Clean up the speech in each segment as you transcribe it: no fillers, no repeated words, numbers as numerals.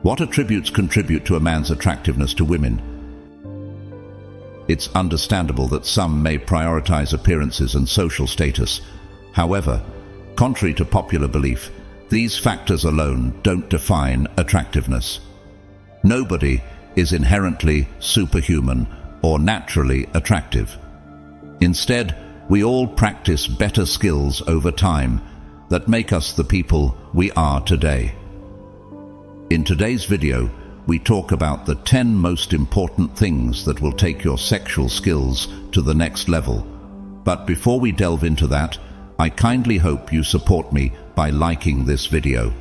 What attributes contribute to a man's attractiveness to women? It's understandable that some may prioritize appearances and social status. However, contrary to popular belief, these factors alone don't define attractiveness. Nobody is inherently superhuman or naturally attractive. Instead, we all practice better skills over time that make us the people we are today. In today's video, we talk about the 10 most important things that will take your sexual skills to the next level. But before we delve into that, I kindly hope you support me by liking this video.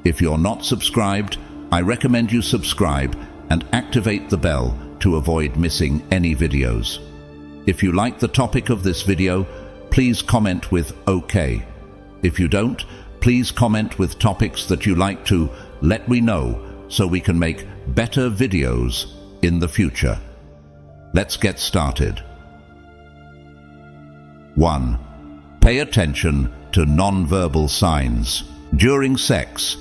If you're not subscribed, I recommend you subscribe and activate the bell to avoid missing any videos. If you like the topic of this video, please comment with OK. If you don't, please comment with topics that you like to let me know so we can make better videos in the future. Let's get started. 1. Pay attention to non-verbal signs during sex.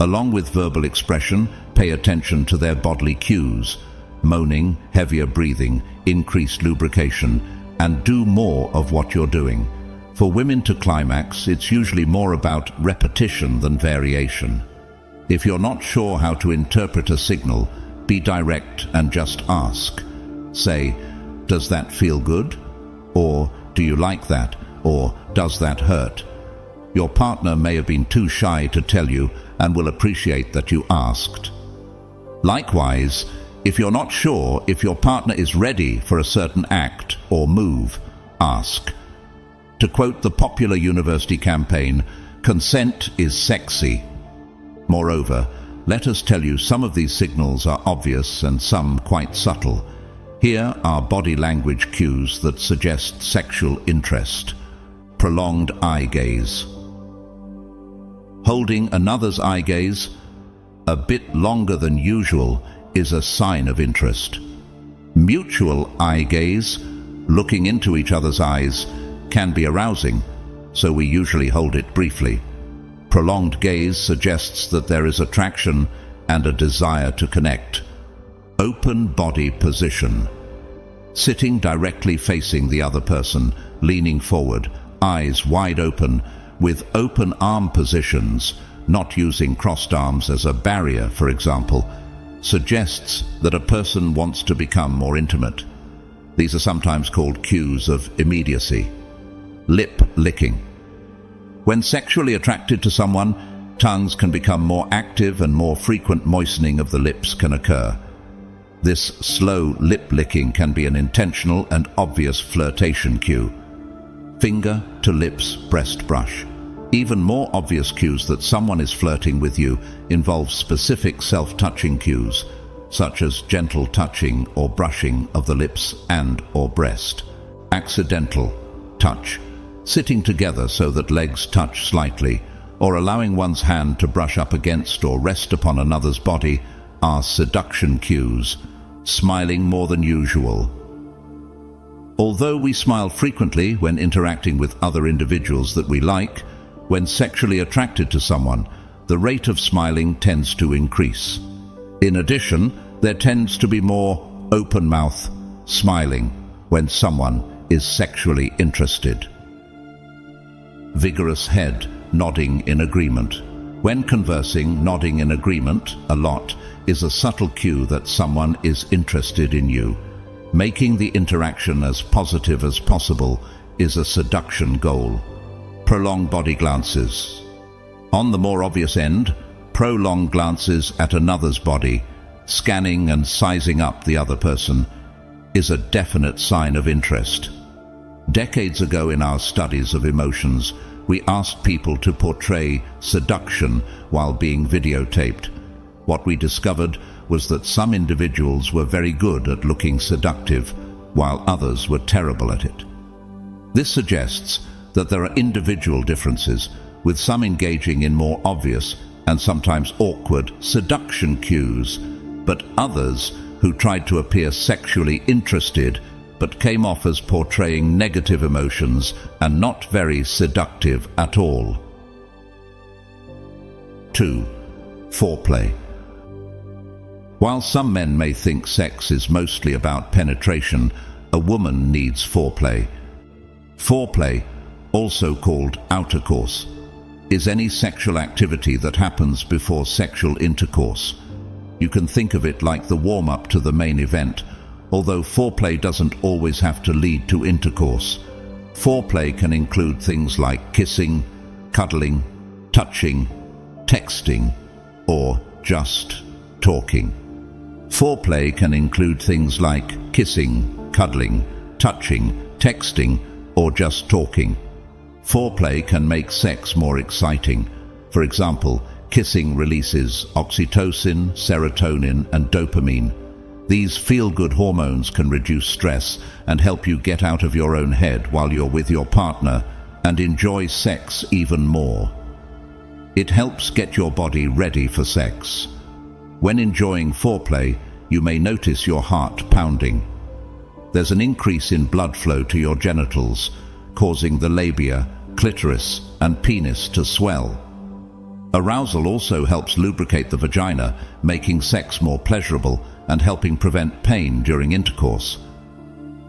Along with verbal expression, pay attention to their bodily cues: moaning, heavier breathing, increased lubrication, and do more of what you're doing. For women to climax, it's usually more about repetition than variation. If you're not sure how to interpret a signal, be direct and just ask. Say, "Does that feel good?" Or, "Do you like that?" Or, "Does that hurt?" Your partner may have been too shy to tell you and will appreciate that you asked. Likewise, if you're not sure if your partner is ready for a certain act or move, ask. To quote the popular university campaign, "Consent is sexy." Moreover, let us tell you some of these signals are obvious and some quite subtle. Here are body language cues that suggest sexual interest. Prolonged eye gaze. Holding another's eye gaze a bit longer than usual is a sign of interest. Mutual eye gaze, looking into each other's eyes, can be arousing, so we usually hold it briefly. Prolonged gaze suggests that there is attraction and a desire to connect. Open body position. Sitting directly facing the other person, leaning forward, eyes wide open, with open arm positions, not using crossed arms as a barrier, for example, suggests that a person wants to become more intimate. These are sometimes called cues of immediacy. Lip licking. When sexually attracted to someone, tongues can become more active and more frequent moistening of the lips can occur. This slow lip licking can be an intentional and obvious flirtation cue. Finger to lips breast brush. Even more obvious cues that someone is flirting with you involve specific self-touching cues, such as gentle touching or brushing of the lips and/or breast. Accidental touch. Sitting together so that legs touch slightly, or allowing one's hand to brush up against or rest upon another's body are seduction cues. Smiling more than usual. Although we smile frequently when interacting with other individuals that we like, when sexually attracted to someone, the rate of smiling tends to increase. In addition, there tends to be more open mouth smiling when someone is sexually interested. Vigorous head nodding in agreement. When conversing, nodding in agreement a lot is a subtle cue that someone is interested in you. Making the interaction as positive as possible is a seduction goal. Prolonged body glances. On the more obvious end, prolonged glances at another's body, scanning and sizing up the other person, is a definite sign of interest. Decades ago in our studies of emotions, we asked people to portray seduction while being videotaped. What we discovered was that some individuals were very good at looking seductive, while others were terrible at it. This suggests that there are individual differences, with some engaging in more obvious and sometimes awkward seduction cues, but others who tried to appear sexually interested but came off as portraying negative emotions and not very seductive at all. 2. Foreplay. While some men may think sex is mostly about penetration, a woman needs foreplay. Foreplay, also called outercourse, is any sexual activity that happens before sexual intercourse. You can think of it like the warm-up to the main event, although foreplay doesn't always have to lead to intercourse. Foreplay can include things like kissing, cuddling, touching, texting, or just talking. Foreplay can include things like kissing, cuddling, touching, texting, or just talking. Foreplay can make sex more exciting. For example, kissing releases oxytocin, serotonin, and dopamine. These feel-good hormones can reduce stress and help you get out of your own head while you're with your partner and enjoy sex even more. It helps get your body ready for sex. When enjoying foreplay, you may notice your heart pounding. There's an increase in blood flow to your genitals, causing the labia, clitoris, and penis to swell. Arousal also helps lubricate the vagina, making sex more pleasurable and helping prevent pain during intercourse.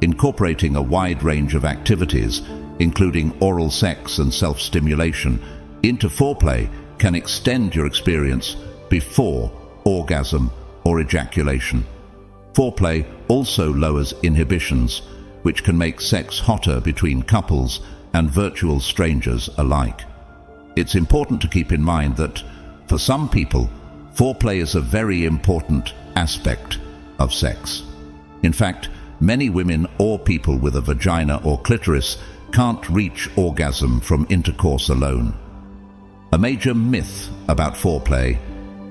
Incorporating a wide range of activities, including oral sex and self-stimulation, into foreplay can extend your experience before orgasm or ejaculation. Foreplay also lowers inhibitions, which can make sex hotter between couples and virtual strangers alike. It's important to keep in mind that, for some people, foreplay is a very important aspect of sex. In fact, many women or people with a vagina or clitoris can't reach orgasm from intercourse alone. A major myth about foreplay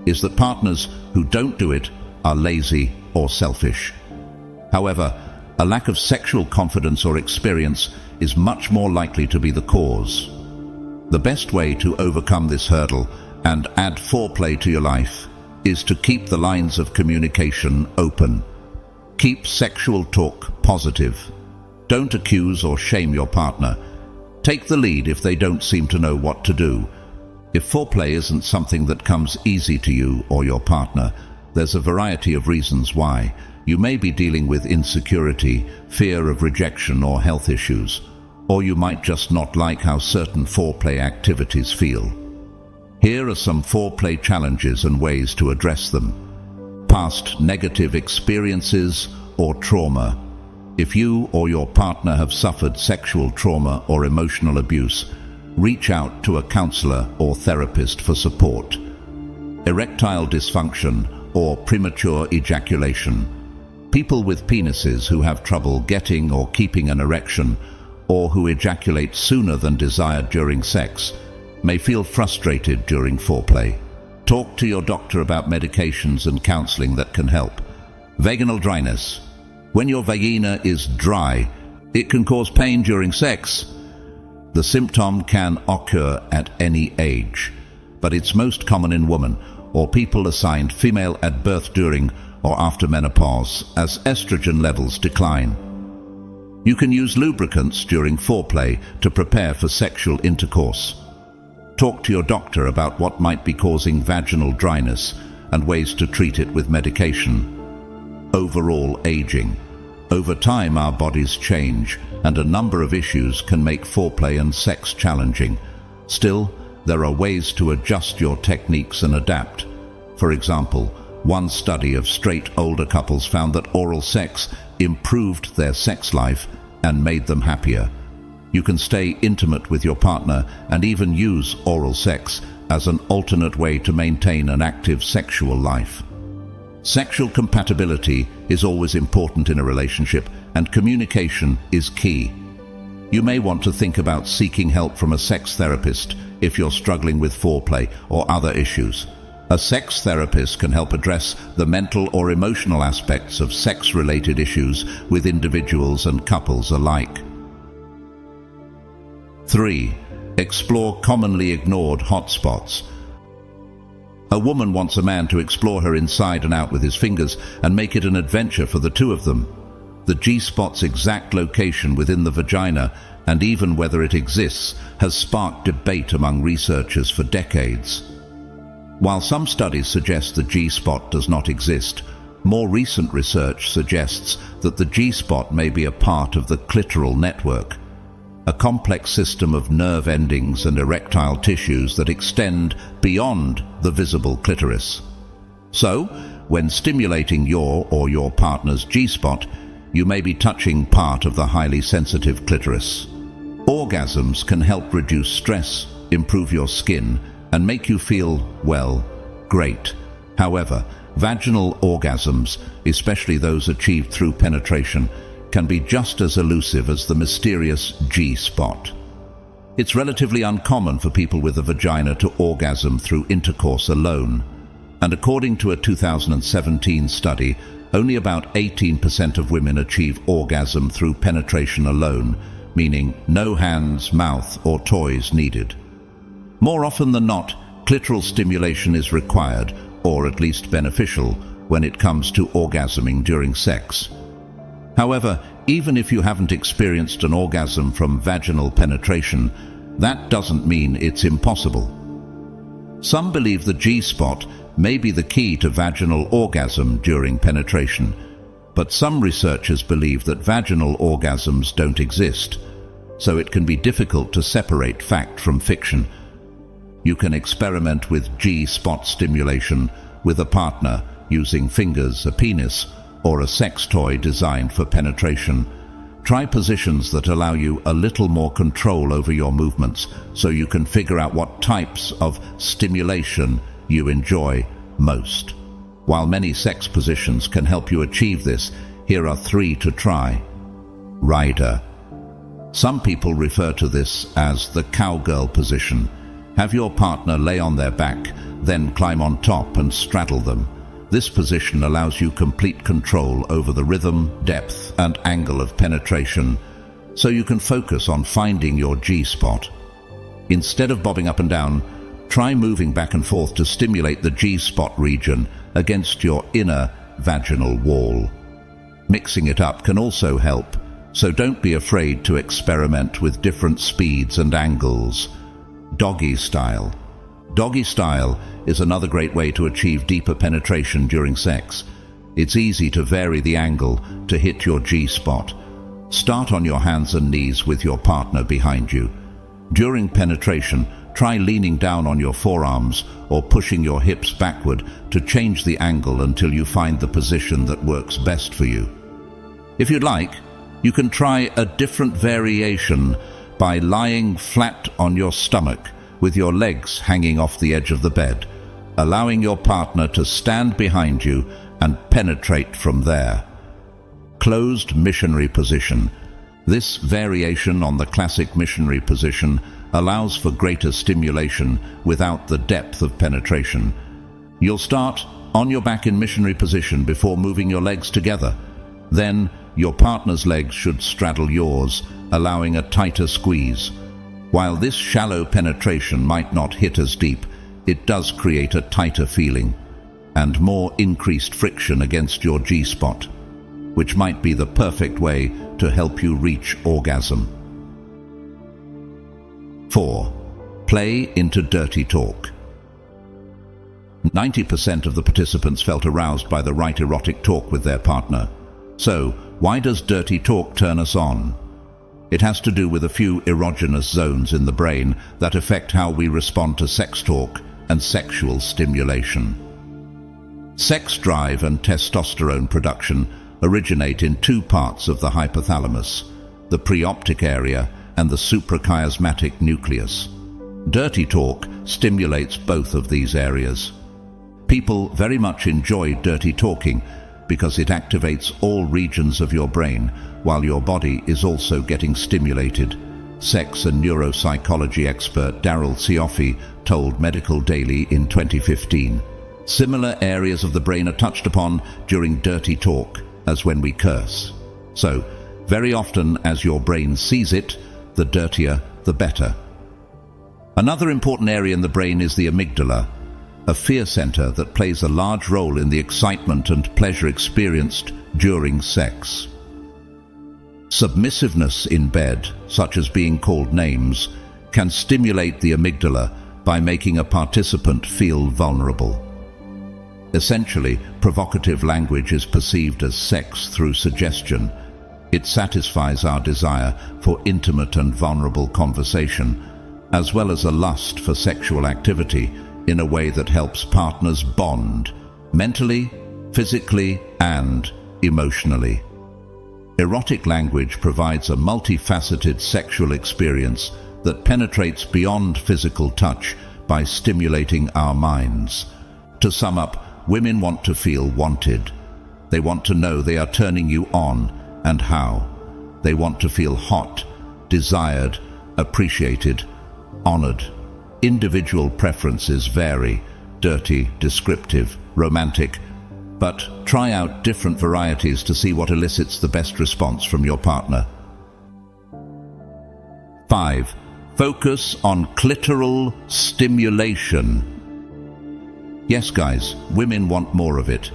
is that partners who don't do it are lazy or selfish. However, a lack of sexual confidence or experience is much more likely to be the cause. The best way to overcome this hurdle and add foreplay to your life is to keep the lines of communication open. Keep sexual talk positive. Don't accuse or shame your partner. Take the lead if they don't seem to know what to do. If foreplay isn't something that comes easy to you or your partner, there's a variety of reasons why. You may be dealing with insecurity, fear of rejection, or health issues. Or you might just not like how certain foreplay activities feel. Here are some foreplay challenges and ways to address them. Past negative experiences or trauma. If you or your partner have suffered sexual trauma or emotional abuse, reach out to a counselor or therapist for support. Erectile dysfunction or premature ejaculation. People with penises who have trouble getting or keeping an erection, or who ejaculate sooner than desired during sex, may feel frustrated during foreplay. Talk to your doctor about medications and counseling that can help. Vaginal dryness. When your vagina is dry, it can cause pain during sex. The symptom can occur at any age, but it's most common in women or people assigned female at birth, during or after menopause, as estrogen levels decline. You can use lubricants during foreplay to prepare for sexual intercourse. Talk to your doctor about what might be causing vaginal dryness and ways to treat it with medication. Overall aging. Over time, our bodies change, and a number of issues can make foreplay and sex challenging. Still, there are ways to adjust your techniques and adapt. For example, one study of straight older couples found that oral sex improved their sex life and made them happier. You can stay intimate with your partner and even use oral sex as an alternate way to maintain an active sexual life. Sexual compatibility is always important in a relationship, and communication is key. You may want to think about seeking help from a sex therapist if you're struggling with foreplay or other issues. A sex therapist can help address the mental or emotional aspects of sex-related issues with individuals and couples alike. 3. Explore commonly ignored hotspots. A woman wants a man to explore her inside and out with his fingers and make it an adventure for the two of them. The G-spot's exact location within the vagina, and even whether it exists, has sparked debate among researchers for decades. While some studies suggest the G-spot does not exist, more recent research suggests that the G-spot may be a part of the clitoral network, a complex system of nerve endings and erectile tissues that extend beyond the visible clitoris. So, when stimulating your or your partner's G-spot, you may be touching part of the highly sensitive clitoris. Orgasms can help reduce stress, improve your skin, and make you feel, well, great. However, vaginal orgasms, especially those achieved through penetration, can be just as elusive as the mysterious G-spot. It's relatively uncommon for people with a vagina to orgasm through intercourse alone, and according to a 2017 study, only about 18% of women achieve orgasm through penetration alone, meaning no hands, mouth, or toys needed. More often than not, clitoral stimulation is required, or at least beneficial, when it comes to orgasming during sex. However, even if you haven't experienced an orgasm from vaginal penetration, that doesn't mean it's impossible. Some believe the G-spot may be the key to vaginal orgasm during penetration, but some researchers believe that vaginal orgasms don't exist, so it can be difficult to separate fact from fiction. You can experiment with G-spot stimulation with a partner using fingers, a penis, or a sex toy designed for penetration. Try positions that allow you a little more control over your movements so you can figure out what types of stimulation you enjoy most. While many sex positions can help you achieve this, here are 3 to try. Rider. Some people refer to this as the cowgirl position. Have your partner lay on their back, then climb on top and straddle them. This position allows you complete control over the rhythm, depth, and angle of penetration, so you can focus on finding your G-spot. Instead of bobbing up and down, try moving back and forth to stimulate the G-spot region against your inner vaginal wall. Mixing it up can also help, so don't be afraid to experiment with different speeds and angles. Doggy style. Doggy style is another great way to achieve deeper penetration during sex. It's easy to vary the angle to hit your G-spot. Start on your hands and knees with your partner behind you. During penetration, try leaning down on your forearms or pushing your hips backward to change the angle until you find the position that works best for you. If you'd like, you can try a different variation by lying flat on your stomach with your legs hanging off the edge of the bed, allowing your partner to stand behind you and penetrate from there. Closed missionary position. This variation on the classic missionary position allows for greater stimulation without the depth of penetration. You'll start on your back in missionary position before moving your legs together. Then your partner's legs should straddle yours, allowing a tighter squeeze. While this shallow penetration might not hit as deep, it does create a tighter feeling and more increased friction against your G-spot, which might be the perfect way to help you reach orgasm. 4. Play into dirty talk. 90% of the participants felt aroused by the right erotic talk with their partner. So, why does dirty talk turn us on? It has to do with a few erogenous zones in the brain that affect how we respond to sex talk and sexual stimulation. Sex drive and testosterone production originate in 2 parts of the hypothalamus, the preoptic area and the suprachiasmatic nucleus. Dirty talk stimulates both of these areas. People very much enjoy dirty talking because it activates all regions of your brain while your body is also getting stimulated. Sex and neuropsychology expert Daryl Cioffi told Medical Daily in 2015. Similar areas of the brain are touched upon during dirty talk as when we curse. So, very often as your brain sees it, the dirtier, the better. Another important area in the brain is the amygdala, a fear center that plays a large role in the excitement and pleasure experienced during sex. Submissiveness in bed, such as being called names, can stimulate the amygdala by making a participant feel vulnerable. Essentially, provocative language is perceived as sex through suggestion. It satisfies our desire for intimate and vulnerable conversation, as well as a lust for sexual activity in a way that helps partners bond, mentally, physically, and emotionally. Erotic language provides a multifaceted sexual experience that penetrates beyond physical touch by stimulating our minds. To sum up, women want to feel wanted. They want to know they are turning you on, and how. They want to feel hot, desired, appreciated, honored. Individual preferences vary: dirty, descriptive, romantic. But try out different varieties to see what elicits the best response from your partner. 5. Focus on clitoral stimulation. Yes, guys, women want more of it.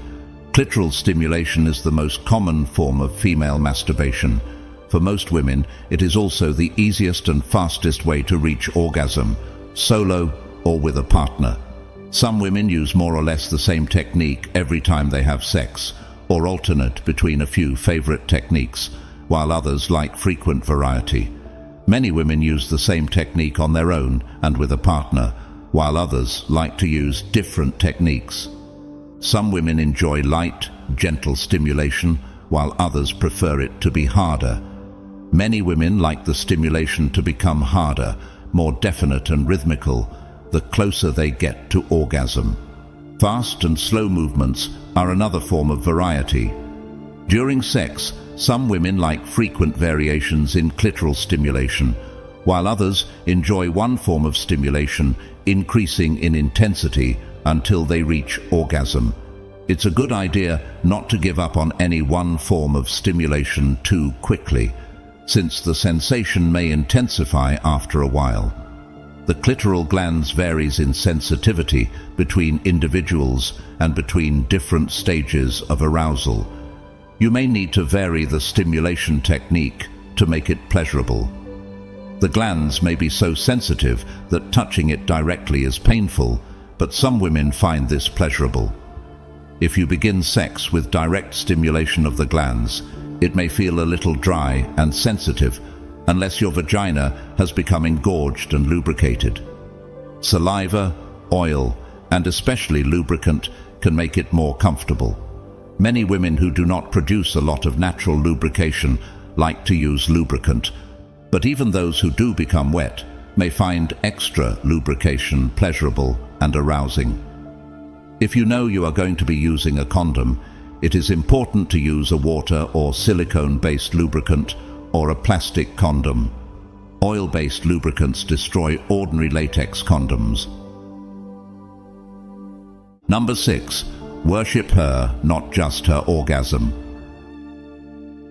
Clitoral stimulation is the most common form of female masturbation. For most women, it is also the easiest and fastest way to reach orgasm, solo or with a partner. Some women use more or less the same technique every time they have sex, or alternate between a few favorite techniques, while others like frequent variety. Many women use the same technique on their own and with a partner, while others like to use different techniques. Some women enjoy light, gentle stimulation, while others prefer it to be harder. Many women like the stimulation to become harder, more definite and rhythmical, the closer they get to orgasm. Fast and slow movements are another form of variety. During sex, some women like frequent variations in clitoral stimulation, while others enjoy one form of stimulation increasing in intensity until they reach orgasm. It's a good idea not to give up on any one form of stimulation too quickly, since the sensation may intensify after a while. The clitoral glands varies in sensitivity between individuals and between different stages of arousal. You may need to vary the stimulation technique to make it pleasurable. The glands may be so sensitive that touching it directly is painful, but some women find this pleasurable. If you begin sex with direct stimulation of the glands, it may feel a little dry and sensitive, unless your vagina has become engorged and lubricated. Saliva, oil, and especially lubricant can make it more comfortable. Many women who do not produce a lot of natural lubrication like to use lubricant, but even those who do become wet may find extra lubrication pleasurable and arousing. If you know you are going to be using a condom, it is important to use a water or silicone-based lubricant or a plastic condom. Oil-based lubricants destroy ordinary latex condoms. Number 6. Worship her, not just her orgasm.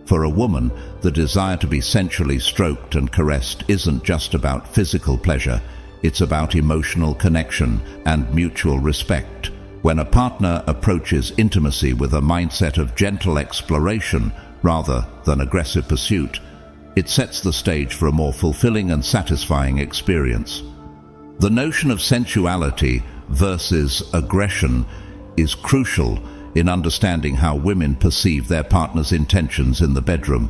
For a woman, the desire to be sensually stroked and caressed isn't just about physical pleasure, it's about emotional connection and mutual respect. When a partner approaches intimacy with a mindset of gentle exploration rather than aggressive pursuit, it sets the stage for a more fulfilling and satisfying experience. The notion of sensuality versus aggression is crucial in understanding how women perceive their partner's intentions in the bedroom.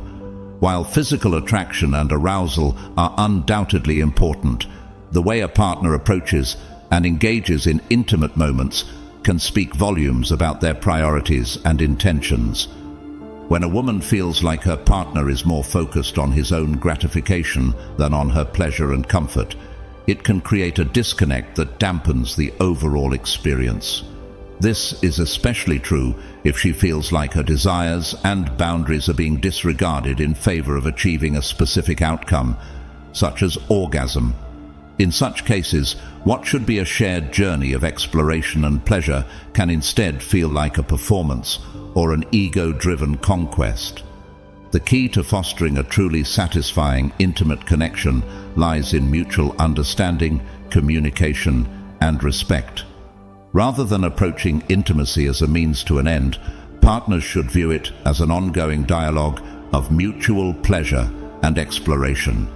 While physical attraction and arousal are undoubtedly important, the way a partner approaches and engages in intimate moments can speak volumes about their priorities and intentions. When a woman feels like her partner is more focused on his own gratification than on her pleasure and comfort, it can create a disconnect that dampens the overall experience. This is especially true if she feels like her desires and boundaries are being disregarded in favor of achieving a specific outcome, such as orgasm. In such cases, what should be a shared journey of exploration and pleasure can instead feel like a performance or an ego-driven conquest. The key to fostering a truly satisfying, intimate connection lies in mutual understanding, communication, and respect. Rather than approaching intimacy as a means to an end, partners should view it as an ongoing dialogue of mutual pleasure and exploration.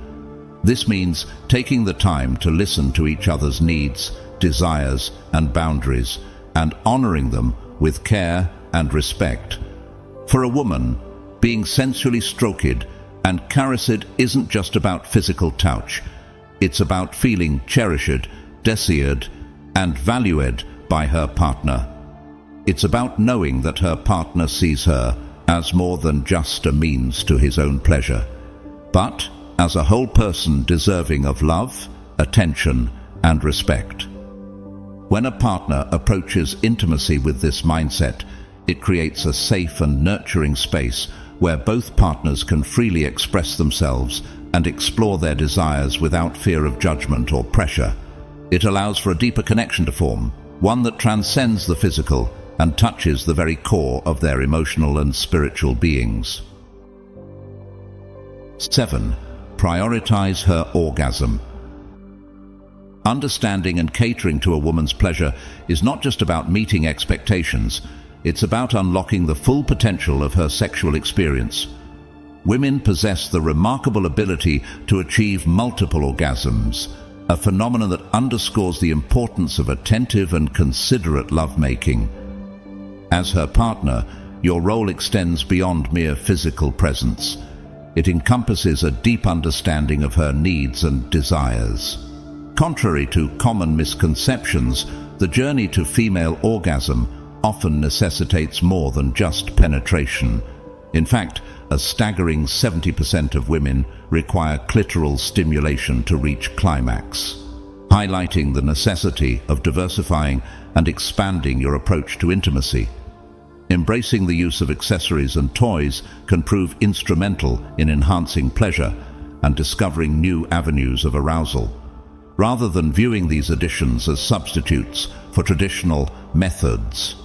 This means taking the time to listen to each other's needs, desires, and boundaries, and honoring them with care and respect. For a woman, being sensually stroked and caressed isn't just about physical touch. It's about feeling cherished, desired, and valued by her partner. It's about knowing that her partner sees her as more than just a means to his own pleasure, but as a whole person deserving of love, attention, and respect. When a partner approaches intimacy with this mindset, it creates a safe and nurturing space where both partners can freely express themselves and explore their desires without fear of judgment or pressure. It allows for a deeper connection to form, one that transcends the physical and touches the very core of their emotional and spiritual beings. 7. Prioritize her orgasm. Understanding and catering to a woman's pleasure is not just about meeting expectations, it's about unlocking the full potential of her sexual experience. Women possess the remarkable ability to achieve multiple orgasms, a phenomenon that underscores the importance of attentive and considerate lovemaking. As her partner, your role extends beyond mere physical presence. It encompasses a deep understanding of her needs and desires. Contrary to common misconceptions, the journey to female orgasm often necessitates more than just penetration. In fact, a staggering 70% of women require clitoral stimulation to reach climax, highlighting the necessity of diversifying and expanding your approach to intimacy. Embracing the use of accessories and toys can prove instrumental in enhancing pleasure and discovering new avenues of arousal. Rather than viewing these additions as substitutes for traditional methods,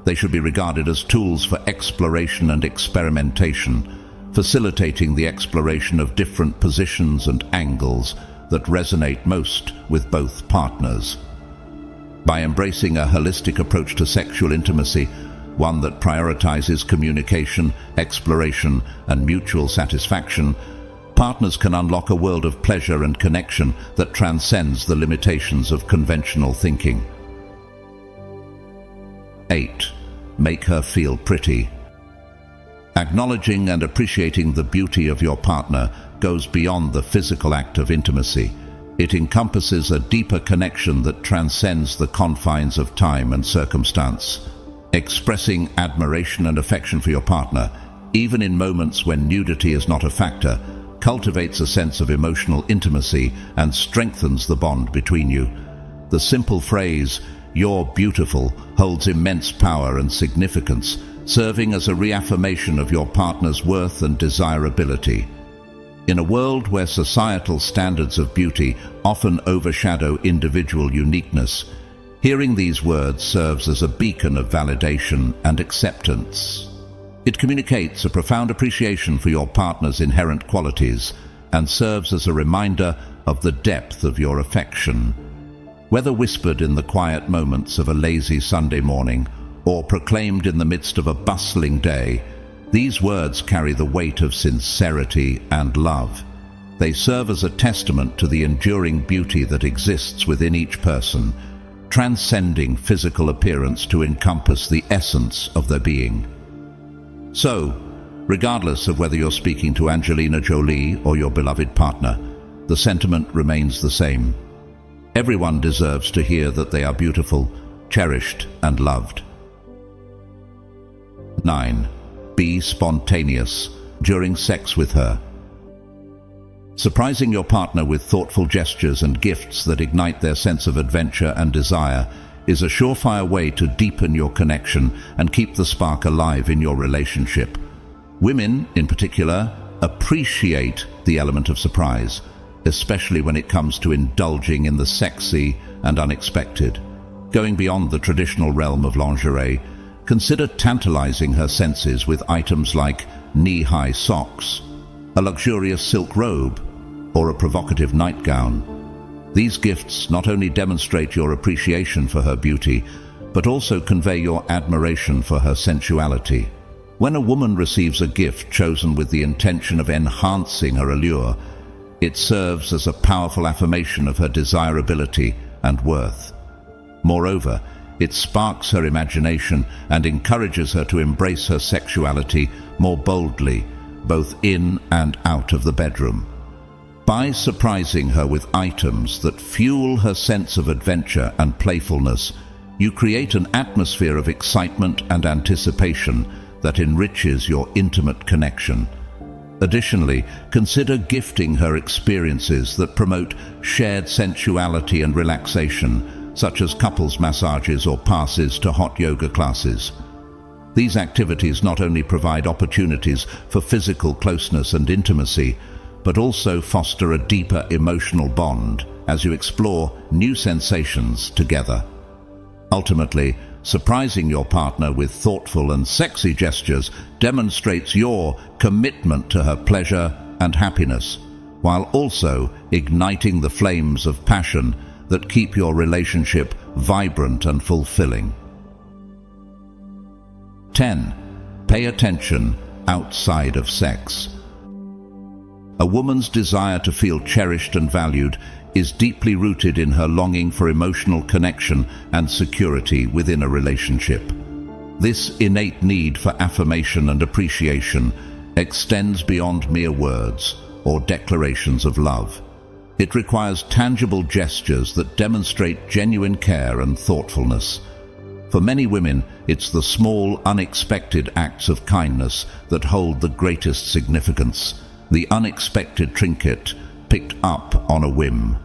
they should be regarded as tools for exploration and experimentation, facilitating the exploration of different positions and angles that resonate most with both partners. By embracing a holistic approach to sexual intimacy, one that prioritizes communication, exploration, and mutual satisfaction, partners can unlock a world of pleasure and connection that transcends the limitations of conventional thinking. 8. Make her feel pretty. Acknowledging and appreciating the beauty of your partner goes beyond the physical act of intimacy. It encompasses a deeper connection that transcends the confines of time and circumstance. Expressing admiration and affection for your partner, even in moments when nudity is not a factor, cultivates a sense of emotional intimacy and strengthens the bond between you. The simple phrase, "You're beautiful," holds immense power and significance, serving as a reaffirmation of your partner's worth and desirability. In a world where societal standards of beauty often overshadow individual uniqueness, hearing these words serves as a beacon of validation and acceptance. It communicates a profound appreciation for your partner's inherent qualities and serves as a reminder of the depth of your affection. Whether whispered in the quiet moments of a lazy Sunday morning or proclaimed in the midst of a bustling day, these words carry the weight of sincerity and love. They serve as a testament to the enduring beauty that exists within each person, transcending physical appearance to encompass the essence of their being. So, regardless of whether you're speaking to Angelina Jolie or your beloved partner, the sentiment remains the same. Everyone deserves to hear that they are beautiful, cherished, and loved. 9. Be spontaneous during sex with her. Surprising your partner with thoughtful gestures and gifts that ignite their sense of adventure and desire is a surefire way to deepen your connection and keep the spark alive in your relationship. Women, in particular, appreciate the element of surprise, especially when it comes to indulging in the sexy and unexpected. Going beyond the traditional realm of lingerie, consider tantalizing her senses with items like knee-high socks, a luxurious silk robe, or a provocative nightgown. These gifts not only demonstrate your appreciation for her beauty, but also convey your admiration for her sensuality. When a woman receives a gift chosen with the intention of enhancing her allure, It serves as a powerful affirmation of her desirability and worth. Moreover, it sparks her imagination and encourages her to embrace her sexuality more boldly, both in and out of the bedroom. By surprising her with items that fuel her sense of adventure and playfulness, you create an atmosphere of excitement and anticipation that enriches your intimate connection. Additionally, consider gifting her experiences that promote shared sensuality and relaxation, such as couples massages or passes to hot yoga classes. These activities not only provide opportunities for physical closeness and intimacy, but also foster a deeper emotional bond as you explore new sensations together. Ultimately, surprising your partner with thoughtful and sexy gestures demonstrates your commitment to her pleasure and happiness, while also igniting the flames of passion that keep your relationship vibrant and fulfilling. 10. Pay attention outside of sex. A woman's desire to feel cherished and valued is deeply rooted in her longing for emotional connection and security within a relationship. This innate need for affirmation and appreciation extends beyond mere words or declarations of love. It requires tangible gestures that demonstrate genuine care and thoughtfulness. For many women, it's the small, unexpected acts of kindness that hold the greatest significance, the unexpected trinket picked up on a whim,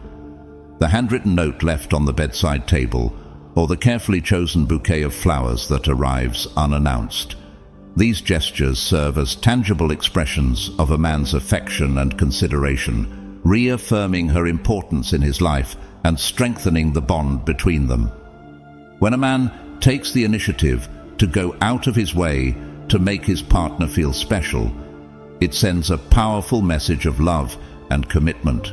the handwritten note left on the bedside table, or the carefully chosen bouquet of flowers that arrives unannounced. These gestures serve as tangible expressions of a man's affection and consideration, reaffirming her importance in his life and strengthening the bond between them. When a man takes the initiative to go out of his way to make his partner feel special, it sends a powerful message of love and commitment.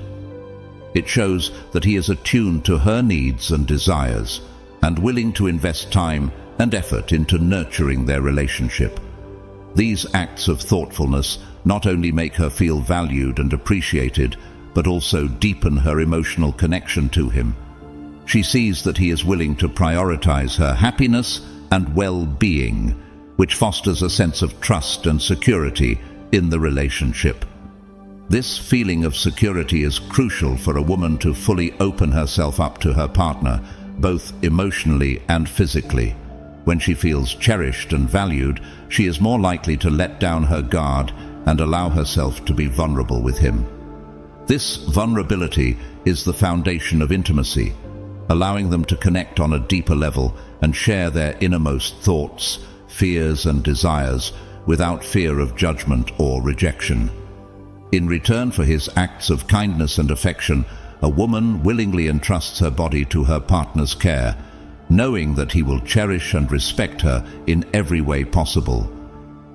It shows that he is attuned to her needs and desires and willing to invest time and effort into nurturing their relationship. These acts of thoughtfulness not only make her feel valued and appreciated, but also deepen her emotional connection to him. She sees that he is willing to prioritize her happiness and well-being, which fosters a sense of trust and security in the relationship. This feeling of security is crucial for a woman to fully open herself up to her partner, both emotionally and physically. When she feels cherished and valued, she is more likely to let down her guard and allow herself to be vulnerable with him. This vulnerability is the foundation of intimacy, allowing them to connect on a deeper level and share their innermost thoughts, fears, and desires without fear of judgment or rejection. In return for his acts of kindness and affection, a woman willingly entrusts her body to her partner's care, knowing that he will cherish and respect her in every way possible.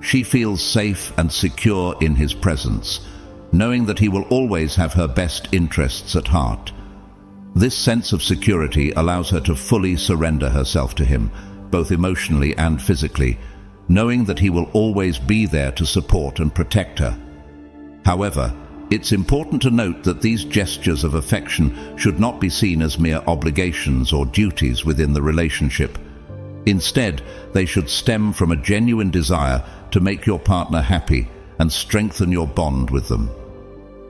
She feels safe and secure in his presence, knowing that he will always have her best interests at heart. This sense of security allows her to fully surrender herself to him, both emotionally and physically, knowing that he will always be there to support and protect her. However, it's important to note that these gestures of affection should not be seen as mere obligations or duties within the relationship. Instead, they should stem from a genuine desire to make your partner happy and strengthen your bond with them.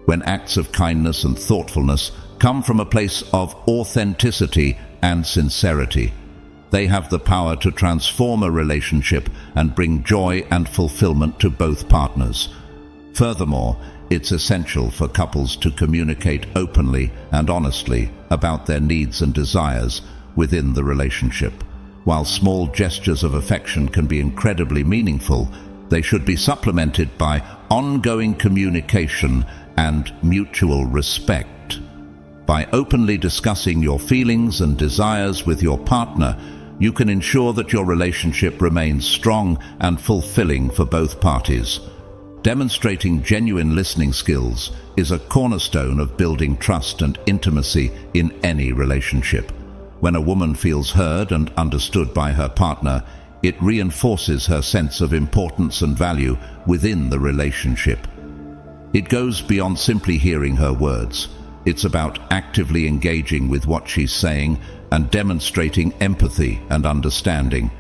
When acts of kindness and thoughtfulness come from a place of authenticity and sincerity, they have the power to transform a relationship and bring joy and fulfillment to both partners. Furthermore, it's essential for couples to communicate openly and honestly about their needs and desires within the relationship. While small gestures of affection can be incredibly meaningful, they should be supplemented by ongoing communication and mutual respect. By openly discussing your feelings and desires with your partner, you can ensure that your relationship remains strong and fulfilling for both parties. Demonstrating genuine listening skills is a cornerstone of building trust and intimacy in any relationship. When a woman feels heard and understood by her partner, it reinforces her sense of importance and value within the relationship. It goes beyond simply hearing her words. It's about actively engaging with what she's saying and demonstrating empathy and understanding.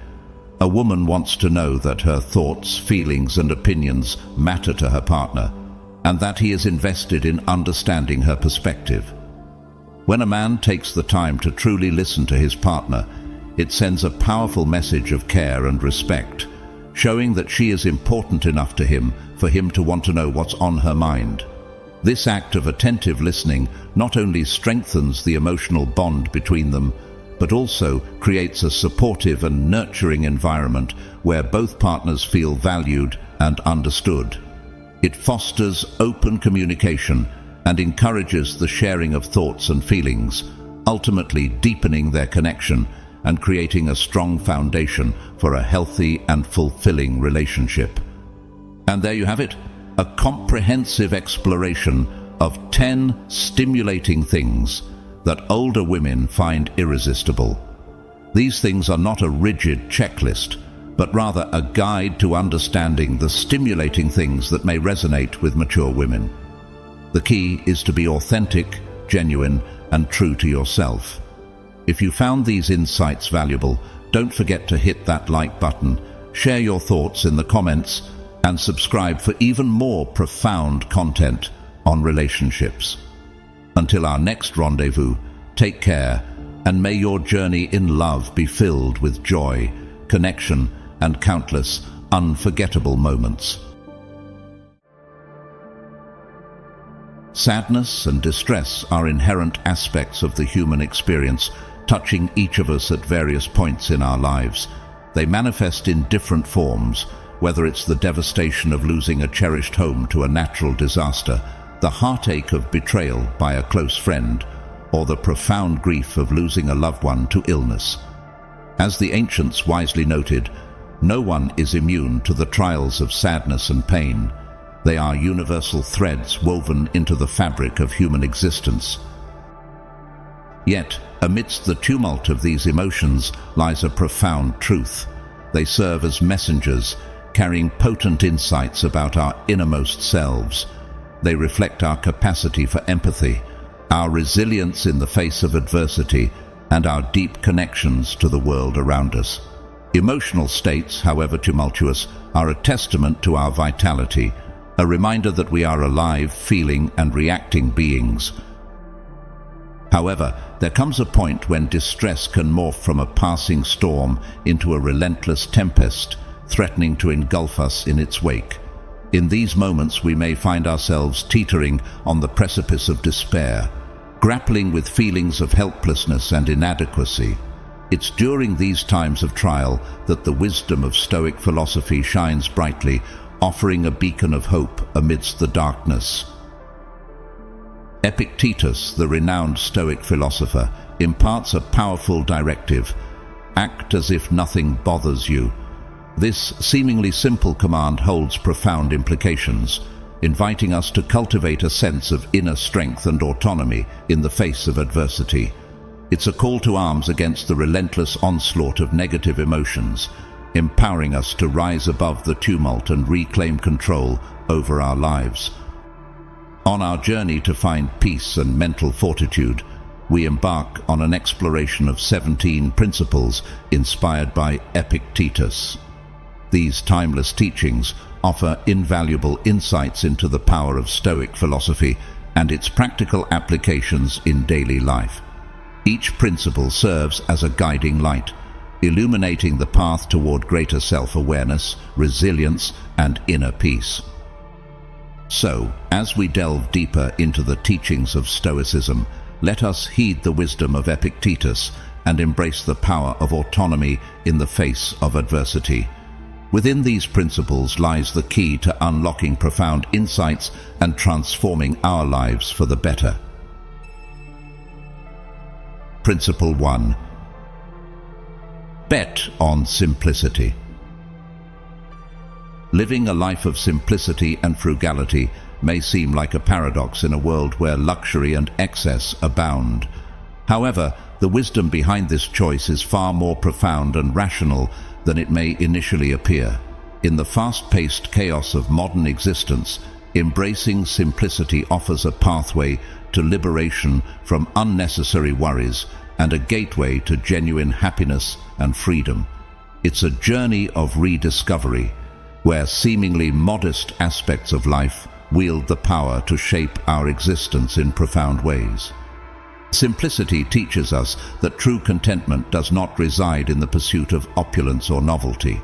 A woman wants to know that her thoughts, feelings, and opinions matter to her partner, and that he is invested in understanding her perspective. When a man takes the time to truly listen to his partner, it sends a powerful message of care and respect, showing that she is important enough to him for him to want to know what's on her mind. This act of attentive listening not only strengthens the emotional bond between them, but also creates a supportive and nurturing environment where both partners feel valued and understood. It fosters open communication and encourages the sharing of thoughts and feelings, ultimately deepening their connection and creating a strong foundation for a healthy and fulfilling relationship. And there you have it, a comprehensive exploration of 10 stimulating things that older women find irresistible. These things are not a rigid checklist, but rather a guide to understanding the stimulating things that may resonate with mature women. The key is to be authentic, genuine, and true to yourself. If you found these insights valuable, don't forget to hit that like button, share your thoughts in the comments, and subscribe for even more profound content on relationships. Until our next rendezvous, take care, and may your journey in love be filled with joy, connection, and countless unforgettable moments. Sadness and distress are inherent aspects of the human experience, touching each of us at various points in our lives. They manifest in different forms, whether it's the devastation of losing a cherished home to a natural disaster, the heartache of betrayal by a close friend, or the profound grief of losing a loved one to illness. As the ancients wisely noted, no one is immune to the trials of sadness and pain. They are universal threads woven into the fabric of human existence. Yet, amidst the tumult of these emotions lies a profound truth. They serve as messengers, carrying potent insights about our innermost selves. They reflect our capacity for empathy, our resilience in the face of adversity, and our deep connections to the world around us. Emotional states, however tumultuous, are a testament to our vitality, a reminder that we are alive, feeling, and reacting beings. However, there comes a point when distress can morph from a passing storm into a relentless tempest, threatening to engulf us in its wake. In these moments we may find ourselves teetering on the precipice of despair, grappling with feelings of helplessness and inadequacy. It's during these times of trial that the wisdom of Stoic philosophy shines brightly, offering a beacon of hope amidst the darkness. Epictetus, the renowned Stoic philosopher, imparts a powerful directive: act as if nothing bothers you. This seemingly simple command holds profound implications, inviting us to cultivate a sense of inner strength and autonomy in the face of adversity. It's a call to arms against the relentless onslaught of negative emotions, empowering us to rise above the tumult and reclaim control over our lives. On our journey to find peace and mental fortitude, we embark on an exploration of 17 principles inspired by Epictetus. These timeless teachings offer invaluable insights into the power of Stoic philosophy and its practical applications in daily life. Each principle serves as a guiding light, illuminating the path toward greater self-awareness, resilience, and inner peace. So, as we delve deeper into the teachings of Stoicism, let us heed the wisdom of Epictetus and embrace the power of autonomy in the face of adversity. Within these principles lies the key to unlocking profound insights and transforming our lives for the better. Principle 1. Bet on simplicity. Living a life of simplicity and frugality may seem like a paradox in a world where luxury and excess abound. However, the wisdom behind this choice is far more profound and rational than it may initially appear. In the fast-paced chaos of modern existence, embracing simplicity offers a pathway to liberation from unnecessary worries and a gateway to genuine happiness and freedom. It's a journey of rediscovery, where seemingly modest aspects of life wield the power to shape our existence in profound ways. Simplicity teaches us that true contentment does not reside in the pursuit of opulence or novelty.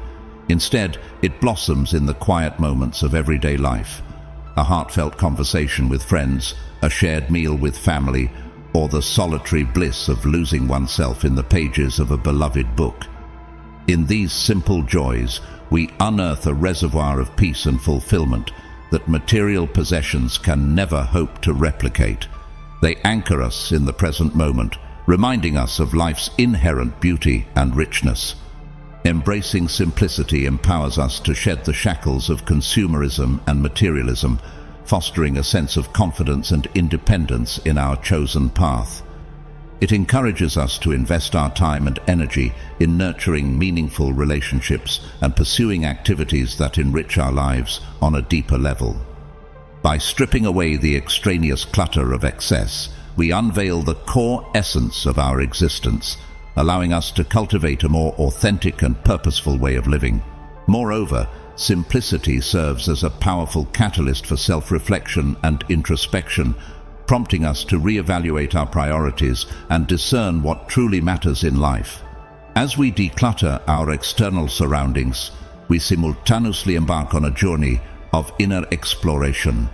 Instead, it blossoms in the quiet moments of everyday life. A heartfelt conversation with friends, a shared meal with family, or the solitary bliss of losing oneself in the pages of a beloved book. In these simple joys, we unearth a reservoir of peace and fulfillment that material possessions can never hope to replicate. They anchor us in the present moment, reminding us of life's inherent beauty and richness. Embracing simplicity empowers us to shed the shackles of consumerism and materialism, fostering a sense of confidence and independence in our chosen path. It encourages us to invest our time and energy in nurturing meaningful relationships and pursuing activities that enrich our lives on a deeper level. By stripping away the extraneous clutter of excess, we unveil the core essence of our existence, allowing us to cultivate a more authentic and purposeful way of living. Moreover, simplicity serves as a powerful catalyst for self-reflection and introspection, prompting us to reevaluate our priorities and discern what truly matters in life. As we declutter our external surroundings, we simultaneously embark on a journey of inner exploration,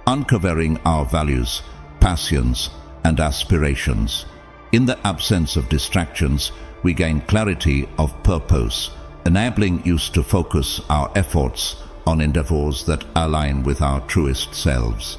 uncovering our values, passions, and aspirations. In the absence of distractions, we gain clarity of purpose, enabling us to focus our efforts on endeavors that align with our truest selves.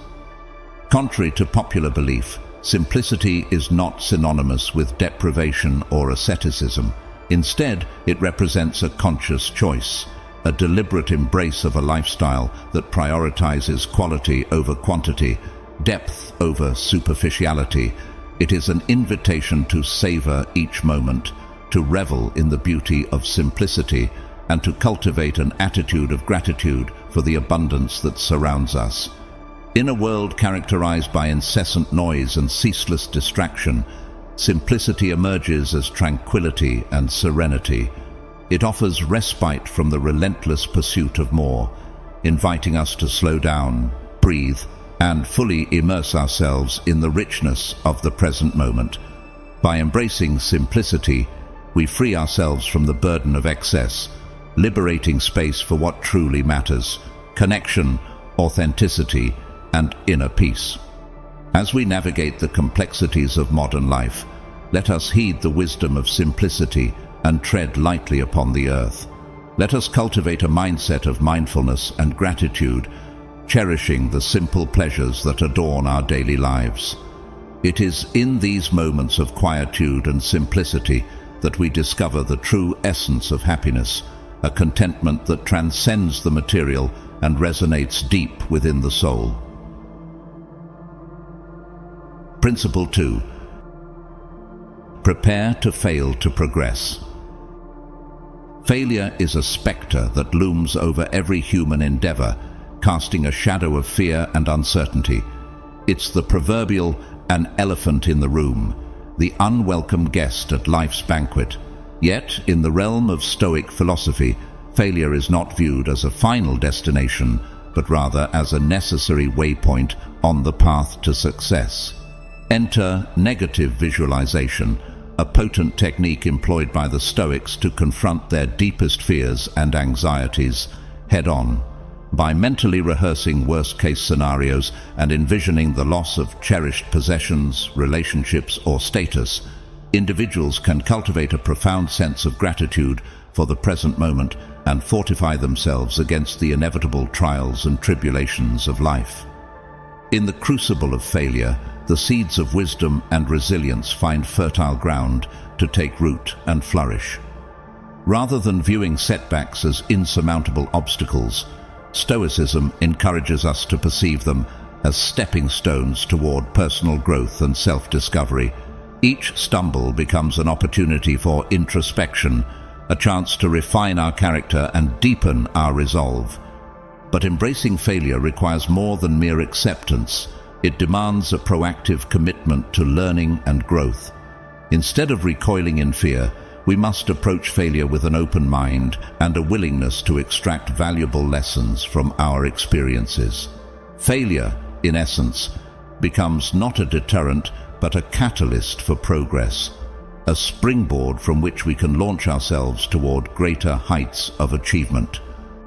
Contrary to popular belief, simplicity is not synonymous with deprivation or asceticism. Instead, it represents a conscious choice, a deliberate embrace of a lifestyle that prioritizes quality over quantity, depth over superficiality. It is an invitation to savor each moment, to revel in the beauty of simplicity, and to cultivate an attitude of gratitude for the abundance that surrounds us. In a world characterized by incessant noise and ceaseless distraction, simplicity emerges as tranquility and serenity. It offers respite from the relentless pursuit of more, inviting us to slow down, breathe, and fully immerse ourselves in the richness of the present moment. By embracing simplicity, we free ourselves from the burden of excess, liberating space for what truly matters: connection, authenticity, and inner peace. As we navigate the complexities of modern life, let us heed the wisdom of simplicity and tread lightly upon the earth. Let us cultivate a mindset of mindfulness and gratitude, cherishing the simple pleasures that adorn our daily lives. It is in these moments of quietude and simplicity that we discover the true essence of happiness, a contentment that transcends the material and resonates deep within the soul. Principle 2. Prepare to fail to progress. Failure is a spectre that looms over every human endeavor, casting a shadow of fear and uncertainty. It's the proverbial "an elephant in the room," the unwelcome guest at life's banquet. Yet, in the realm of Stoic philosophy, failure is not viewed as a final destination, but rather as a necessary waypoint on the path to success. Enter negative visualization, a potent technique employed by the Stoics to confront their deepest fears and anxieties head-on. By mentally rehearsing worst-case scenarios and envisioning the loss of cherished possessions, relationships, or status, individuals can cultivate a profound sense of gratitude for the present moment and fortify themselves against the inevitable trials and tribulations of life. In the crucible of failure, the seeds of wisdom and resilience find fertile ground to take root and flourish. Rather than viewing setbacks as insurmountable obstacles, Stoicism encourages us to perceive them as stepping stones toward personal growth and self-discovery. Each stumble becomes an opportunity for introspection, a chance to refine our character and deepen our resolve. But embracing failure requires more than mere acceptance. It demands a proactive commitment to learning and growth. Instead of recoiling in fear, we must approach failure with an open mind and a willingness to extract valuable lessons from our experiences. Failure, in essence, becomes not a deterrent but a catalyst for progress, a springboard from which we can launch ourselves toward greater heights of achievement.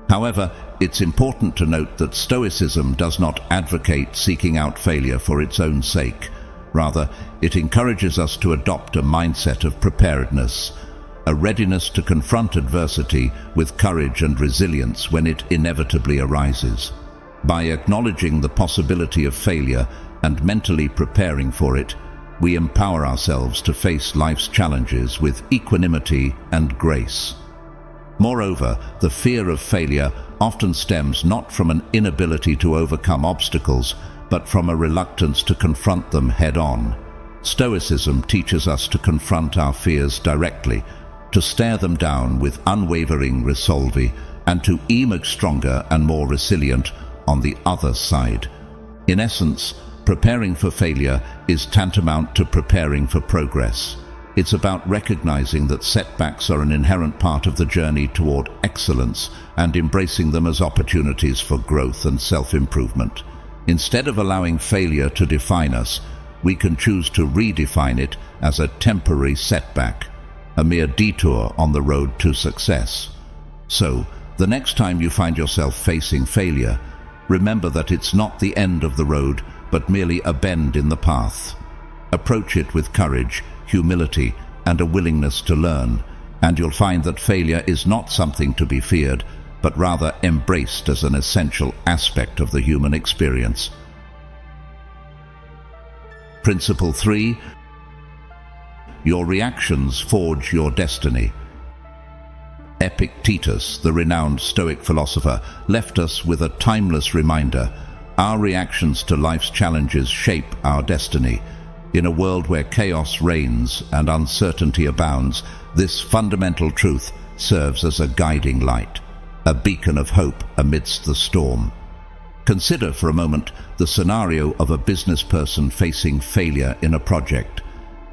However, it's important to note that Stoicism does not advocate seeking out failure for its own sake. Rather, it encourages us to adopt a mindset of preparedness, a readiness to confront adversity with courage and resilience when it inevitably arises. By acknowledging the possibility of failure and mentally preparing for it, we empower ourselves to face life's challenges with equanimity and grace. Moreover, the fear of failure often stems not from an inability to overcome obstacles, but from a reluctance to confront them head-on. Stoicism teaches us to confront our fears directly, to stare them down with unwavering resolve, and to emerge stronger and more resilient on the other side. In essence, preparing for failure is tantamount to preparing for progress. It's about recognizing that setbacks are an inherent part of the journey toward excellence and embracing them as opportunities for growth and self-improvement. Instead of allowing failure to define us, we can choose to redefine it as a temporary setback, a mere detour on the road to success. So, the next time you find yourself facing failure, remember that it's not the end of the road, but merely a bend in the path. Approach it with courage, humility, and a willingness to learn, and you'll find that failure is not something to be feared, but rather embraced as an essential aspect of the human experience. Principle 3. Your reactions forge your destiny. Epictetus, the renowned Stoic philosopher, left us with a timeless reminder: our reactions to life's challenges shape our destiny. In a world where chaos reigns and uncertainty abounds, this fundamental truth serves as a guiding light, a beacon of hope amidst the storm. Consider for a moment the scenario of a business person facing failure in a project.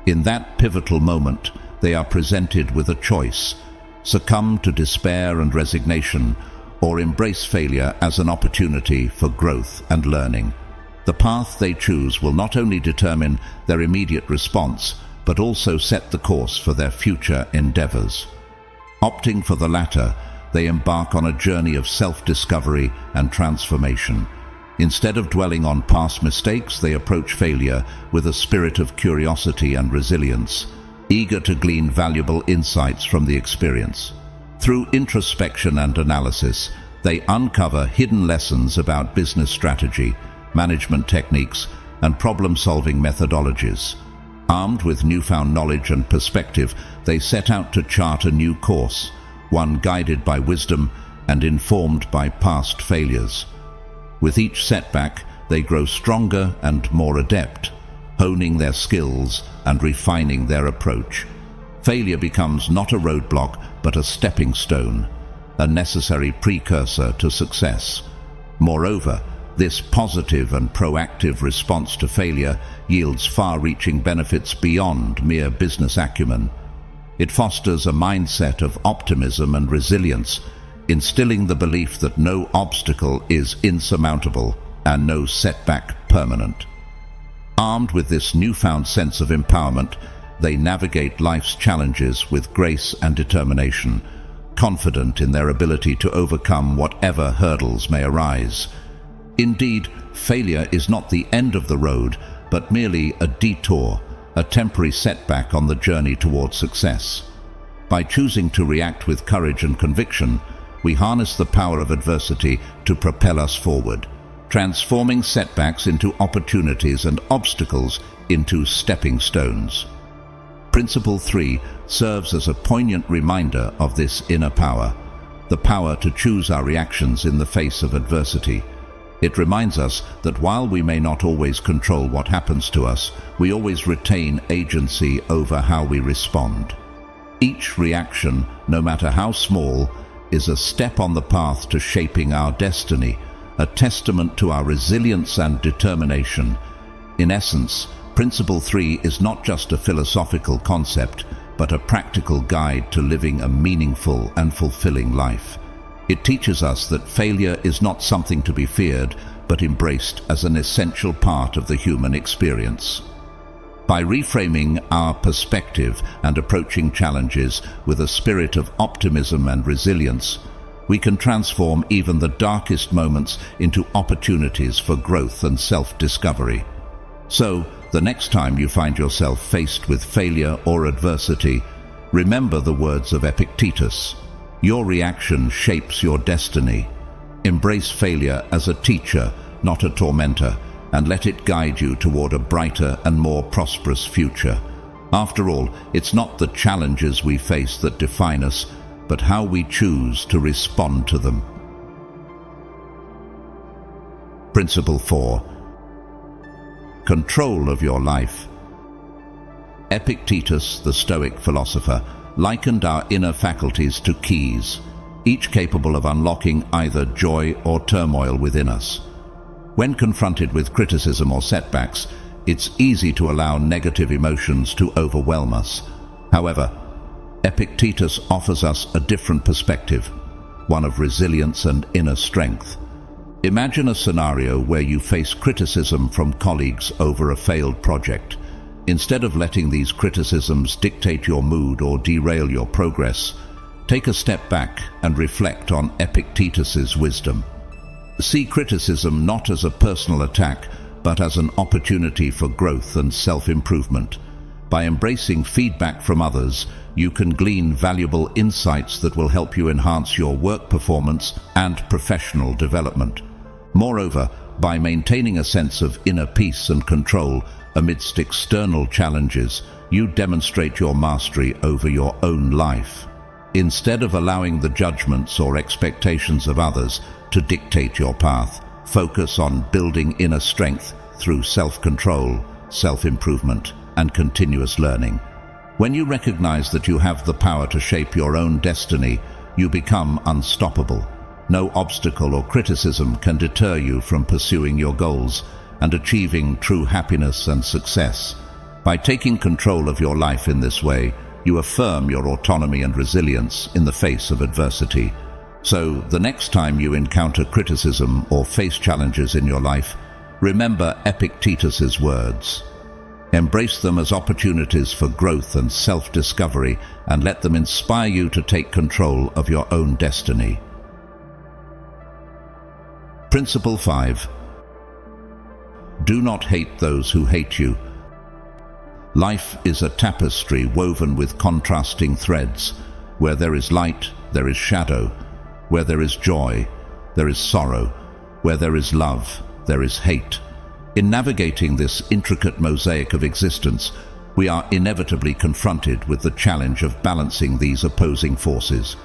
In that pivotal moment, they are presented with a choice: succumb to despair and resignation, or embrace failure as an opportunity for growth and learning. The path they choose will not only determine their immediate response, but also set the course for their future endeavors. Opting for the latter, they embark on a journey of self-discovery and transformation. Instead of dwelling on past mistakes, they approach failure with a spirit of curiosity and resilience, eager to glean valuable insights from the experience. Through introspection and analysis, they uncover hidden lessons about business strategy, management techniques, and problem-solving methodologies. Armed with newfound knowledge and perspective, they set out to chart a new course, one guided by wisdom and informed by past failures. With each setback, they grow stronger and more adept, honing their skills and refining their approach. Failure becomes not a roadblock, but a stepping stone, a necessary precursor to success. Moreover, this positive and proactive response to failure yields far-reaching benefits beyond mere business acumen. It fosters a mindset of optimism and resilience, instilling the belief that no obstacle is insurmountable and no setback permanent. Armed with this newfound sense of empowerment, they navigate life's challenges with grace and determination, confident in their ability to overcome whatever hurdles may arise. Indeed, failure is not the end of the road, but merely a detour, a temporary setback on the journey toward success. By choosing to react with courage and conviction, we harness the power of adversity to propel us forward, transforming setbacks into opportunities and obstacles into stepping stones. Principle 3 serves as a poignant reminder of this inner power, the power to choose our reactions in the face of adversity. It reminds us that while we may not always control what happens to us, we always retain agency over how we respond. Each reaction, no matter how small, is a step on the path to shaping our destiny, a testament to our resilience and determination. In essence, Principle 3 is not just a philosophical concept, but a practical guide to living a meaningful and fulfilling life. It teaches us that failure is not something to be feared, but embraced as an essential part of the human experience. By reframing our perspective and approaching challenges with a spirit of optimism and resilience, we can transform even the darkest moments into opportunities for growth and self-discovery. So, the next time you find yourself faced with failure or adversity, remember the words of Epictetus: "Your reaction shapes your destiny." Embrace failure as a teacher, not a tormentor, and let it guide you toward a brighter and more prosperous future. After all, it's not the challenges we face that define us, but how we choose to respond to them. Principle 4. Control of your life. Epictetus, the Stoic philosopher, likened our inner faculties to keys, each capable of unlocking either joy or turmoil within us. When confronted with criticism or setbacks, it's easy to allow negative emotions to overwhelm us. However, Epictetus offers us a different perspective, one of resilience and inner strength. Imagine a scenario where you face criticism from colleagues over a failed project. Instead of letting these criticisms dictate your mood or derail your progress, take a step back and reflect on Epictetus's wisdom. See criticism not as a personal attack, but as an opportunity for growth and self-improvement. By embracing feedback from others, you can glean valuable insights that will help you enhance your work performance and professional development. Moreover, by maintaining a sense of inner peace and control amidst external challenges, you demonstrate your mastery over your own life. Instead of allowing the judgments or expectations of others to dictate your path, focus on building inner strength through self-control, self-improvement, and continuous learning. When you recognize that you have the power to shape your own destiny, you become unstoppable. No obstacle or criticism can deter you from pursuing your goals and achieving true happiness and success. By taking control of your life in this way, you affirm your autonomy and resilience in the face of adversity. So, the next time you encounter criticism or face challenges in your life, remember Epictetus's words. Embrace them as opportunities for growth and self-discovery, and let them inspire you to take control of your own destiny. Principle 5. Do not hate those who hate you. Life is a tapestry woven with contrasting threads. Where there is light, there is shadow. Where there is joy, there is sorrow. Where there is love, there is hate. In navigating this intricate mosaic of existence, we are inevitably confronted with the challenge of balancing these opposing forces.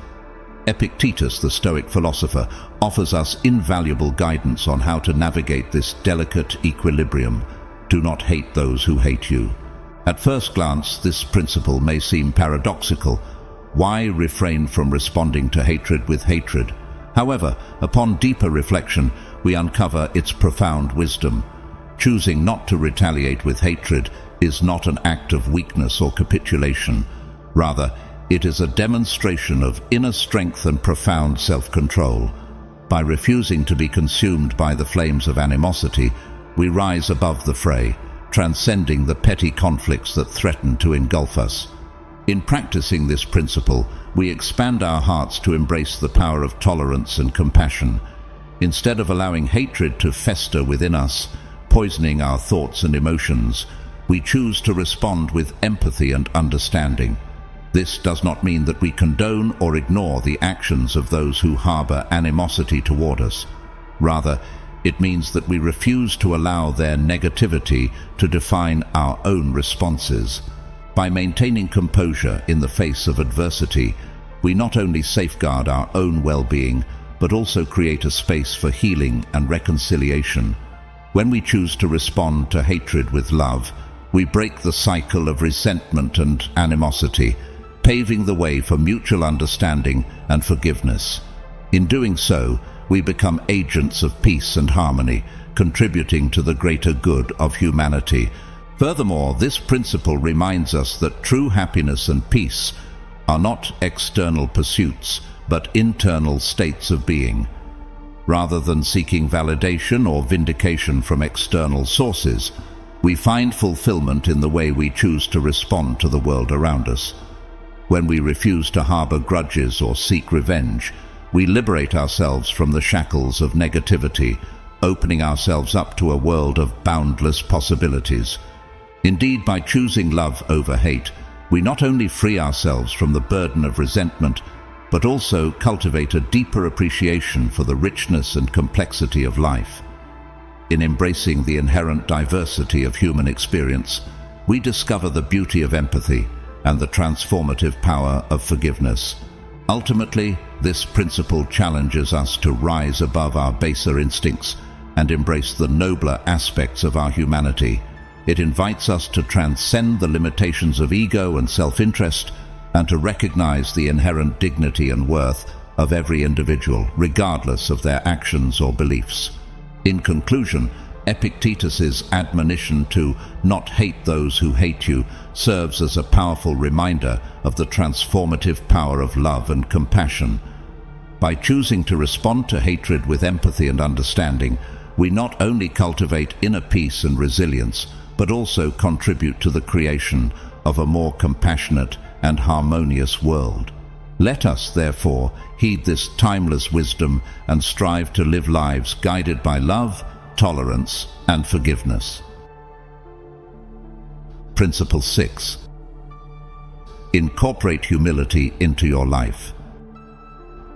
Epictetus, the Stoic philosopher, offers us invaluable guidance on how to navigate this delicate equilibrium. Do not hate those who hate you. At first glance, this principle may seem paradoxical. Why refrain from responding to hatred with hatred? However, upon deeper reflection, we uncover its profound wisdom. Choosing not to retaliate with hatred is not an act of weakness or capitulation. Rather, it is a demonstration of inner strength and profound self-control. By refusing to be consumed by the flames of animosity, we rise above the fray, transcending the petty conflicts that threaten to engulf us. In practicing this principle, we expand our hearts to embrace the power of tolerance and compassion. Instead of allowing hatred to fester within us, poisoning our thoughts and emotions, we choose to respond with empathy and understanding. This does not mean that we condone or ignore the actions of those who harbor animosity toward us. Rather, it means that we refuse to allow their negativity to define our own responses. By maintaining composure in the face of adversity, we not only safeguard our own well-being, but also create a space for healing and reconciliation. When we choose to respond to hatred with love, we break the cycle of resentment and animosity, paving the way for mutual understanding and forgiveness. In doing so, we become agents of peace and harmony, contributing to the greater good of humanity. Furthermore, this principle reminds us that true happiness and peace are not external pursuits, but internal states of being. Rather than seeking validation or vindication from external sources, we find fulfillment in the way we choose to respond to the world around us. When we refuse to harbor grudges or seek revenge, we liberate ourselves from the shackles of negativity, opening ourselves up to a world of boundless possibilities. Indeed, by choosing love over hate, we not only free ourselves from the burden of resentment, but also cultivate a deeper appreciation for the richness and complexity of life. In embracing the inherent diversity of human experience, we discover the beauty of empathy and the transformative power of forgiveness. Ultimately, this principle challenges us to rise above our baser instincts and embrace the nobler aspects of our humanity. It invites us to transcend the limitations of ego and self-interest and to recognize the inherent dignity and worth of every individual, regardless of their actions or beliefs. In conclusion, Epictetus's admonition to not hate those who hate you serves as a powerful reminder of the transformative power of love and compassion. By choosing to respond to hatred with empathy and understanding, we not only cultivate inner peace and resilience, but also contribute to the creation of a more compassionate and harmonious world. Let us, therefore, heed this timeless wisdom and strive to live lives guided by love, tolerance, and forgiveness. Principle 6. Incorporate humility into your life.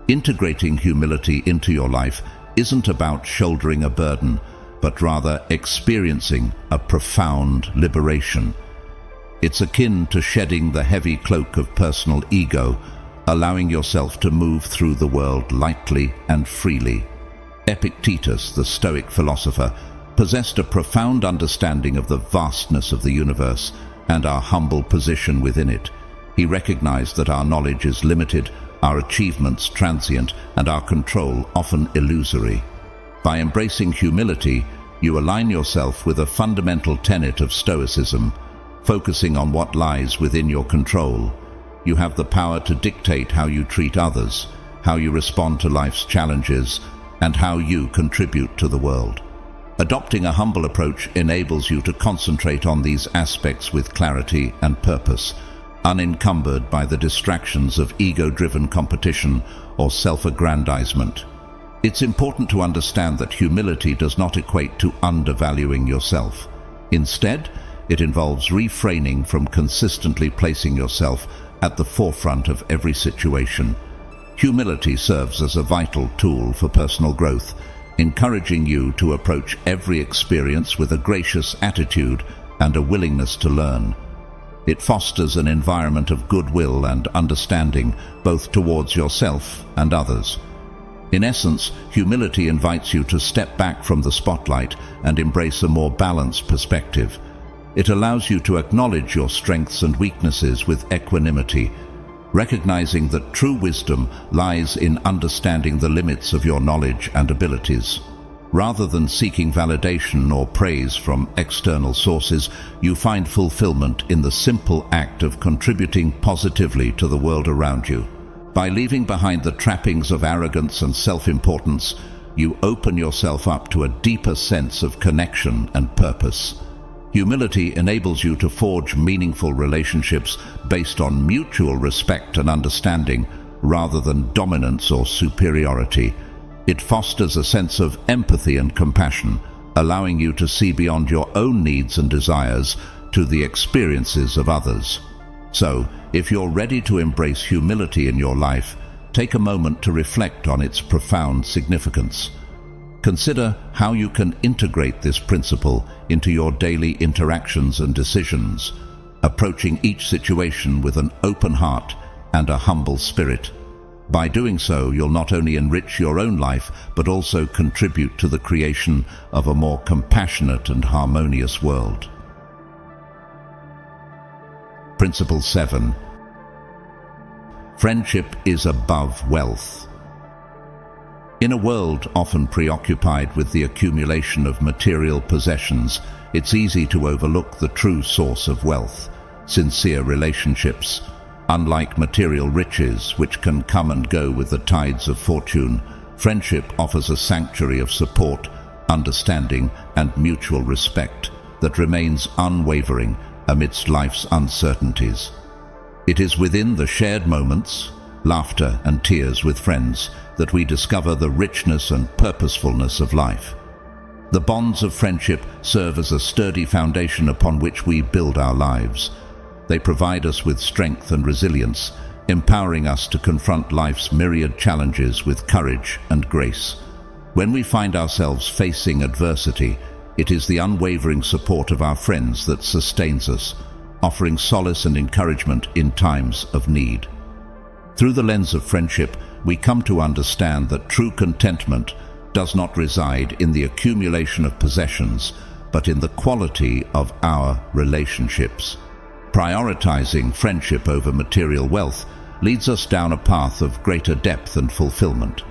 Integrating humility into your life isn't about shouldering a burden, but rather experiencing a profound liberation. It's akin to shedding the heavy cloak of personal ego, allowing yourself to move through the world lightly and freely. Epictetus, the Stoic philosopher, possessed a profound understanding of the vastness of the universe and our humble position within it. He recognized that our knowledge is limited, our achievements transient, and our control often illusory. By embracing humility, you align yourself with a fundamental tenet of Stoicism, focusing on what lies within your control. You have the power to dictate how you treat others, how you respond to life's challenges, and how you contribute to the world. Adopting a humble approach enables you to concentrate on these aspects with clarity and purpose, unencumbered by the distractions of ego-driven competition or self-aggrandizement. It's important to understand that humility does not equate to undervaluing yourself. Instead, it involves refraining from consistently placing yourself at the forefront of every situation. Humility serves as a vital tool for personal growth, encouraging you to approach every experience with a gracious attitude and a willingness to learn. It fosters an environment of goodwill and understanding, both towards yourself and others. In essence, humility invites you to step back from the spotlight and embrace a more balanced perspective. It allows you to acknowledge your strengths and weaknesses with equanimity, recognizing that true wisdom lies in understanding the limits of your knowledge and abilities. Rather than seeking validation or praise from external sources, you find fulfillment in the simple act of contributing positively to the world around you. By leaving behind the trappings of arrogance and self-importance, you open yourself up to a deeper sense of connection and purpose. Humility enables you to forge meaningful relationships based on mutual respect and understanding, rather than dominance or superiority. It fosters a sense of empathy and compassion, allowing you to see beyond your own needs and desires to the experiences of others. So, if you're ready to embrace humility in your life, take a moment to reflect on its profound significance. Consider how you can integrate this principle into your daily interactions and decisions, approaching each situation with an open heart and a humble spirit. By doing so, you'll not only enrich your own life, but also contribute to the creation of a more compassionate and harmonious world. Principle 7. Friendship is above wealth. In a world often preoccupied with the accumulation of material possessions, it's easy to overlook the true source of wealth: sincere relationships. Unlike material riches, which can come and go with the tides of fortune, friendship offers a sanctuary of support, understanding, and mutual respect that remains unwavering amidst life's uncertainties. It is within the shared moments, laughter and tears with friends, that we discover the richness and purposefulness of life. The bonds of friendship serve as a sturdy foundation upon which we build our lives. They provide us with strength and resilience, empowering us to confront life's myriad challenges with courage and grace. When we find ourselves facing adversity, it is the unwavering support of our friends that sustains us, offering solace and encouragement in times of need. Through the lens of friendship, we come to understand that true contentment does not reside in the accumulation of possessions, but in the quality of our relationships. Prioritizing friendship over material wealth leads us down a path of greater depth and fulfillment.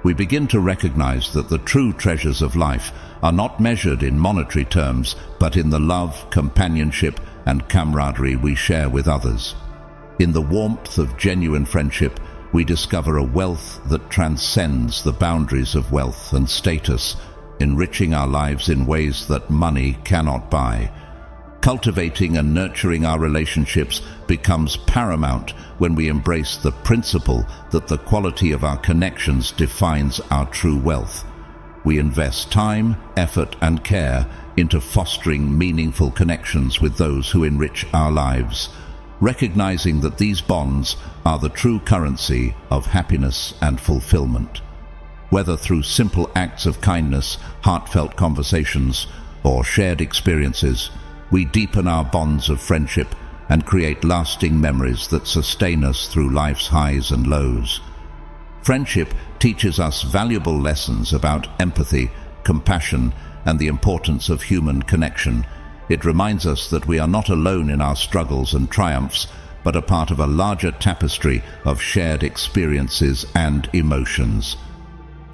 We begin to recognize that the true treasures of life are not measured in monetary terms, but in the love, companionship, and camaraderie we share with others. In the warmth of genuine friendship, we discover a wealth that transcends the boundaries of wealth and status, enriching our lives in ways that money cannot buy. Cultivating and nurturing our relationships becomes paramount when we embrace the principle that the quality of our connections defines our true wealth. We invest time, effort, and care into fostering meaningful connections with those who enrich our lives, recognizing that these bonds are the true currency of happiness and fulfillment. Whether through simple acts of kindness, heartfelt conversations, or shared experiences, we deepen our bonds of friendship and create lasting memories that sustain us through life's highs and lows. Friendship teaches us valuable lessons about empathy, compassion, and the importance of human connection. It reminds us that we are not alone in our struggles and triumphs, but a part of a larger tapestry of shared experiences and emotions.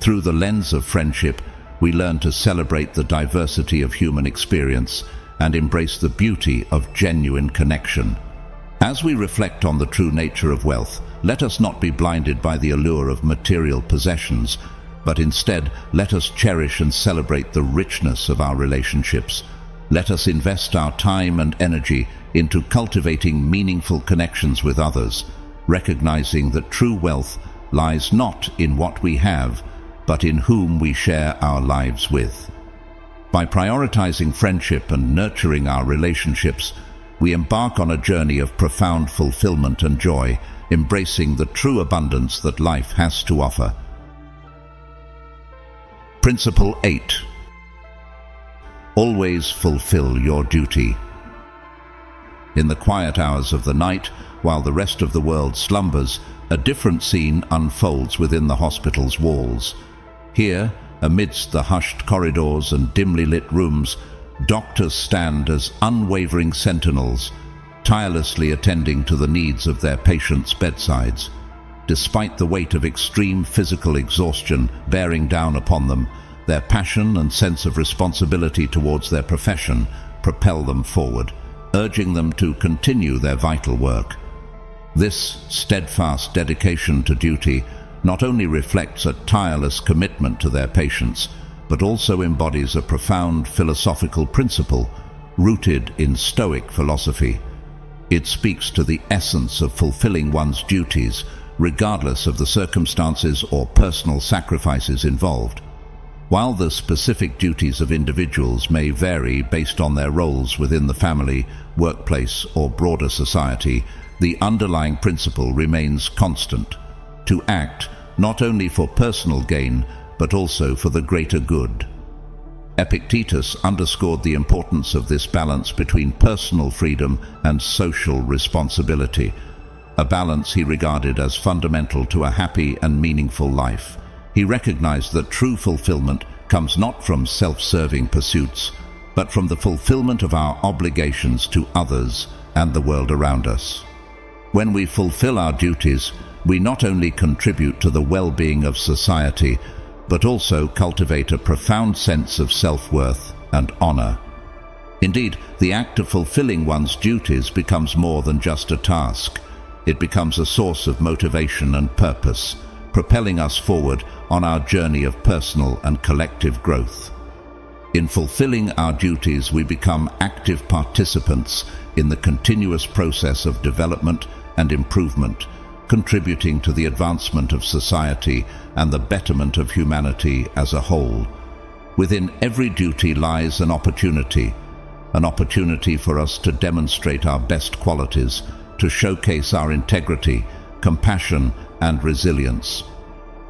Through the lens of friendship, we learn to celebrate the diversity of human experience and embrace the beauty of genuine connection. As we reflect on the true nature of wealth, let us not be blinded by the allure of material possessions, but instead let us cherish and celebrate the richness of our relationships. Let us invest our time and energy into cultivating meaningful connections with others, recognizing that true wealth lies not in what we have, but in whom we share our lives with. By prioritizing friendship and nurturing our relationships, we embark on a journey of profound fulfillment and joy, embracing the true abundance that life has to offer. Principle 8. Always fulfill your duty. In the quiet hours of the night, while the rest of the world slumbers, a different scene unfolds within the hospital's walls. Here, amidst the hushed corridors and dimly lit rooms, doctors stand as unwavering sentinels, tirelessly attending to the needs of their patients' bedsides. Despite the weight of extreme physical exhaustion bearing down upon them, their passion and sense of responsibility towards their profession propel them forward, urging them to continue their vital work. This steadfast dedication to duty not only reflects a tireless commitment to their patients, but also embodies a profound philosophical principle rooted in Stoic philosophy. It speaks to the essence of fulfilling one's duties, regardless of the circumstances or personal sacrifices involved. While the specific duties of individuals may vary based on their roles within the family, workplace, or broader society, the underlying principle remains constant: to act not only for personal gain, but also for the greater good. Epictetus underscored the importance of this balance between personal freedom and social responsibility, a balance he regarded as fundamental to a happy and meaningful life. He recognized that true fulfillment comes not from self-serving pursuits, but from the fulfillment of our obligations to others and the world around us. When we fulfill our duties, we not only contribute to the well-being of society, but also cultivate a profound sense of self-worth and honor. Indeed, the act of fulfilling one's duties becomes more than just a task. It becomes a source of motivation and purpose, propelling us forward on our journey of personal and collective growth. In fulfilling our duties, we become active participants in the continuous process of development and improvement, contributing to the advancement of society and the betterment of humanity as a whole. Within every duty lies an opportunity for us to demonstrate our best qualities, to showcase our integrity, compassion, and resilience.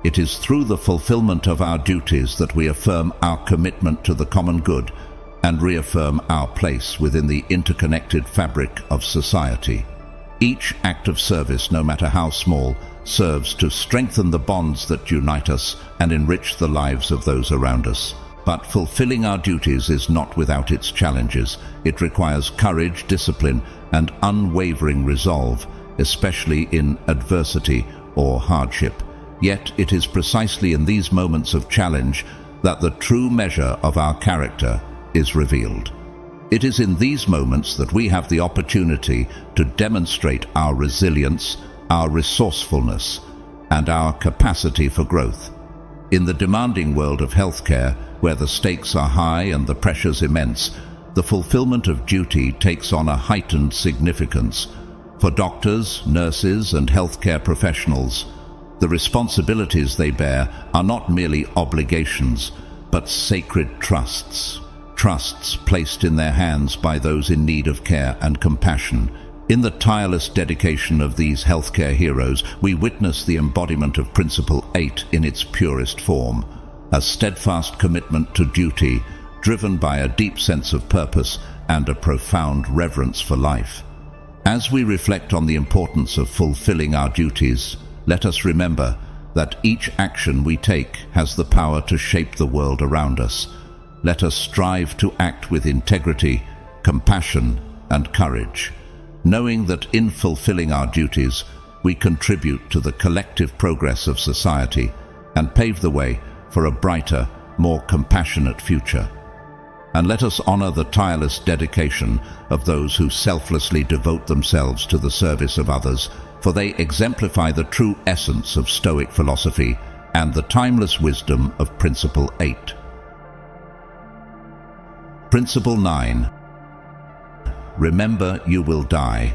It is through the fulfillment of our duties that we affirm our commitment to the common good and reaffirm our place within the interconnected fabric of society. Each act of service, no matter how small, serves to strengthen the bonds that unite us and enrich the lives of those around us. But fulfilling our duties is not without its challenges. It requires courage, discipline, and unwavering resolve, especially in adversity or hardship. Yet it is precisely in these moments of challenge that the true measure of our character is revealed. It is in these moments that we have the opportunity to demonstrate our resilience, our resourcefulness, and our capacity for growth. In the demanding world of healthcare, where the stakes are high and the pressures immense, the fulfillment of duty takes on a heightened significance. For doctors, nurses, and healthcare professionals, the responsibilities they bear are not merely obligations, but sacred trusts. Trusts placed in their hands by those in need of care and compassion. In the tireless dedication of these healthcare heroes, we witness the embodiment of Principle 8 in its purest form, a steadfast commitment to duty, driven by a deep sense of purpose and a profound reverence for life. As we reflect on the importance of fulfilling our duties, let us remember that each action we take has the power to shape the world around us. Let us strive to act with integrity, compassion, and courage, knowing that in fulfilling our duties, we contribute to the collective progress of society and pave the way for a brighter, more compassionate future. And let us honor the tireless dedication of those who selflessly devote themselves to the service of others, for they exemplify the true essence of Stoic philosophy and the timeless wisdom of Principle 8. Principle 9. Remember, you will die.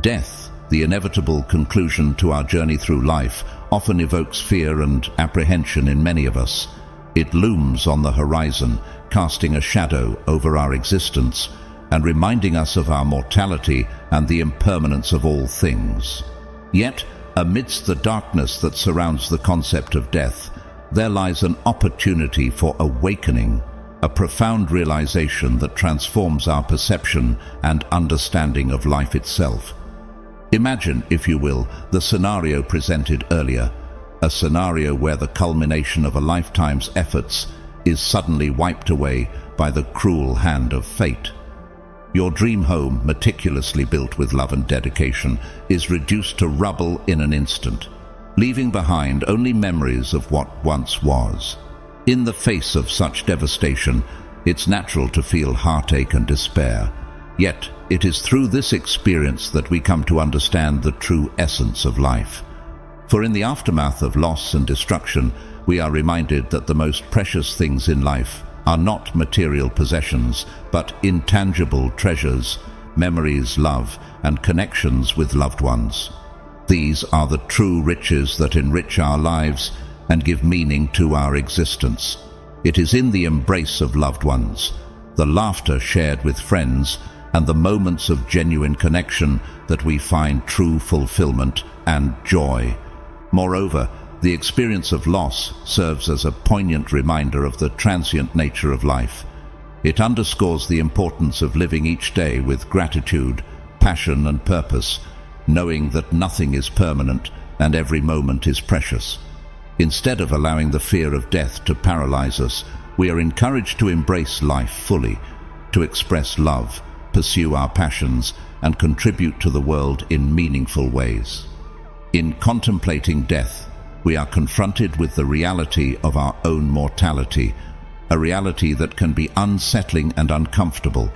Death, the inevitable conclusion to our journey through life, often evokes fear and apprehension in many of us. It looms on the horizon, casting a shadow over our existence and reminding us of our mortality and the impermanence of all things. Yet, amidst the darkness that surrounds the concept of death, there lies an opportunity for awakening, a profound realization that transforms our perception and understanding of life itself. Imagine, if you will, the scenario presented earlier, a scenario where the culmination of a lifetime's efforts is suddenly wiped away by the cruel hand of fate. Your dream home, meticulously built with love and dedication, is reduced to rubble in an instant, leaving behind only memories of what once was. In the face of such devastation, it's natural to feel heartache and despair. Yet, it is through this experience that we come to understand the true essence of life. For in the aftermath of loss and destruction, we are reminded that the most precious things in life are not material possessions, but intangible treasures, memories, love, and connections with loved ones. These are the true riches that enrich our lives and give meaning to our existence. It is in the embrace of loved ones, the laughter shared with friends, and the moments of genuine connection that we find true fulfillment and joy. Moreover, the experience of loss serves as a poignant reminder of the transient nature of life. It underscores the importance of living each day with gratitude, passion, and purpose, knowing that nothing is permanent and every moment is precious. Instead of allowing the fear of death to paralyze us, we are encouraged to embrace life fully, to express love, pursue our passions, and contribute to the world in meaningful ways. In contemplating death, we are confronted with the reality of our own mortality, a reality that can be unsettling and uncomfortable.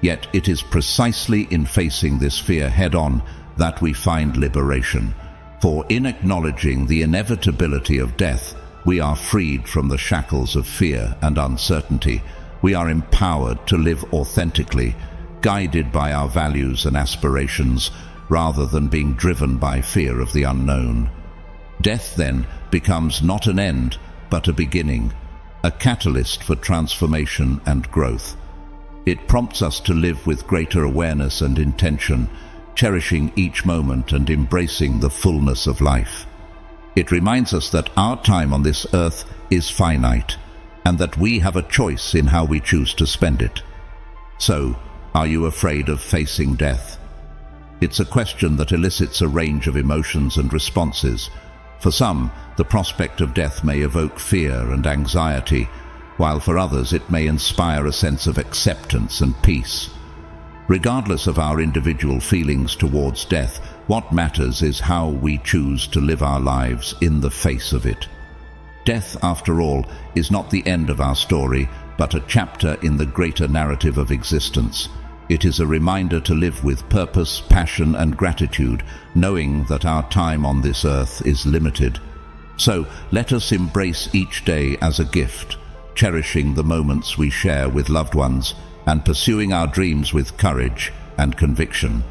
Yet it is precisely in facing this fear head-on that we find liberation. For in acknowledging the inevitability of death, we are freed from the shackles of fear and uncertainty. We are empowered to live authentically, guided by our values and aspirations, rather than being driven by fear of the unknown. Death then becomes not an end, but a beginning, a catalyst for transformation and growth. It prompts us to live with greater awareness and intention, cherishing each moment and embracing the fullness of life. It reminds us that our time on this earth is finite, and that we have a choice in how we choose to spend it. So, are you afraid of facing death? It's a question that elicits a range of emotions and responses. For some, the prospect of death may evoke fear and anxiety, while for others it may inspire a sense of acceptance and peace. Regardless of our individual feelings towards death, what matters is how we choose to live our lives in the face of it. Death, after all, is not the end of our story, but a chapter in the greater narrative of existence. It is a reminder to live with purpose, passion, and gratitude, knowing that our time on this earth is limited. So, let us embrace each day as a gift, cherishing the moments we share with loved ones, and pursuing our dreams with courage and conviction.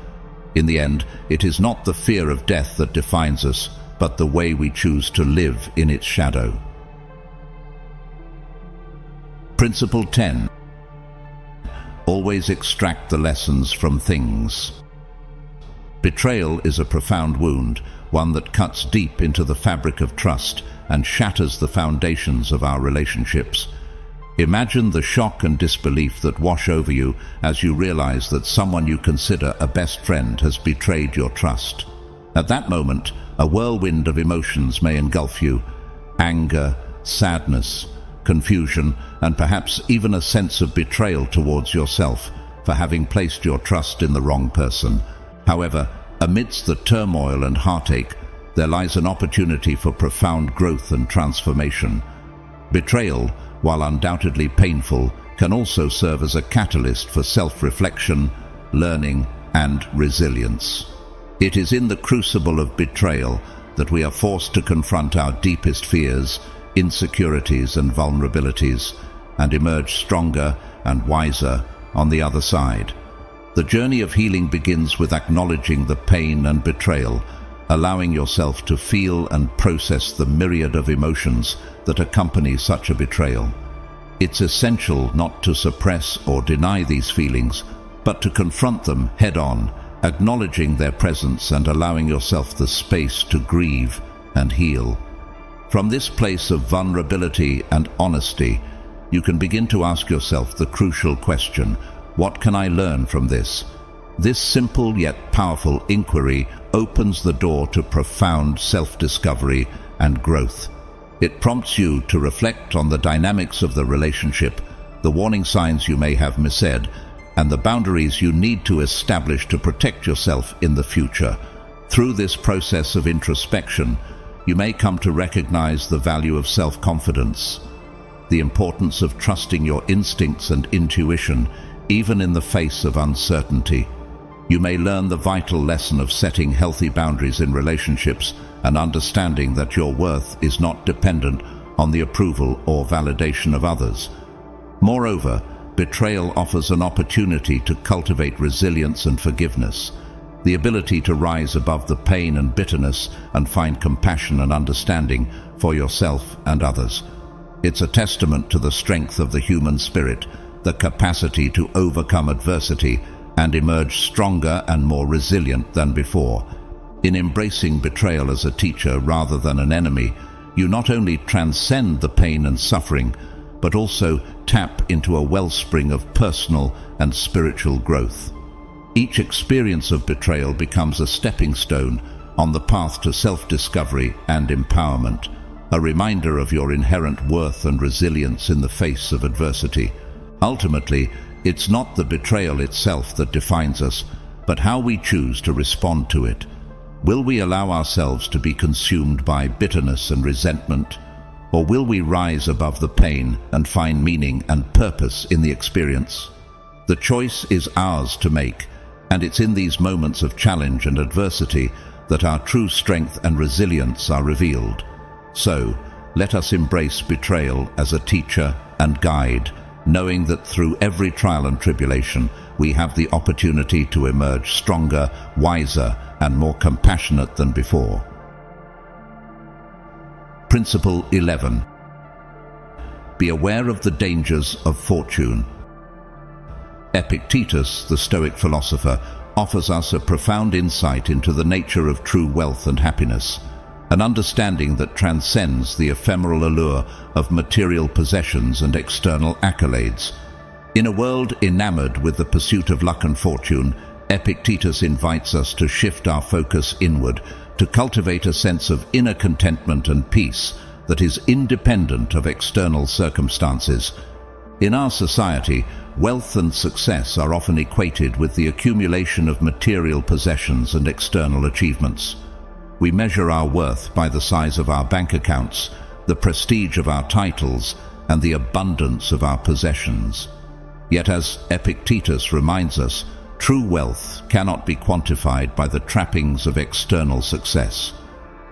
In the end, it is not the fear of death that defines us, but the way we choose to live in its shadow. Principle 10. Always extract the lessons from things. Betrayal is a profound wound, one that cuts deep into the fabric of trust and shatters the foundations of our relationships. Imagine the shock and disbelief that wash over you as you realize that someone you consider a best friend has betrayed your trust. At that moment, a whirlwind of emotions may engulf you: anger, sadness, confusion, and perhaps even a sense of betrayal towards yourself for having placed your trust in the wrong person. However, amidst the turmoil and heartache, there lies an opportunity for profound growth and transformation. Betrayal, while undoubtedly painful, can also serve as a catalyst for self-reflection, learning, and resilience. It is in the crucible of betrayal that we are forced to confront our deepest fears, insecurities, and vulnerabilities, and emerge stronger and wiser on the other side. The journey of healing begins with acknowledging the pain and betrayal, allowing yourself to feel and process the myriad of emotions that accompany such a betrayal. It's essential not to suppress or deny these feelings, but to confront them head-on, acknowledging their presence and allowing yourself the space to grieve and heal. From this place of vulnerability and honesty, you can begin to ask yourself the crucial question: what can I learn from this? This simple yet powerful inquiry opens the door to profound self-discovery and growth. It prompts you to reflect on the dynamics of the relationship, the warning signs you may have misread, and the boundaries you need to establish to protect yourself in the future. Through this process of introspection, you may come to recognize the value of self-confidence, the importance of trusting your instincts and intuition, even in the face of uncertainty. You may learn the vital lesson of setting healthy boundaries in relationships and understanding that your worth is not dependent on the approval or validation of others. Moreover, betrayal offers an opportunity to cultivate resilience and forgiveness, the ability to rise above the pain and bitterness and find compassion and understanding for yourself and others. It's a testament to the strength of the human spirit, the capacity to overcome adversity and emerge stronger and more resilient than before. In embracing betrayal as a teacher rather than an enemy, you not only transcend the pain and suffering, but also tap into a wellspring of personal and spiritual growth. Each experience of betrayal becomes a stepping stone on the path to self-discovery and empowerment, a reminder of your inherent worth and resilience in the face of adversity. Ultimately, it's not the betrayal itself that defines us, but how we choose to respond to it. Will we allow ourselves to be consumed by bitterness and resentment, or will we rise above the pain and find meaning and purpose in the experience? The choice is ours to make, and it's in these moments of challenge and adversity that our true strength and resilience are revealed. So, let us embrace betrayal as a teacher and guide, knowing that through every trial and tribulation, we have the opportunity to emerge stronger, wiser, and more compassionate than before. Principle 11. Be aware of the dangers of fortune. Epictetus, the Stoic philosopher, offers us a profound insight into the nature of true wealth and happiness, an understanding that transcends the ephemeral allure of material possessions and external accolades. In a world enamored with the pursuit of luck and fortune, Epictetus invites us to shift our focus inward, to cultivate a sense of inner contentment and peace that is independent of external circumstances. In our society, wealth and success are often equated with the accumulation of material possessions and external achievements. We measure our worth by the size of our bank accounts, the prestige of our titles, and the abundance of our possessions. Yet, as Epictetus reminds us, true wealth cannot be quantified by the trappings of external success.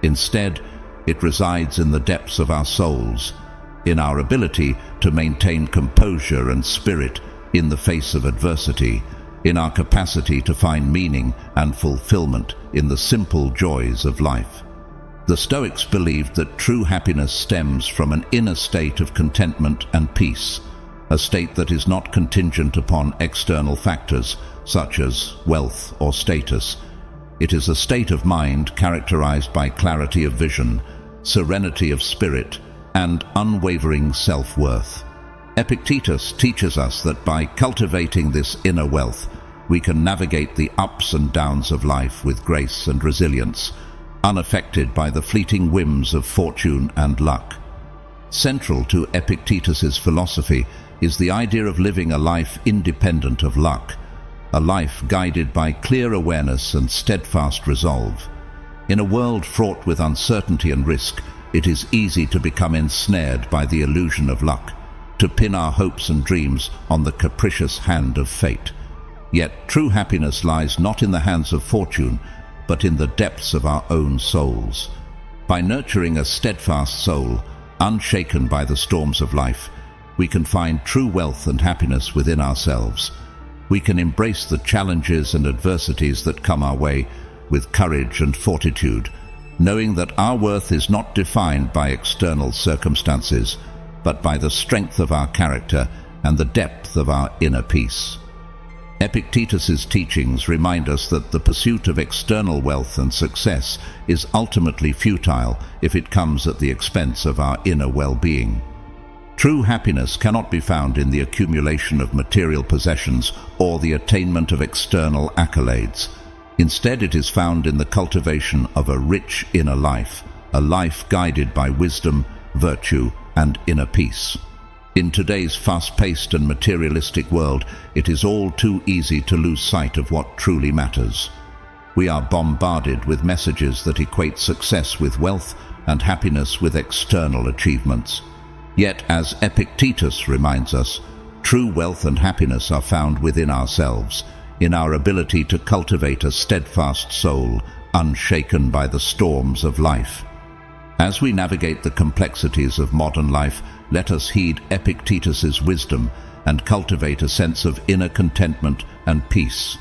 Instead, it resides in the depths of our souls, in our ability to maintain composure and spirit in the face of adversity, in our capacity to find meaning and fulfillment in the simple joys of life. The Stoics believed that true happiness stems from an inner state of contentment and peace, a state that is not contingent upon external factors such as wealth or status. It is a state of mind characterized by clarity of vision, serenity of spirit, and unwavering self-worth. Epictetus teaches us that by cultivating this inner wealth, we can navigate the ups and downs of life with grace and resilience, unaffected by the fleeting whims of fortune and luck. Central to Epictetus's philosophy is the idea of living a life independent of luck, a life guided by clear awareness and steadfast resolve. In a world fraught with uncertainty and risk, it is easy to become ensnared by the illusion of luck, to pin our hopes and dreams on the capricious hand of fate. Yet true happiness lies not in the hands of fortune, but in the depths of our own souls. By nurturing a steadfast soul, unshaken by the storms of life, we can find true wealth and happiness within ourselves. We can embrace the challenges and adversities that come our way with courage and fortitude, knowing that our worth is not defined by external circumstances, but by the strength of our character and the depth of our inner peace. Epictetus's teachings remind us that the pursuit of external wealth and success is ultimately futile if it comes at the expense of our inner well-being. True happiness cannot be found in the accumulation of material possessions or the attainment of external accolades. Instead, it is found in the cultivation of a rich inner life, a life guided by wisdom, virtue, and inner peace. In today's fast-paced and materialistic world, it is all too easy to lose sight of what truly matters. We are bombarded with messages that equate success with wealth and happiness with external achievements. Yet, as Epictetus reminds us, true wealth and happiness are found within ourselves, in our ability to cultivate a steadfast soul, unshaken by the storms of life. As we navigate the complexities of modern life, let us heed Epictetus's wisdom and cultivate a sense of inner contentment and peace.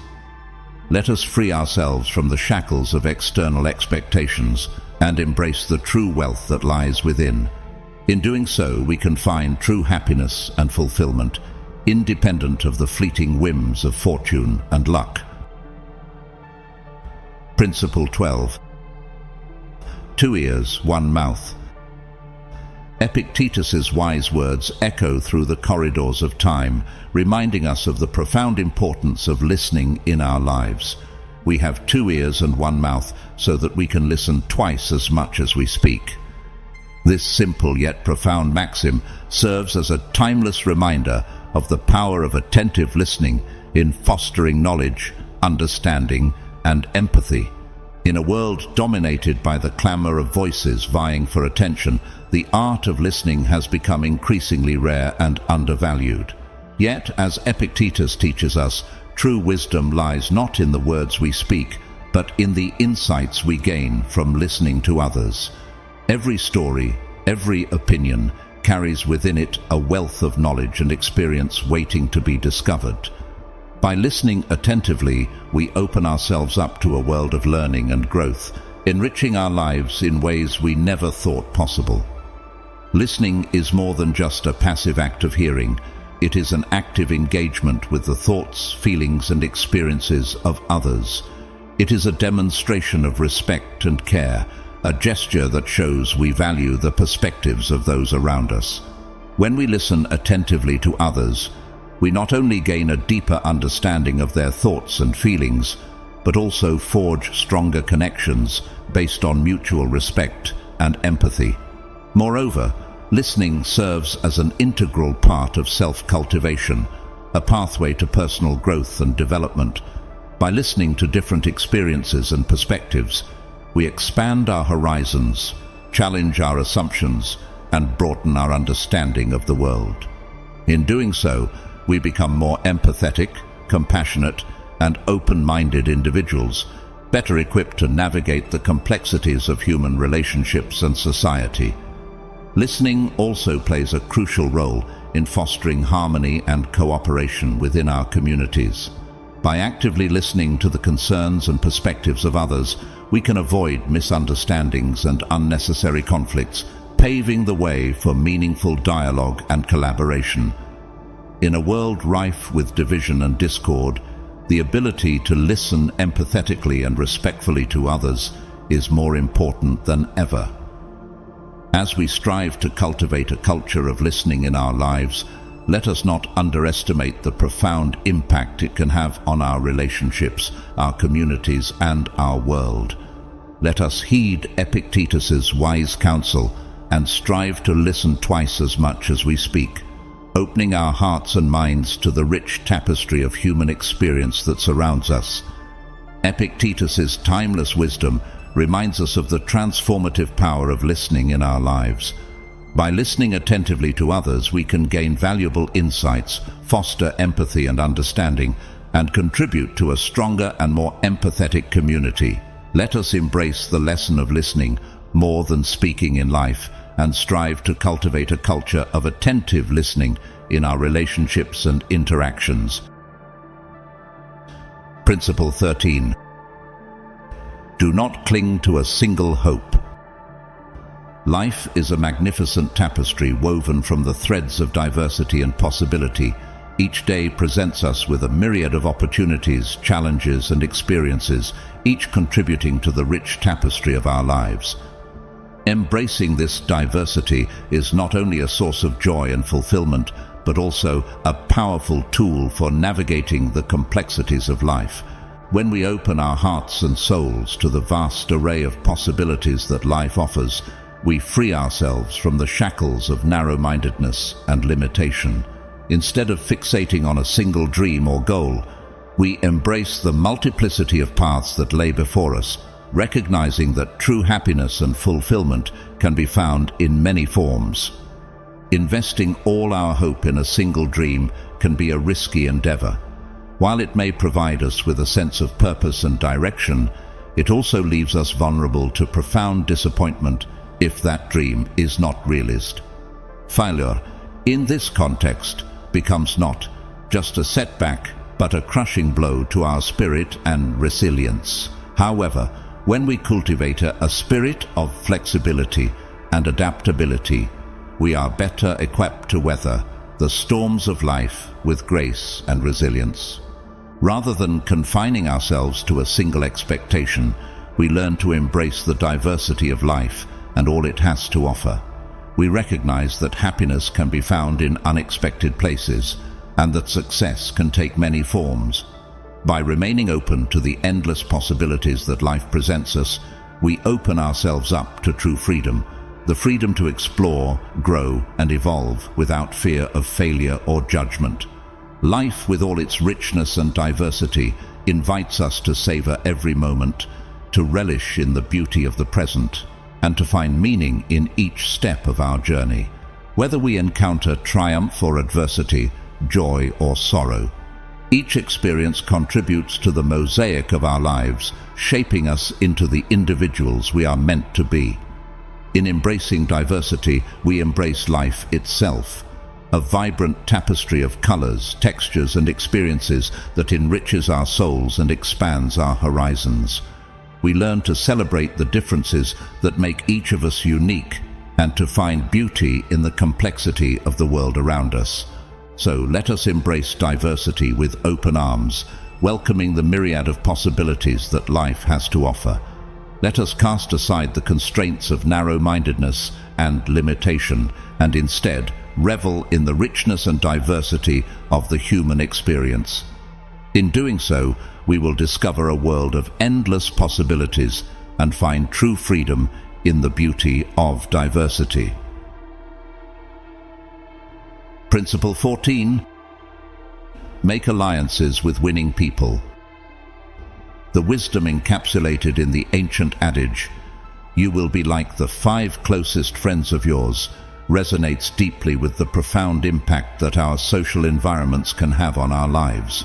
Let us free ourselves from the shackles of external expectations and embrace the true wealth that lies within. In doing so, we can find true happiness and fulfillment, independent of the fleeting whims of fortune and luck. Principle 12. 2 ears, 1 mouth. Epictetus's wise words echo through the corridors of time, reminding us of the profound importance of listening in our lives. We have 2 ears and 1 mouth so that we can listen twice as much as we speak. This simple yet profound maxim serves as a timeless reminder of the power of attentive listening in fostering knowledge, understanding, and empathy. In a world dominated by the clamor of voices vying for attention, the art of listening has become increasingly rare and undervalued. Yet, as Epictetus teaches us, true wisdom lies not in the words we speak, but in the insights we gain from listening to others. Every story, every opinion, carries within it a wealth of knowledge and experience waiting to be discovered. By listening attentively, we open ourselves up to a world of learning and growth, enriching our lives in ways we never thought possible. Listening is more than just a passive act of hearing. It is an active engagement with the thoughts, feelings, and experiences of others. It is a demonstration of respect and care, a gesture that shows we value the perspectives of those around us. When we listen attentively to others, we not only gain a deeper understanding of their thoughts and feelings, but also forge stronger connections based on mutual respect and empathy. Moreover, listening serves as an integral part of self-cultivation, a pathway to personal growth and development. By listening to different experiences and perspectives, we expand our horizons, challenge our assumptions, and broaden our understanding of the world. In doing so, we become more empathetic, compassionate, and open-minded individuals, better equipped to navigate the complexities of human relationships and society. Listening also plays a crucial role in fostering harmony and cooperation within our communities. By actively listening to the concerns and perspectives of others, we can avoid misunderstandings and unnecessary conflicts, paving the way for meaningful dialogue and collaboration. In a world rife with division and discord, the ability to listen empathetically and respectfully to others is more important than ever. As we strive to cultivate a culture of listening in our lives, let us not underestimate the profound impact it can have on our relationships, our communities, and our world. Let us heed Epictetus's wise counsel and strive to listen twice as much as we speak, opening our hearts and minds to the rich tapestry of human experience that surrounds us. Epictetus's timeless wisdom reminds us of the transformative power of listening in our lives. By listening attentively to others, we can gain valuable insights, foster empathy and understanding, and contribute to a stronger and more empathetic community. Let us embrace the lesson of listening more than speaking in life, and strive to cultivate a culture of attentive listening in our relationships and interactions. Principle 13. Do not cling to a single hope. Life is a magnificent tapestry woven from the threads of diversity and possibility. Each day presents us with a myriad of opportunities, challenges, and experiences, each contributing to the rich tapestry of our lives. Embracing this diversity is not only a source of joy and fulfillment, but also a powerful tool for navigating the complexities of life. When we open our hearts and souls to the vast array of possibilities that life offers, we free ourselves from the shackles of narrow-mindedness and limitation. Instead of fixating on a single dream or goal, we embrace the multiplicity of paths that lay before us, recognizing that true happiness and fulfillment can be found in many forms. Investing all our hope in a single dream can be a risky endeavor. While it may provide us with a sense of purpose and direction, it also leaves us vulnerable to profound disappointment if that dream is not realized. Failure, in this context, becomes not just a setback, but a crushing blow to our spirit and resilience. However, when we cultivate a spirit of flexibility and adaptability, we are better equipped to weather the storms of life with grace and resilience. Rather than confining ourselves to a single expectation, we learn to embrace the diversity of life and all it has to offer. We recognize that happiness can be found in unexpected places, and that success can take many forms. By remaining open to the endless possibilities that life presents us, we open ourselves up to true freedom, the freedom to explore, grow, and evolve without fear of failure or judgment. Life, with all its richness and diversity, invites us to savor every moment, to relish in the beauty of the present, and to find meaning in each step of our journey. Whether we encounter triumph or adversity, joy or sorrow, each experience contributes to the mosaic of our lives, shaping us into the individuals we are meant to be. In embracing diversity, we embrace life itself, a vibrant tapestry of colors, textures, and experiences that enriches our souls and expands our horizons. We learn to celebrate the differences that make each of us unique and to find beauty in the complexity of the world around us. So let us embrace diversity with open arms, welcoming the myriad of possibilities that life has to offer. Let us cast aside the constraints of narrow-mindedness and limitation, and instead revel in the richness and diversity of the human experience. In doing so, we will discover a world of endless possibilities and find true freedom in the beauty of diversity. Principle 14. Make alliances with winning people. The wisdom encapsulated in the ancient adage, "You will be like the 5 closest friends of yours," resonates deeply with the profound impact that our social environments can have on our lives.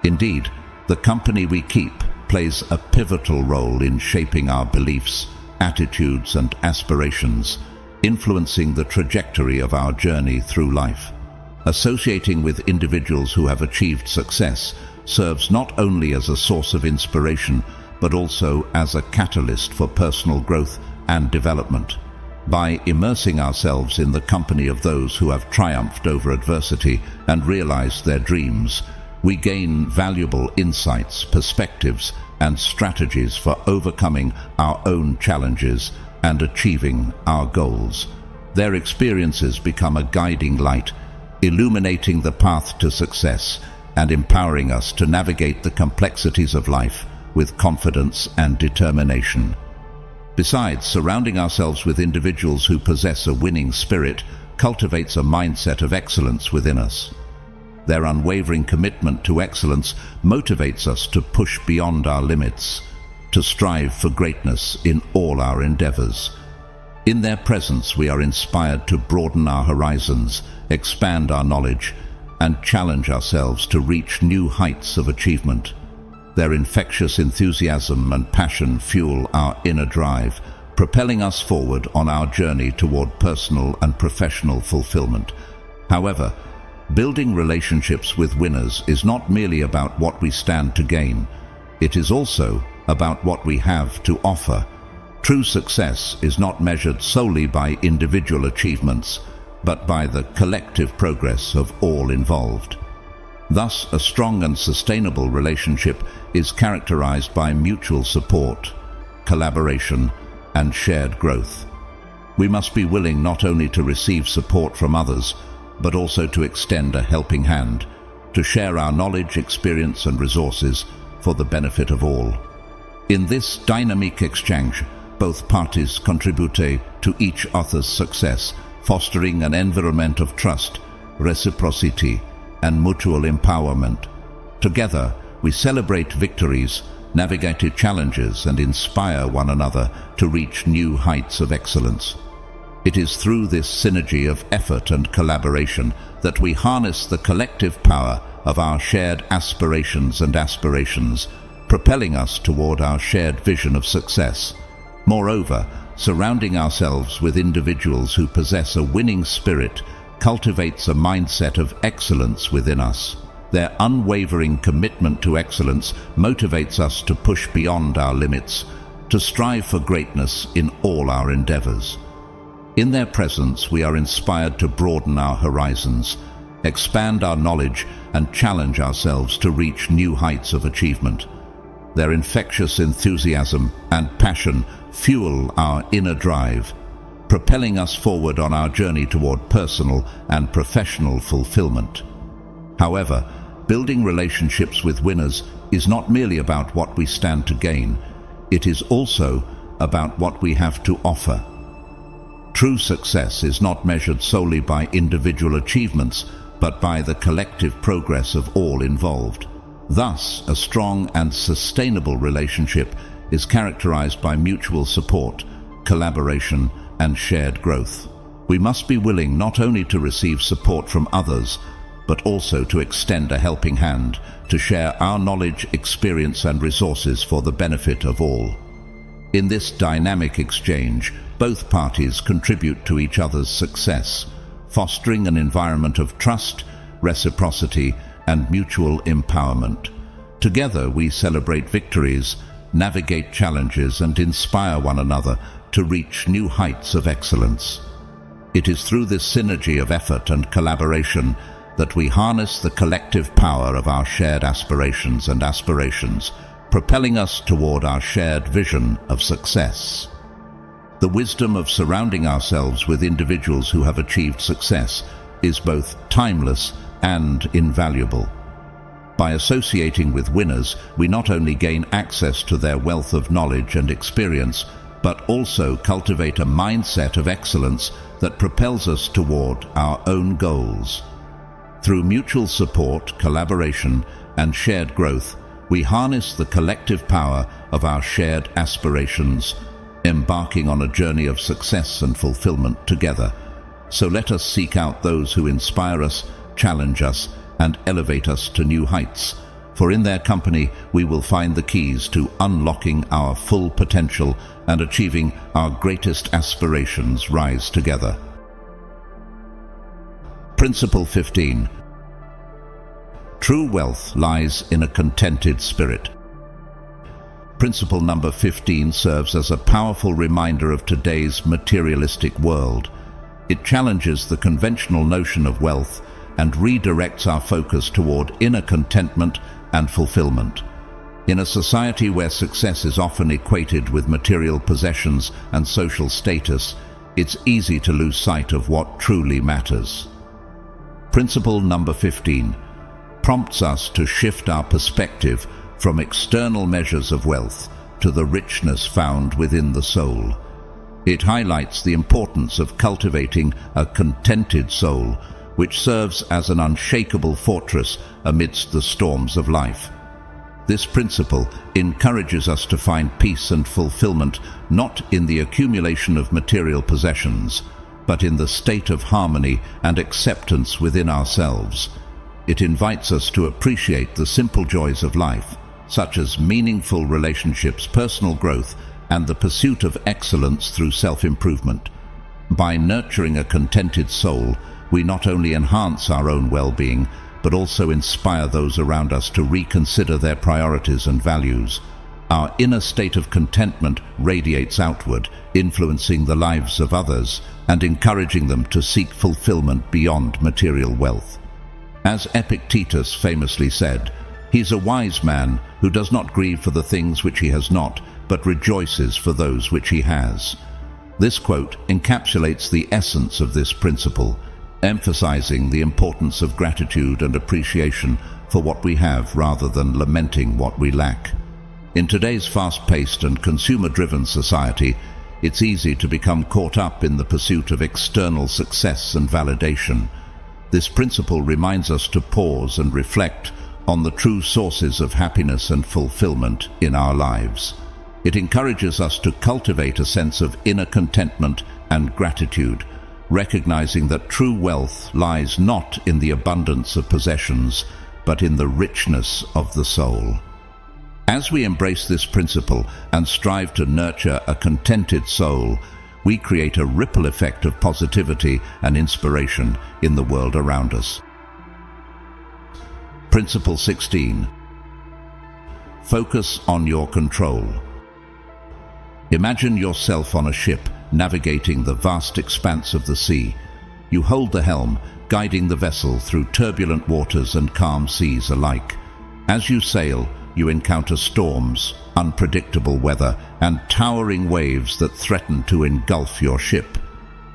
Indeed, the company we keep plays a pivotal role in shaping our beliefs, attitudes, and aspirations, influencing the trajectory of our journey through life. Associating with individuals who have achieved success serves not only as a source of inspiration, but also as a catalyst for personal growth and development. By immersing ourselves in the company of those who have triumphed over adversity and realized their dreams, we gain valuable insights, perspectives, and strategies for overcoming our own challenges and achieving our goals. Their experiences become a guiding light, illuminating the path to success and empowering us to navigate the complexities of life with confidence and determination. Besides, surrounding ourselves with individuals who possess a winning spirit cultivates a mindset of excellence within us. Their unwavering commitment to excellence motivates us to push beyond our limits, to strive for greatness in all our endeavors. In their presence, we are inspired to broaden our horizons, expand our knowledge, and challenge ourselves to reach new heights of achievement. Their infectious enthusiasm and passion fuel our inner drive, propelling us forward on our journey toward personal and professional fulfillment. However, building relationships with winners is not merely about what we stand to gain. It is also about what we have to offer. True success is not measured solely by individual achievements, but by the collective progress of all involved. Thus, a strong and sustainable relationship is characterized by mutual support, collaboration, and shared growth. We must be willing not only to receive support from others, but also to extend a helping hand, to share our knowledge, experience, and resources for the benefit of all. In this dynamic exchange, both parties contribute to each other's success, fostering an environment of trust, reciprocity, and mutual empowerment. Together, we celebrate victories, navigate challenges, and inspire one another to reach new heights of excellence. It is through this synergy of effort and collaboration that we harness the collective power of our shared aspirations, propelling us toward our shared vision of success. Moreover, surrounding ourselves with individuals who possess a winning spirit cultivates a mindset of excellence within us. Their unwavering commitment to excellence motivates us to push beyond our limits, to strive for greatness in all our endeavors. In their presence, we are inspired to broaden our horizons, expand our knowledge, and challenge ourselves to reach new heights of achievement. Their infectious enthusiasm and passion fuel our inner drive, propelling us forward on our journey toward personal and professional fulfillment. However, building relationships with winners is not merely about what we stand to gain. It is also about what we have to offer. True success is not measured solely by individual achievements, but by the collective progress of all involved. Thus, a strong and sustainable relationship is characterized by mutual support, collaboration, and shared growth. We must be willing not only to receive support from others, but also to extend a helping hand, to share our knowledge, experience, and resources for the benefit of all. In this dynamic exchange, both parties contribute to each other's success, fostering an environment of trust, reciprocity, and mutual empowerment. Together, we celebrate victories, navigate challenges, and inspire one another to reach new heights of excellence. It is through this synergy of effort and collaboration that we harness the collective power of our shared aspirations, propelling us toward our shared vision of success. The wisdom of surrounding ourselves with individuals who have achieved success is both timeless and invaluable. By associating with winners, we not only gain access to their wealth of knowledge and experience, but also cultivate a mindset of excellence that propels us toward our own goals. Through mutual support, collaboration, and shared growth, we harness the collective power of our shared aspirations, embarking on a journey of success and fulfillment together. So let us seek out those who inspire us, challenge us, and elevate us to new heights, for in their company we will find the keys to unlocking our full potential and achieving our greatest aspirations. Rise together. Principle 15. True wealth lies in a contented spirit. Principle number 15 serves as a powerful reminder of today's materialistic world. It challenges the conventional notion of wealth and redirects our focus toward inner contentment and fulfillment. In a society where success is often equated with material possessions and social status, it's easy to lose sight of what truly matters. Principle number 15 prompts us to shift our perspective from external measures of wealth to the richness found within the soul. It highlights the importance of cultivating a contented soul, which serves as an unshakable fortress amidst the storms of life. This principle encourages us to find peace and fulfillment not in the accumulation of material possessions, but in the state of harmony and acceptance within ourselves. It invites us to appreciate the simple joys of life, such as meaningful relationships, personal growth, and the pursuit of excellence through self-improvement. By nurturing a contented soul, we not only enhance our own well-being, but also inspire those around us to reconsider their priorities and values. Our inner state of contentment radiates outward, influencing the lives of others and encouraging them to seek fulfillment beyond material wealth. As Epictetus famously said, "He's a wise man who does not grieve for the things which he has not, but rejoices for those which he has." This quote encapsulates the essence of this principle, emphasizing the importance of gratitude and appreciation for what we have rather than lamenting what we lack. In today's fast-paced and consumer-driven society, it's easy to become caught up in the pursuit of external success and validation. This principle reminds us to pause and reflect on the true sources of happiness and fulfillment in our lives. It encourages us to cultivate a sense of inner contentment and gratitude, recognizing that true wealth lies not in the abundance of possessions, but in the richness of the soul. As we embrace this principle and strive to nurture a contented soul, we create a ripple effect of positivity and inspiration in the world around us. Principle 16. Focus on your control. Imagine yourself on a ship navigating the vast expanse of the sea. You hold the helm, guiding the vessel through turbulent waters and calm seas alike. As you sail, you encounter storms, unpredictable weather, and towering waves that threaten to engulf your ship.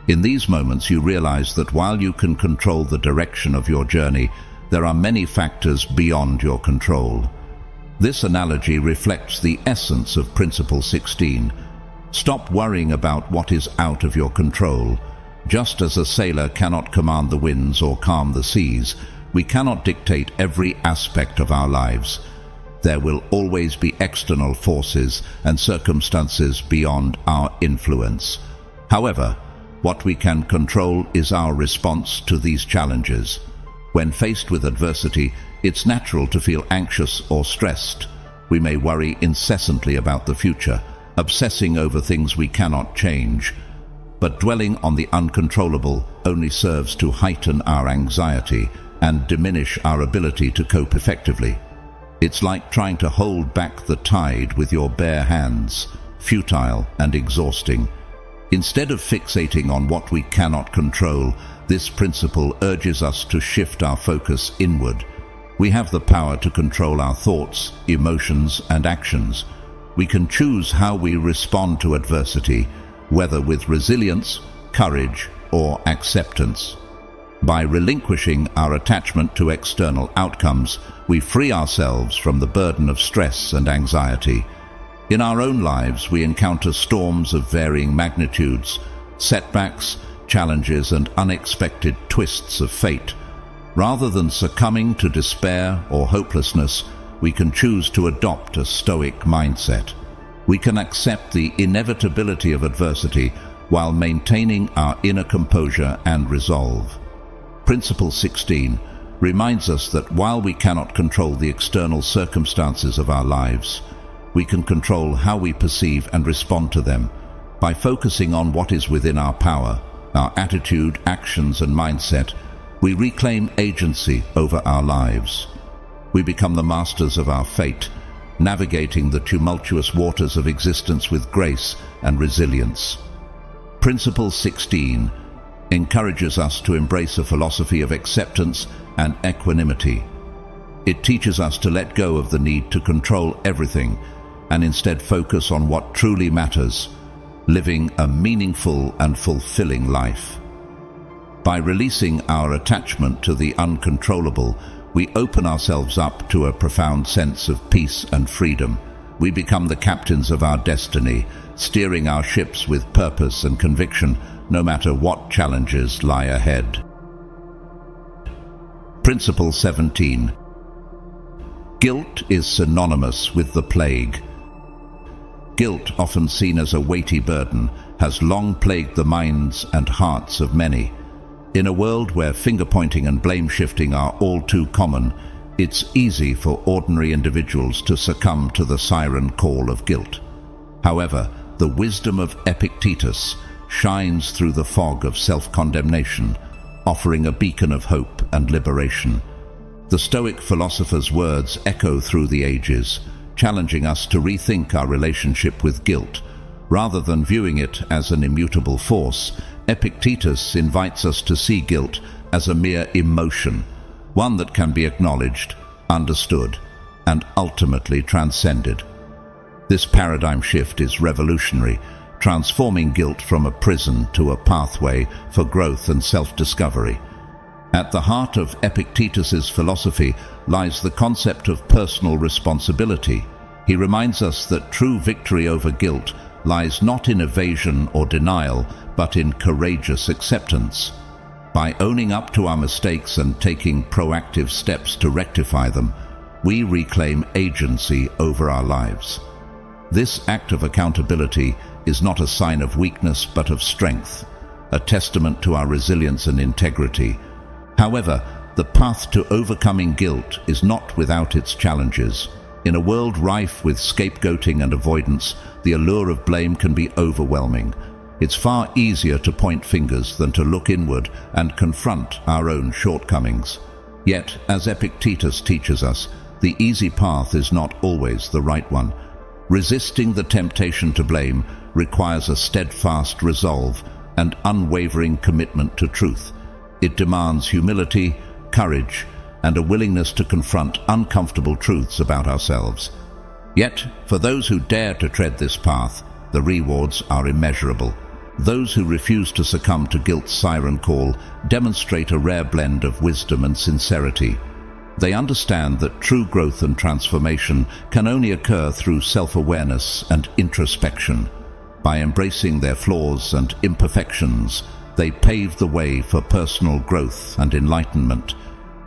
In these moments, you realize that while you can control the direction of your journey, there are many factors beyond your control. This analogy reflects the essence of Principle 16. Stop worrying about what is out of your control. Just as a sailor cannot command the winds or calm the seas, We cannot dictate every aspect of our lives. There will always be external forces and circumstances beyond our influence. However, what we can control is our response to these challenges. When faced with adversity, it's natural to feel anxious or stressed. We may worry incessantly about the future, obsessing over things we cannot change. But dwelling on the uncontrollable only serves to heighten our anxiety and diminish our ability to cope effectively. It's like trying to hold back the tide with your bare hands, futile and exhausting. Instead of fixating on what we cannot control, this principle urges us to shift our focus inward. We have the power to control our thoughts, emotions, and actions. We can choose how we respond to adversity, whether with resilience, courage, or acceptance. By relinquishing our attachment to external outcomes, we free ourselves from the burden of stress and anxiety. In our own lives, we encounter storms of varying magnitudes, setbacks, challenges, and unexpected twists of fate. Rather than succumbing to despair or hopelessness, we can choose to adopt a Stoic mindset. We can accept the inevitability of adversity while maintaining our inner composure and resolve. Principle 16 reminds us that while we cannot control the external circumstances of our lives, we can control how we perceive and respond to them. By focusing on what is within our power, our attitude, actions, and mindset, we reclaim agency over our lives. We become the masters of our fate, navigating the tumultuous waters of existence with grace and resilience. Principle 16 encourages us to embrace a philosophy of acceptance and equanimity. It teaches us to let go of the need to control everything and instead focus on what truly matters, living a meaningful and fulfilling life. By releasing our attachment to the uncontrollable, we open ourselves up to a profound sense of peace and freedom. We become the captains of our destiny, steering our ships with purpose and conviction, no matter what challenges lie ahead. Principle 17. Guilt is synonymous with the plague. Guilt, often seen as a weighty burden, has long plagued the minds and hearts of many. In a world where finger-pointing and blame-shifting are all too common, it's easy for ordinary individuals to succumb to the siren call of guilt. However, the wisdom of Epictetus shines through the fog of self-condemnation, offering a beacon of hope and liberation. The Stoic philosopher's words echo through the ages, challenging us to rethink our relationship with guilt. Rather than viewing it as an immutable force, Epictetus invites us to see guilt as a mere emotion, one that can be acknowledged, understood, and ultimately transcended. This paradigm shift is revolutionary, transforming guilt from a prison to a pathway for growth and self-discovery. At the heart of Epictetus's philosophy lies the concept of personal responsibility. He reminds us that true victory over guilt lies not in evasion or denial, but in courageous acceptance. By owning up to our mistakes and taking proactive steps to rectify them, we reclaim agency over our lives. This act of accountability is not a sign of weakness but of strength, a testament to our resilience and integrity. However, the path to overcoming guilt is not without its challenges. In a world rife with scapegoating and avoidance, the allure of blame can be overwhelming. It's far easier to point fingers than to look inward and confront our own shortcomings. Yet, as Epictetus teaches us, the easy path is not always the right one. Resisting the temptation to blame requires a steadfast resolve and unwavering commitment to truth. It demands humility, courage, and a willingness to confront uncomfortable truths about ourselves. Yet, for those who dare to tread this path, the rewards are immeasurable. Those who refuse to succumb to guilt's siren call demonstrate a rare blend of wisdom and sincerity. They understand that true growth and transformation can only occur through self-awareness and introspection. By embracing their flaws and imperfections, they pave the way for personal growth and enlightenment.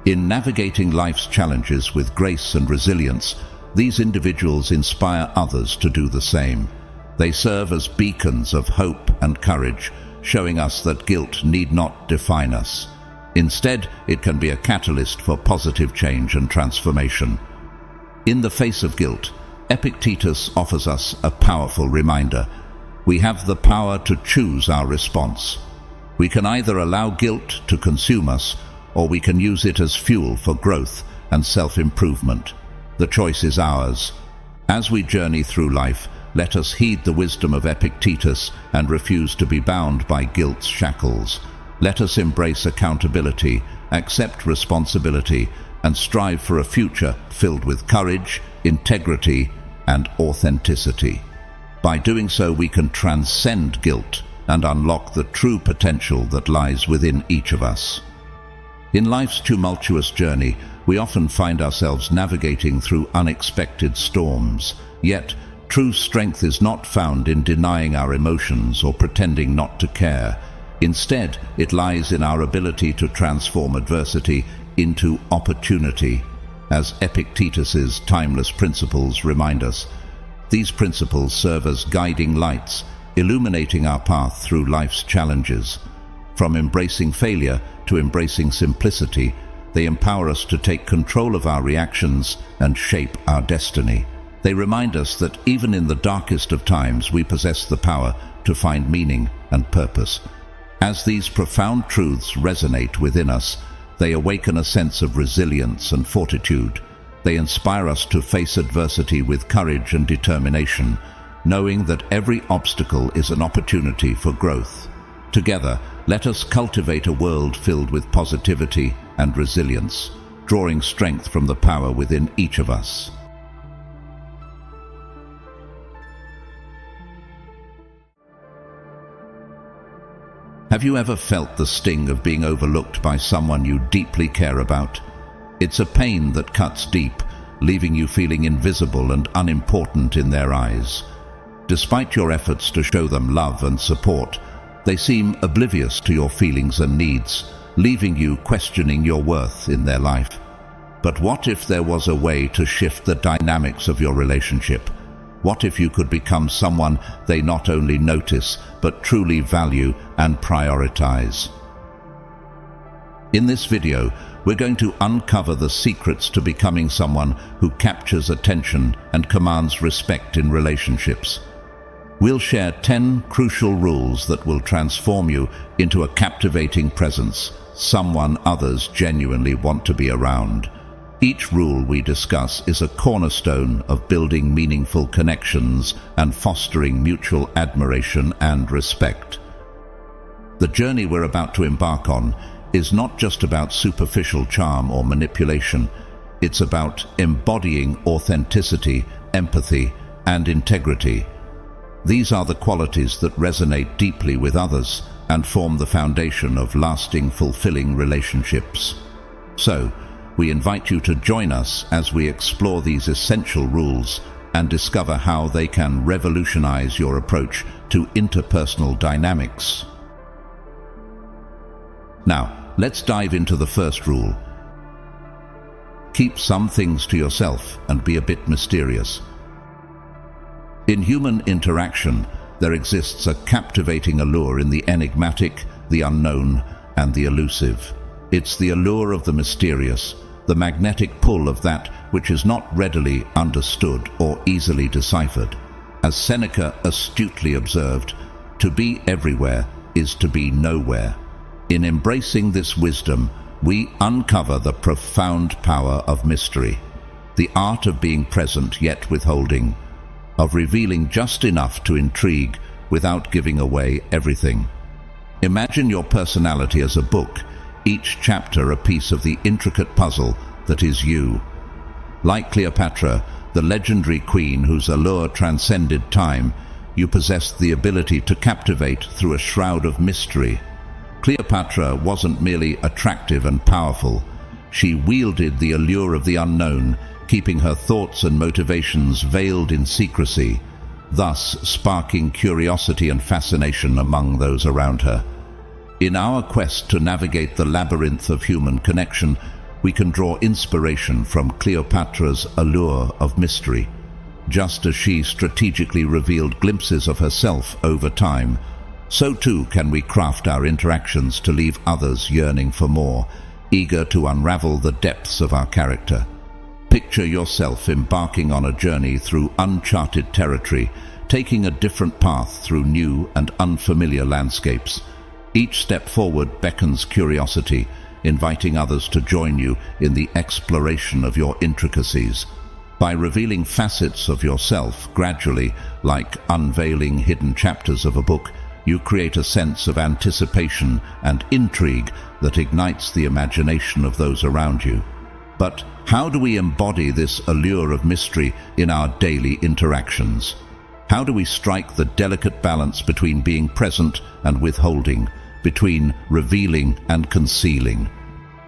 In navigating life's challenges with grace and resilience, these individuals inspire others to do the same. They serve as beacons of hope and courage, showing us that guilt need not define us. Instead, it can be a catalyst for positive change and transformation. In the face of guilt, Epictetus offers us a powerful reminder. We have the power to choose our response. We can either allow guilt to consume us, or we can use it as fuel for growth and self-improvement. The choice is ours. As we journey through life, let us heed the wisdom of Epictetus and refuse to be bound by guilt's shackles. Let us embrace accountability, accept responsibility, and strive for a future filled with courage, integrity, and authenticity. By doing so, we can transcend guilt and unlock the true potential that lies within each of us. In life's tumultuous journey, we often find ourselves navigating through unexpected storms. Yet, true strength is not found in denying our emotions or pretending not to care. Instead, it lies in our ability to transform adversity into opportunity. As Epictetus's timeless principles remind us, these principles serve as guiding lights, illuminating our path through life's challenges. From embracing failure to embracing simplicity, they empower us to take control of our reactions and shape our destiny. They remind us that even in the darkest of times, we possess the power to find meaning and purpose. As these profound truths resonate within us, they awaken a sense of resilience and fortitude. They inspire us to face adversity with courage and determination, knowing that every obstacle is an opportunity for growth. Together, let us cultivate a world filled with positivity and resilience, drawing strength from the power within each of us. Have you ever felt the sting of being overlooked by someone you deeply care about? It's a pain that cuts deep, leaving you feeling invisible and unimportant in their eyes. Despite your efforts to show them love and support, they seem oblivious to your feelings and needs, leaving you questioning your worth in their life. But what if there was a way to shift the dynamics of your relationship? What if you could become someone they not only notice, but truly value and prioritize? In this video, we're going to uncover the secrets to becoming someone who captures attention and commands respect in relationships. We'll share 10 crucial rules that will transform you into a captivating presence, someone others genuinely want to be around. Each rule we discuss is a cornerstone of building meaningful connections and fostering mutual admiration and respect. The journey we're about to embark on is not just about superficial charm or manipulation. It's about embodying authenticity, empathy, and integrity. These are the qualities that resonate deeply with others and form the foundation of lasting, fulfilling relationships. So, we invite you to join us as we explore these essential rules and discover how they can revolutionize your approach to interpersonal dynamics. Now, let's dive into the first rule. Keep some things to yourself and be a bit mysterious. In human interaction, there exists a captivating allure in the enigmatic, the unknown, and the elusive. It's the allure of the mysterious, the magnetic pull of that which is not readily understood or easily deciphered. As Seneca astutely observed, to be everywhere is to be nowhere. In embracing this wisdom, we uncover the profound power of mystery, the art of being present yet withholding, of revealing just enough to intrigue without giving away everything. Imagine your personality as a book, each chapter a piece of the intricate puzzle that is you. Like Cleopatra, the legendary queen whose allure transcended time, you possessed the ability to captivate through a shroud of mystery. Cleopatra wasn't merely attractive and powerful. She wielded the allure of the unknown, keeping her thoughts and motivations veiled in secrecy, thus sparking curiosity and fascination among those around her. In our quest to navigate the labyrinth of human connection, we can draw inspiration from Cleopatra's allure of mystery. Just as she strategically revealed glimpses of herself over time, so too can we craft our interactions to leave others yearning for more, eager to unravel the depths of our character. Picture yourself embarking on a journey through uncharted territory, taking a different path through new and unfamiliar landscapes. Each step forward beckons curiosity, inviting others to join you in the exploration of your intricacies. By revealing facets of yourself gradually, like unveiling hidden chapters of a book, you create a sense of anticipation and intrigue that ignites the imagination of those around you. But how do we embody this allure of mystery in our daily interactions? How do we strike the delicate balance between being present and withholding, between revealing and concealing?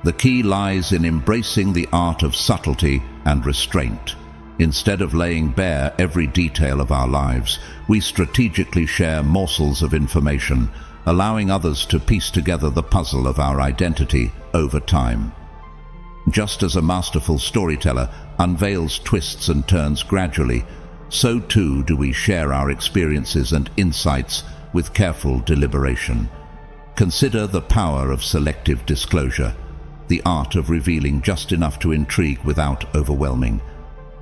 The key lies in embracing the art of subtlety and restraint. Instead of laying bare every detail of our lives, we strategically share morsels of information, allowing others to piece together the puzzle of our identity over time. Just as a masterful storyteller unveils twists and turns gradually, so too do we share our experiences and insights with careful deliberation. Consider the power of selective disclosure, the art of revealing just enough to intrigue without overwhelming.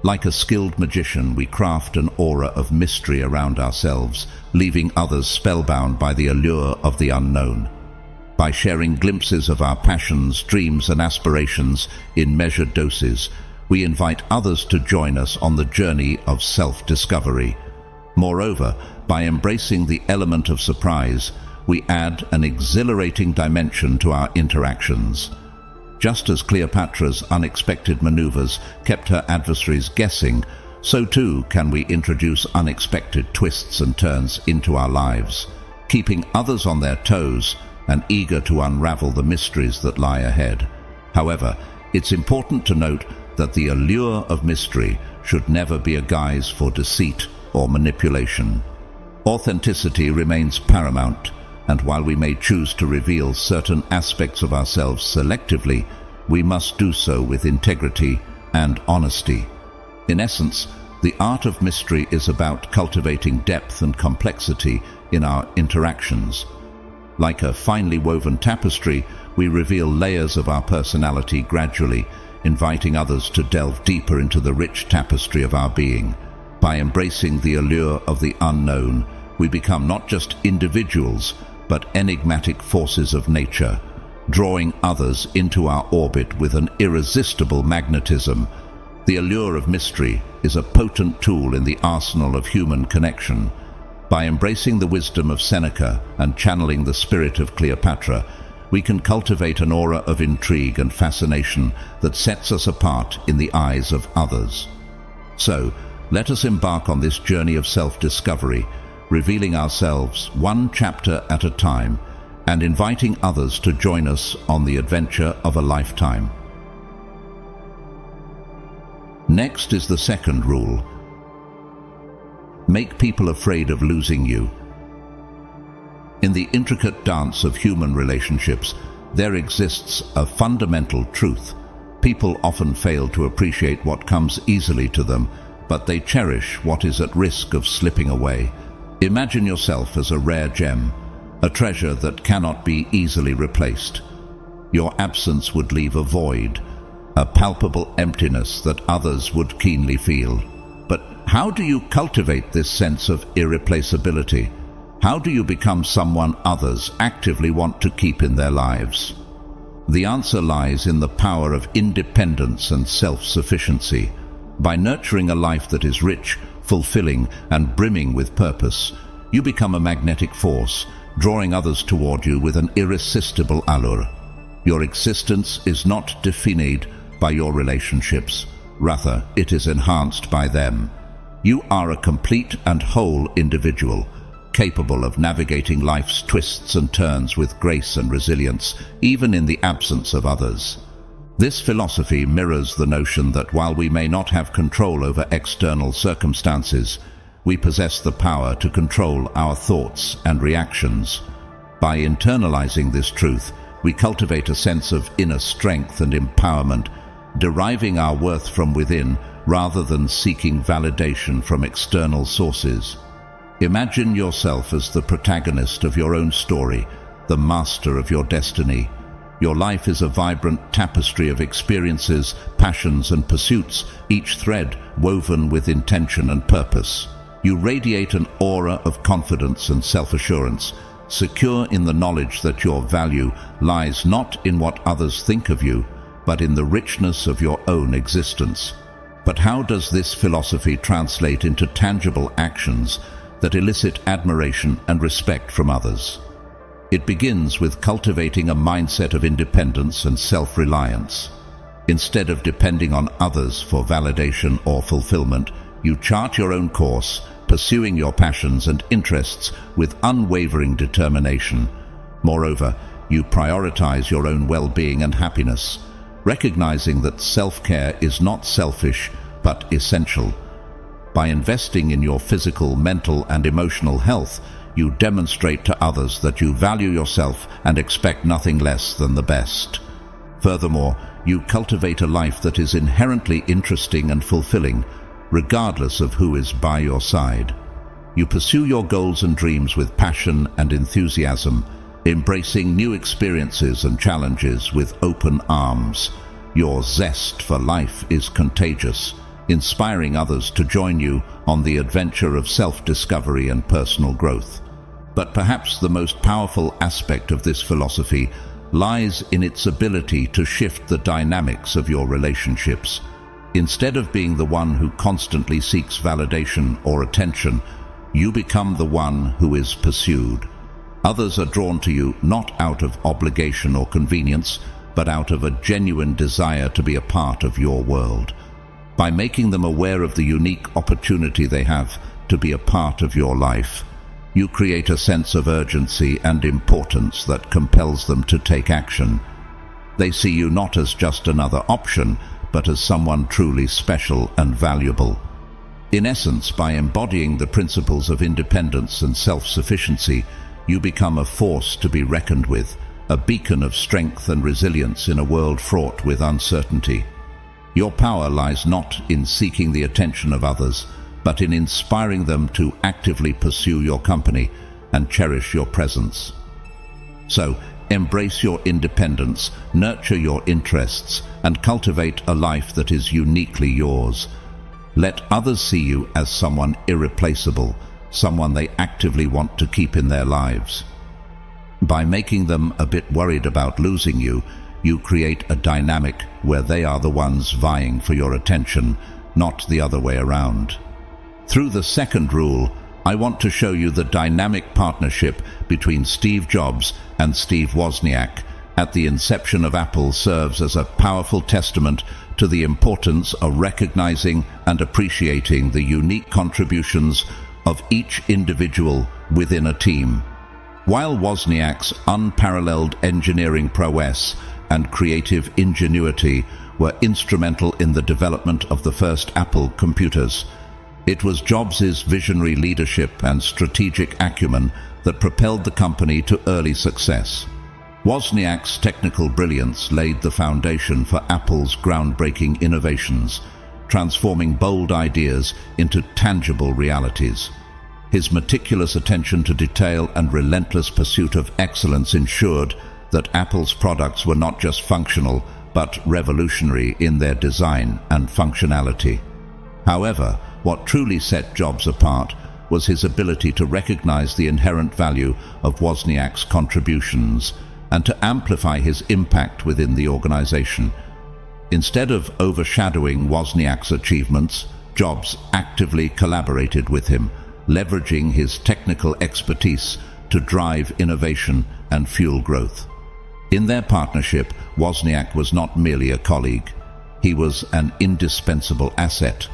Like a skilled magician, we craft an aura of mystery around ourselves, leaving others spellbound by the allure of the unknown. By sharing glimpses of our passions, dreams, and aspirations in measured doses, we invite others to join us on the journey of self-discovery. Moreover, by embracing the element of surprise, we add an exhilarating dimension to our interactions. Just as Cleopatra's unexpected maneuvers kept her adversaries guessing, so too can we introduce unexpected twists and turns into our lives, keeping others on their toes and eager to unravel the mysteries that lie ahead. However, it's important to note that the allure of mystery should never be a guise for deceit or manipulation. Authenticity remains paramount, and while we may choose to reveal certain aspects of ourselves selectively, we must do so with integrity and honesty. In essence, the art of mystery is about cultivating depth and complexity in our interactions. Like a finely woven tapestry, we reveal layers of our personality gradually, inviting others to delve deeper into the rich tapestry of our being. By embracing the allure of the unknown, we become not just individuals, but enigmatic forces of nature, drawing others into our orbit with an irresistible magnetism. The allure of mystery is a potent tool in the arsenal of human connection. By embracing the wisdom of Seneca and channeling the spirit of Cleopatra, we can cultivate an aura of intrigue and fascination that sets us apart in the eyes of others. So, let us embark on this journey of self-discovery, revealing ourselves one chapter at a time and inviting others to join us on the adventure of a lifetime. Next is the second rule. Make people afraid of losing you. In the intricate dance of human relationships, there exists a fundamental truth. People often fail to appreciate what comes easily to them, but they cherish what is at risk of slipping away. Imagine yourself as a rare gem, a treasure that cannot be easily replaced. Your absence would leave a void, a palpable emptiness that others would keenly feel. But how do you cultivate this sense of irreplaceability? How do you become someone others actively want to keep in their lives? The answer lies in the power of independence and self-sufficiency. By nurturing a life that is rich, fulfilling, and brimming with purpose, you become a magnetic force, drawing others toward you with an irresistible allure. Your existence is not defined by your relationships. Rather, it is enhanced by them. You are a complete and whole individual, capable of navigating life's twists and turns with grace and resilience, even in the absence of others. This philosophy mirrors the notion that while we may not have control over external circumstances, we possess the power to control our thoughts and reactions. By internalizing this truth, we cultivate a sense of inner strength and empowerment, deriving our worth from within rather than seeking validation from external sources. Imagine yourself as the protagonist of your own story, the master of your destiny. Your life is a vibrant tapestry of experiences, passions, and pursuits, each thread woven with intention and purpose. You radiate an aura of confidence and self-assurance, secure in the knowledge that your value lies not in what others think of you, but in the richness of your own existence. But how does this philosophy translate into tangible actions that elicit admiration and respect from others? It begins with cultivating a mindset of independence and self-reliance. Instead of depending on others for validation or fulfillment, you chart your own course, pursuing your passions and interests with unwavering determination. Moreover, you prioritize your own well-being and happiness, recognizing that self-care is not selfish but essential. By investing in your physical, mental, and emotional health, you demonstrate to others that you value yourself and expect nothing less than the best. Furthermore, you cultivate a life that is inherently interesting and fulfilling, regardless of who is by your side. You pursue your goals and dreams with passion and enthusiasm, embracing new experiences and challenges with open arms. Your zest for life is contagious, inspiring others to join you on the adventure of self-discovery and personal growth. But perhaps the most powerful aspect of this philosophy lies in its ability to shift the dynamics of your relationships. Instead of being the one who constantly seeks validation or attention, you become the one who is pursued. Others are drawn to you not out of obligation or convenience, but out of a genuine desire to be a part of your world. By making them aware of the unique opportunity they have to be a part of your life, you create a sense of urgency and importance that compels them to take action. They see you not as just another option, but as someone truly special and valuable. In essence, by embodying the principles of independence and self-sufficiency, you become a force to be reckoned with, a beacon of strength and resilience in a world fraught with uncertainty. Your power lies not in seeking the attention of others, but in inspiring them to actively pursue your company and cherish your presence. So, embrace your independence, nurture your interests, and cultivate a life that is uniquely yours. Let others see you as someone irreplaceable, someone they actively want to keep in their lives. By making them a bit worried about losing you, you create a dynamic where they are the ones vying for your attention, not the other way around. Through the second rule, I want to show you the dynamic partnership between Steve Jobs and Steve Wozniak at the inception of Apple serves as a powerful testament to the importance of recognizing and appreciating the unique contributions of each individual within a team. While Wozniak's unparalleled engineering prowess and creative ingenuity were instrumental in the development of the first Apple computers, it was Jobs' visionary leadership and strategic acumen that propelled the company to early success. Wozniak's technical brilliance laid the foundation for Apple's groundbreaking innovations, transforming bold ideas into tangible realities. His meticulous attention to detail and relentless pursuit of excellence ensured that Apple's products were not just functional, but revolutionary in their design and functionality. However, what truly set Jobs apart was his ability to recognize the inherent value of Wozniak's contributions and to amplify his impact within the organization. Instead of overshadowing Wozniak's achievements, Jobs actively collaborated with him, leveraging his technical expertise to drive innovation and fuel growth. In their partnership, Wozniak was not merely a colleague. He was an indispensable asset,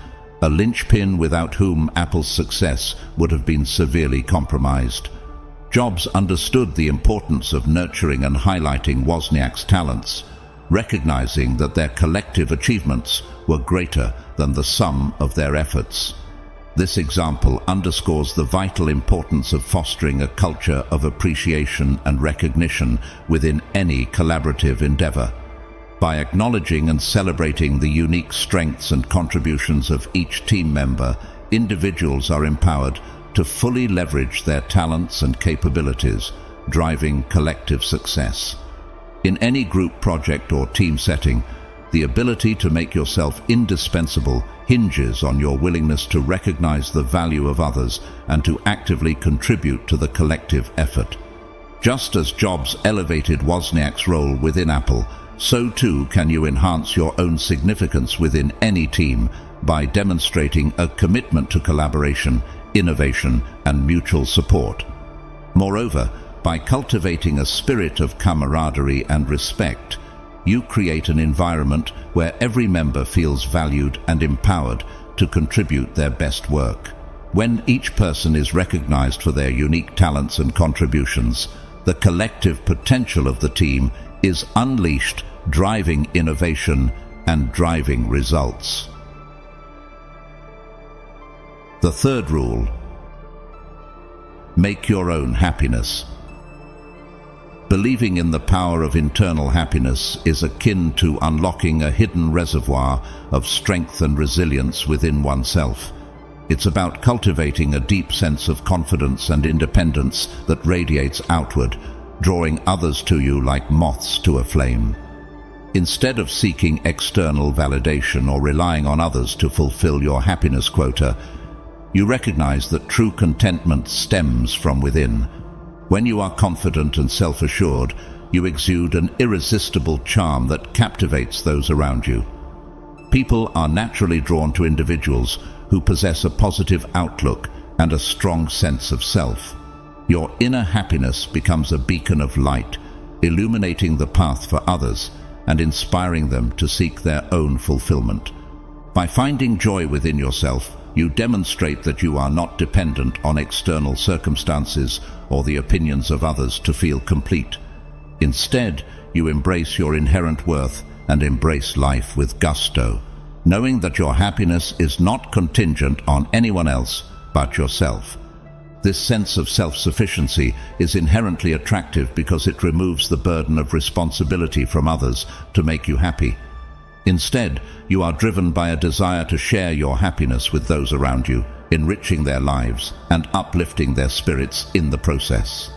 a linchpin without whom Apple's success would have been severely compromised. Jobs understood the importance of nurturing and highlighting Wozniak's talents, recognizing that their collective achievements were greater than the sum of their efforts. This example underscores the vital importance of fostering a culture of appreciation and recognition within any collaborative endeavor. By acknowledging and celebrating the unique strengths and contributions of each team member, individuals are empowered to fully leverage their talents and capabilities, driving collective success. In any group project or team setting, the ability to make yourself indispensable hinges on your willingness to recognize the value of others and to actively contribute to the collective effort. Just as Jobs elevated Wozniak's role within Apple, so too can you enhance your own significance within any team by demonstrating a commitment to collaboration, innovation, and mutual support. Moreover, by cultivating a spirit of camaraderie and respect, you create an environment where every member feels valued and empowered to contribute their best work. When each person is recognized for their unique talents and contributions, the collective potential of the team is unleashed, driving innovation and driving results. The third rule: make your own happiness. Believing in the power of internal happiness is akin to unlocking a hidden reservoir of strength and resilience within oneself. It's about cultivating a deep sense of confidence and independence that radiates outward, drawing others to you like moths to a flame. Instead of seeking external validation or relying on others to fulfill your happiness quota, you recognize that true contentment stems from within. When you are confident and self-assured, you exude an irresistible charm that captivates those around you. People are naturally drawn to individuals who possess a positive outlook and a strong sense of self. Your inner happiness becomes a beacon of light, illuminating the path for others and inspiring them to seek their own fulfillment. By finding joy within yourself, you demonstrate that you are not dependent on external circumstances or the opinions of others to feel complete. Instead, you embrace your inherent worth and embrace life with gusto, knowing that your happiness is not contingent on anyone else but yourself. This sense of self-sufficiency is inherently attractive because it removes the burden of responsibility from others to make you happy. Instead, you are driven by a desire to share your happiness with those around you, enriching their lives and uplifting their spirits in the process.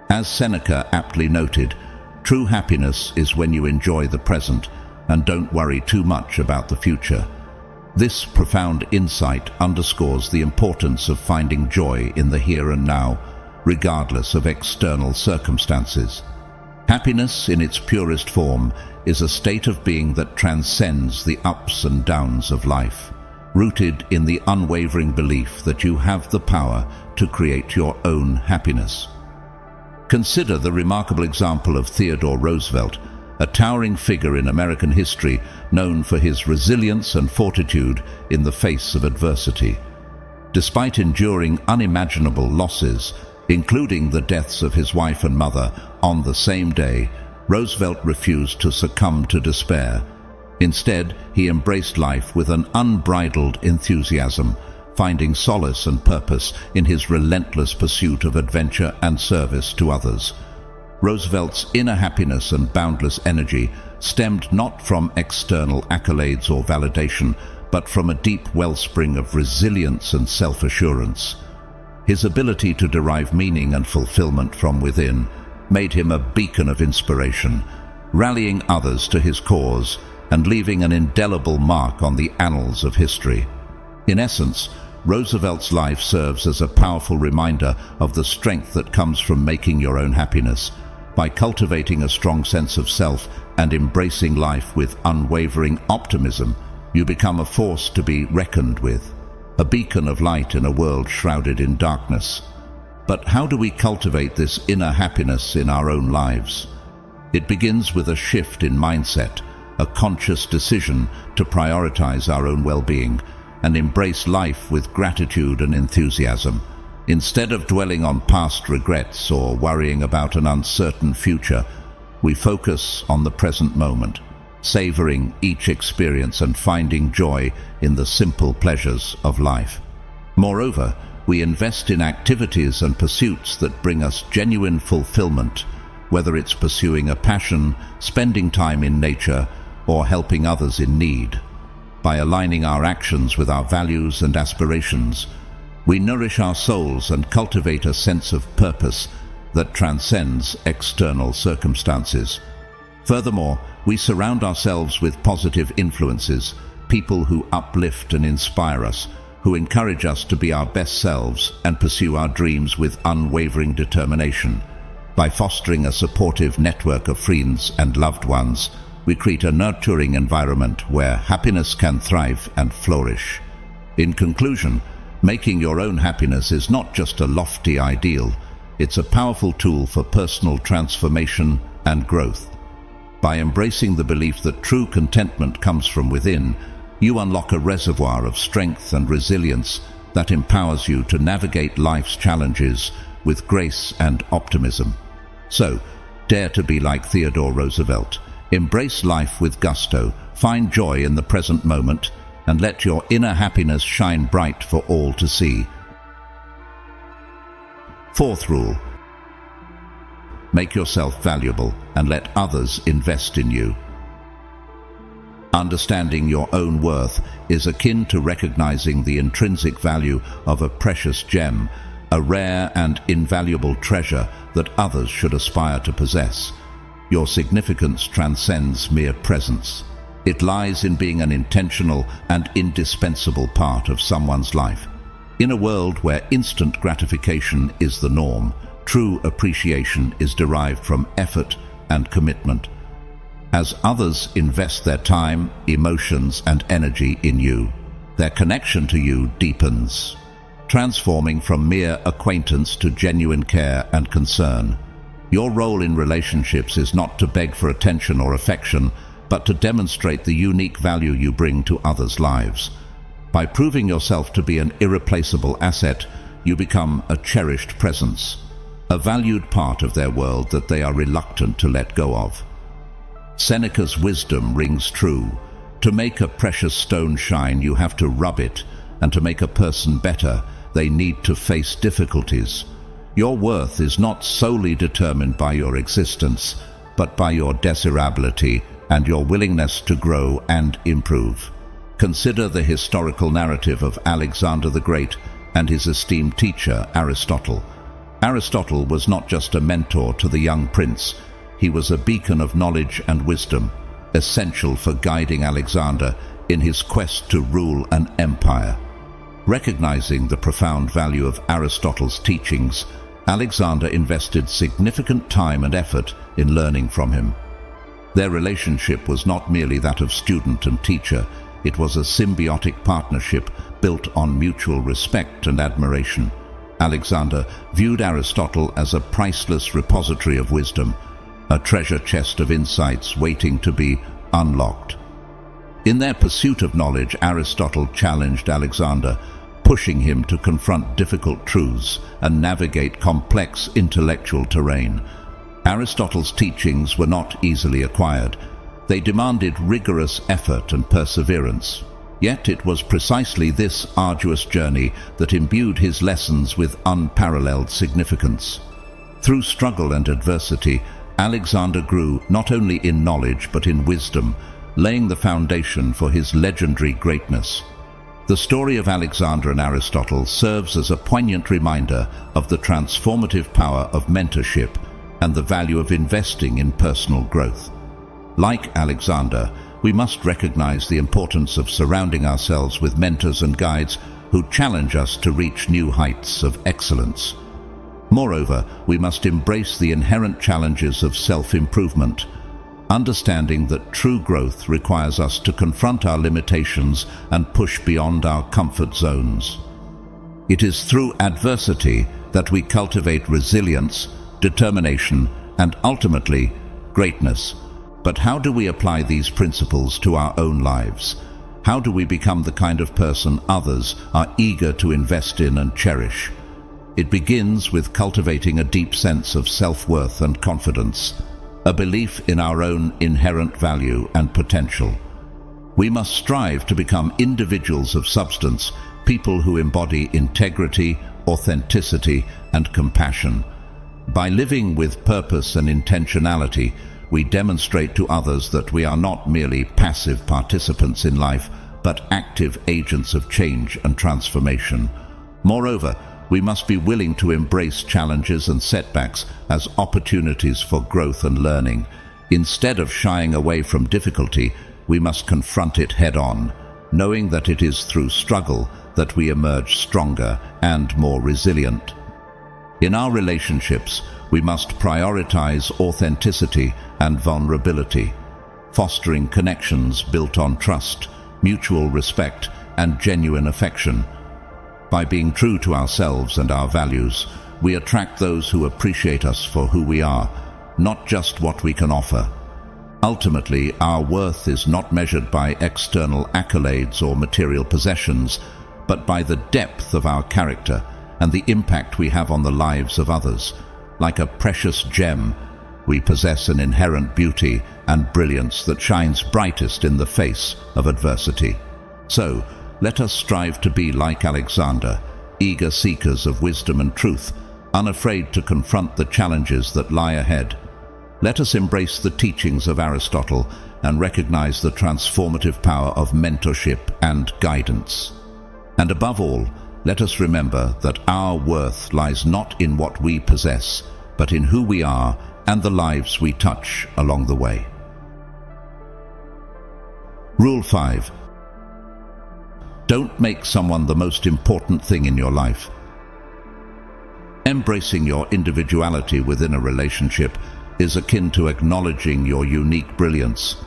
As Seneca aptly noted, true happiness is when you enjoy the present and don't worry too much about the future. This profound insight underscores the importance of finding joy in the here and now, regardless of external circumstances. Happiness in its purest form is a state of being that transcends the ups and downs of life, rooted in the unwavering belief that you have the power to create your own happiness. Consider the remarkable example of Theodore Roosevelt, a towering figure in American history known for his resilience and fortitude in the face of adversity. Despite enduring unimaginable losses, including the deaths of his wife and mother on the same day, Roosevelt refused to succumb to despair. Instead, he embraced life with an unbridled enthusiasm, finding solace and purpose in his relentless pursuit of adventure and service to others. Roosevelt's inner happiness and boundless energy stemmed not from external accolades or validation, but from a deep wellspring of resilience and self-assurance. His ability to derive meaning and fulfillment from within made him a beacon of inspiration, rallying others to his cause and leaving an indelible mark on the annals of history. In essence, Roosevelt's life serves as a powerful reminder of the strength that comes from making your own happiness. By cultivating a strong sense of self and embracing life with unwavering optimism, you become a force to be reckoned with, a beacon of light in a world shrouded in darkness. But how do we cultivate this inner happiness in our own lives? It begins with a shift in mindset, a conscious decision to prioritize our own well-being and embrace life with gratitude and enthusiasm. Instead of dwelling on past regrets or worrying about an uncertain future, we focus on the present moment, savoring each experience and finding joy in the simple pleasures of life. Moreover, we invest in activities and pursuits that bring us genuine fulfillment, whether it's pursuing a passion, spending time in nature, or helping others in need. By aligning our actions with our values and aspirations, we nourish our souls and cultivate a sense of purpose that transcends external circumstances. Furthermore, we surround ourselves with positive influences, people who uplift and inspire us, who encourage us to be our best selves and pursue our dreams with unwavering determination. By fostering a supportive network of friends and loved ones, we create a nurturing environment where happiness can thrive and flourish. In conclusion, making your own happiness is not just a lofty ideal, it's a powerful tool for personal transformation and growth. By embracing the belief that true contentment comes from within, you unlock a reservoir of strength and resilience that empowers you to navigate life's challenges with grace and optimism. So, dare to be like Theodore Roosevelt. Embrace life with gusto, find joy in the present moment, and let your inner happiness shine bright for all to see. Fourth rule: make yourself valuable and let others invest in you. Understanding your own worth is akin to recognizing the intrinsic value of a precious gem, a rare and invaluable treasure that others should aspire to possess. Your significance transcends mere presence. It lies in being an intentional and indispensable part of someone's life. In a world where instant gratification is the norm, true appreciation is derived from effort and commitment. As others invest their time, emotions, and energy in you, their connection to you deepens, transforming from mere acquaintance to genuine care and concern. Your role in relationships is not to beg for attention or affection, but to demonstrate the unique value you bring to others' lives. By proving yourself to be an irreplaceable asset, you become a cherished presence, a valued part of their world that they are reluctant to let go of. Seneca's wisdom rings true. To make a precious stone shine, you have to rub it, and to make a person better, they need to face difficulties. Your worth is not solely determined by your existence, but by your desirability and your willingness to grow and improve. Consider the historical narrative of Alexander the Great and his esteemed teacher, Aristotle. Aristotle was not just a mentor to the young prince, he was a beacon of knowledge and wisdom, essential for guiding Alexander in his quest to rule an empire. Recognizing the profound value of Aristotle's teachings, Alexander invested significant time and effort in learning from him. Their relationship was not merely that of student and teacher, it was a symbiotic partnership built on mutual respect and admiration. Alexander viewed Aristotle as a priceless repository of wisdom, a treasure chest of insights waiting to be unlocked. In their pursuit of knowledge, Aristotle challenged Alexander, pushing him to confront difficult truths and navigate complex intellectual terrain. Aristotle's teachings were not easily acquired. They demanded rigorous effort and perseverance. Yet it was precisely this arduous journey that imbued his lessons with unparalleled significance. Through struggle and adversity, Alexander grew not only in knowledge but in wisdom, laying the foundation for his legendary greatness. The story of Alexander and Aristotle serves as a poignant reminder of the transformative power of mentorship and the value of investing in personal growth. Like Alexander, we must recognize the importance of surrounding ourselves with mentors and guides who challenge us to reach new heights of excellence. Moreover, we must embrace the inherent challenges of self-improvement, understanding that true growth requires us to confront our limitations and push beyond our comfort zones. It is through adversity that we cultivate resilience, determination, and ultimately, greatness. But how do we apply these principles to our own lives? How do we become the kind of person others are eager to invest in and cherish? It begins with cultivating a deep sense of self-worth and confidence, a belief in our own inherent value and potential. We must strive to become individuals of substance, people who embody integrity, authenticity, and compassion. By living with purpose and intentionality, we demonstrate to others that we are not merely passive participants in life, but active agents of change and transformation. Moreover, we must be willing to embrace challenges and setbacks as opportunities for growth and learning. Instead of shying away from difficulty, we must confront it head-on, knowing that it is through struggle that we emerge stronger and more resilient. In our relationships, we must prioritize authenticity and vulnerability, fostering connections built on trust, mutual respect, and genuine affection. By being true to ourselves and our values, we attract those who appreciate us for who we are, not just what we can offer. Ultimately, our worth is not measured by external accolades or material possessions, but by the depth of our character and the impact we have on the lives of others. Like a precious gem, we possess an inherent beauty and brilliance that shines brightest in the face of adversity. So, let us strive to be like Alexander, eager seekers of wisdom and truth, unafraid to confront the challenges that lie ahead. Let us embrace the teachings of Aristotle and recognize the transformative power of mentorship and guidance. And above all, let us remember that our worth lies not in what we possess, but in who we are and the lives we touch along the way. Rule 5. Don't make someone the most important thing in your life. Embracing your individuality within a relationship is akin to acknowledging your unique brilliance,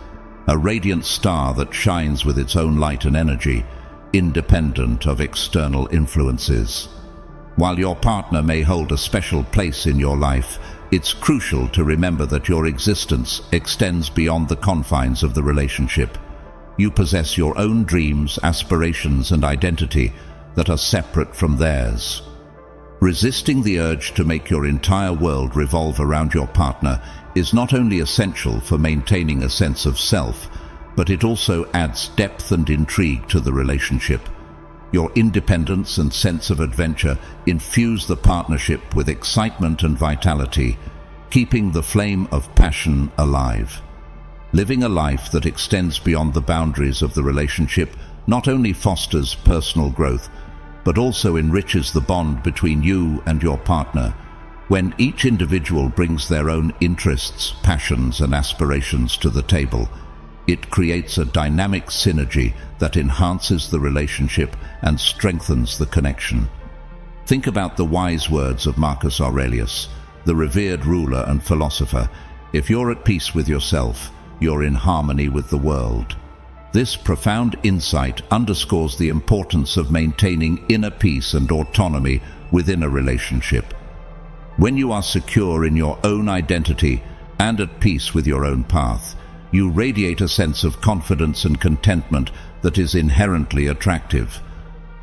a radiant star that shines with its own light and energy, independent of external influences. While your partner may hold a special place in your life, it's crucial to remember that your existence extends beyond the confines of the relationship. You possess your own dreams, aspirations, and identity that are separate from theirs. Resisting the urge to make your entire world revolve around your partner is not only essential for maintaining a sense of self, but it also adds depth and intrigue to the relationship. Your independence and sense of adventure infuse the partnership with excitement and vitality, keeping the flame of passion alive. Living a life that extends beyond the boundaries of the relationship not only fosters personal growth, but also enriches the bond between you and your partner. When each individual brings their own interests, passions, and aspirations to the table, it creates a dynamic synergy that enhances the relationship and strengthens the connection. Think about the wise words of Marcus Aurelius, the revered ruler and philosopher. If you're at peace with yourself, you're in harmony with the world. This profound insight underscores the importance of maintaining inner peace and autonomy within a relationship. When you are secure in your own identity and at peace with your own path, you radiate a sense of confidence and contentment that is inherently attractive.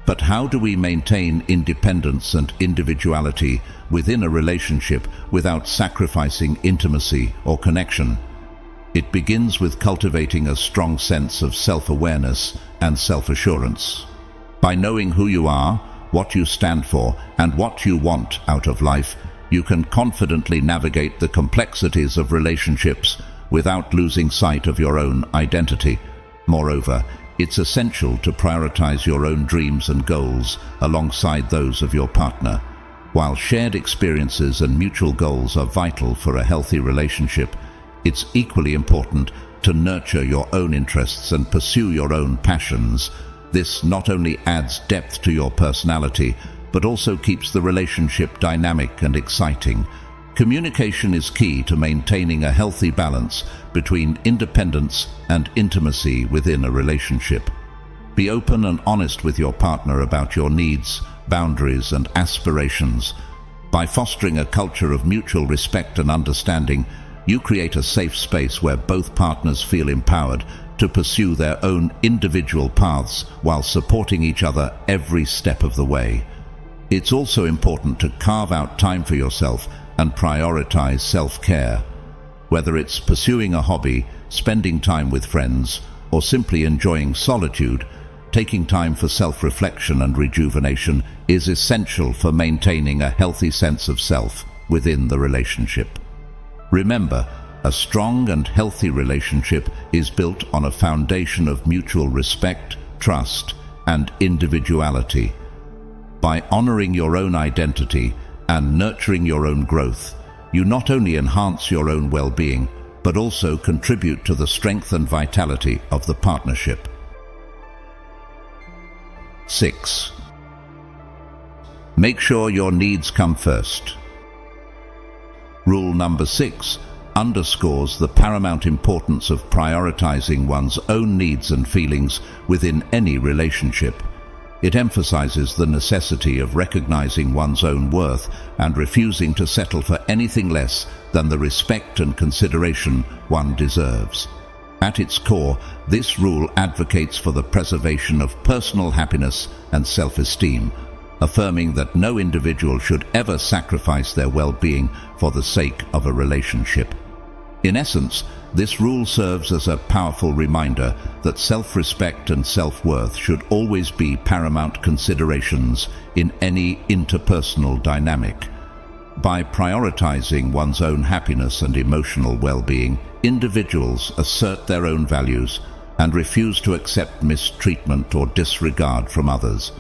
But how do we maintain independence and individuality within a relationship without sacrificing intimacy or connection? It begins with cultivating a strong sense of self-awareness and self-assurance. By knowing who you are, what you stand for, and what you want out of life, you can confidently navigate the complexities of relationships without losing sight of your own identity. Moreover, it's essential to prioritize your own dreams and goals alongside those of your partner. While shared experiences and mutual goals are vital for a healthy relationship, it's equally important to nurture your own interests and pursue your own passions. This not only adds depth to your personality, but also keeps the relationship dynamic and exciting. Communication is key to maintaining a healthy balance between independence and intimacy within a relationship. Be open and honest with your partner about your needs, boundaries, and aspirations. By fostering a culture of mutual respect and understanding, you create a safe space where both partners feel empowered to pursue their own individual paths while supporting each other every step of the way. It's also important to carve out time for yourself and prioritize self-care. Whether it's pursuing a hobby, spending time with friends, or simply enjoying solitude, taking time for self-reflection and rejuvenation is essential for maintaining a healthy sense of self within the relationship. Remember, a strong and healthy relationship is built on a foundation of mutual respect, trust, and individuality. By honoring your own identity and nurturing your own growth, you not only enhance your own well-being, but also contribute to the strength and vitality of the partnership. 6. Make sure your needs come first. Rule number 6 underscores the paramount importance of prioritizing one's own needs and feelings within any relationship. It emphasizes the necessity of recognizing one's own worth and refusing to settle for anything less than the respect and consideration one deserves. At its core, this rule advocates for the preservation of personal happiness and self-esteem, affirming that no individual should ever sacrifice their well-being for the sake of a relationship. In essence, this rule serves as a powerful reminder that self-respect and self-worth should always be paramount considerations in any interpersonal dynamic. By prioritizing one's own happiness and emotional well-being, individuals assert their own values and refuse to accept mistreatment or disregard from others.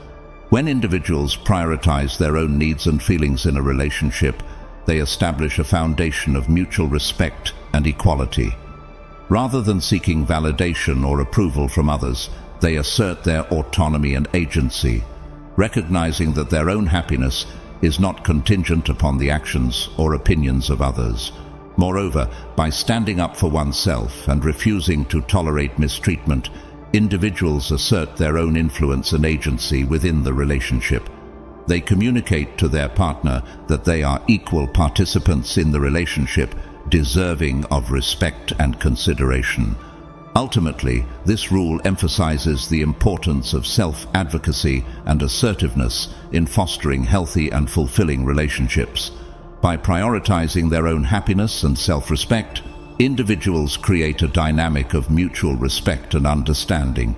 When individuals prioritize their own needs and feelings in a relationship, they establish a foundation of mutual respect and equality. Rather than seeking validation or approval from others, they assert their autonomy and agency, recognizing that their own happiness is not contingent upon the actions or opinions of others. Moreover, by standing up for oneself and refusing to tolerate mistreatment, individuals assert their own influence and agency within the relationship. They communicate to their partner that they are equal participants in the relationship, deserving of respect and consideration. Ultimately, this rule emphasizes the importance of self-advocacy and assertiveness in fostering healthy and fulfilling relationships. By prioritizing their own happiness and self-respect, individuals create a dynamic of mutual respect and understanding,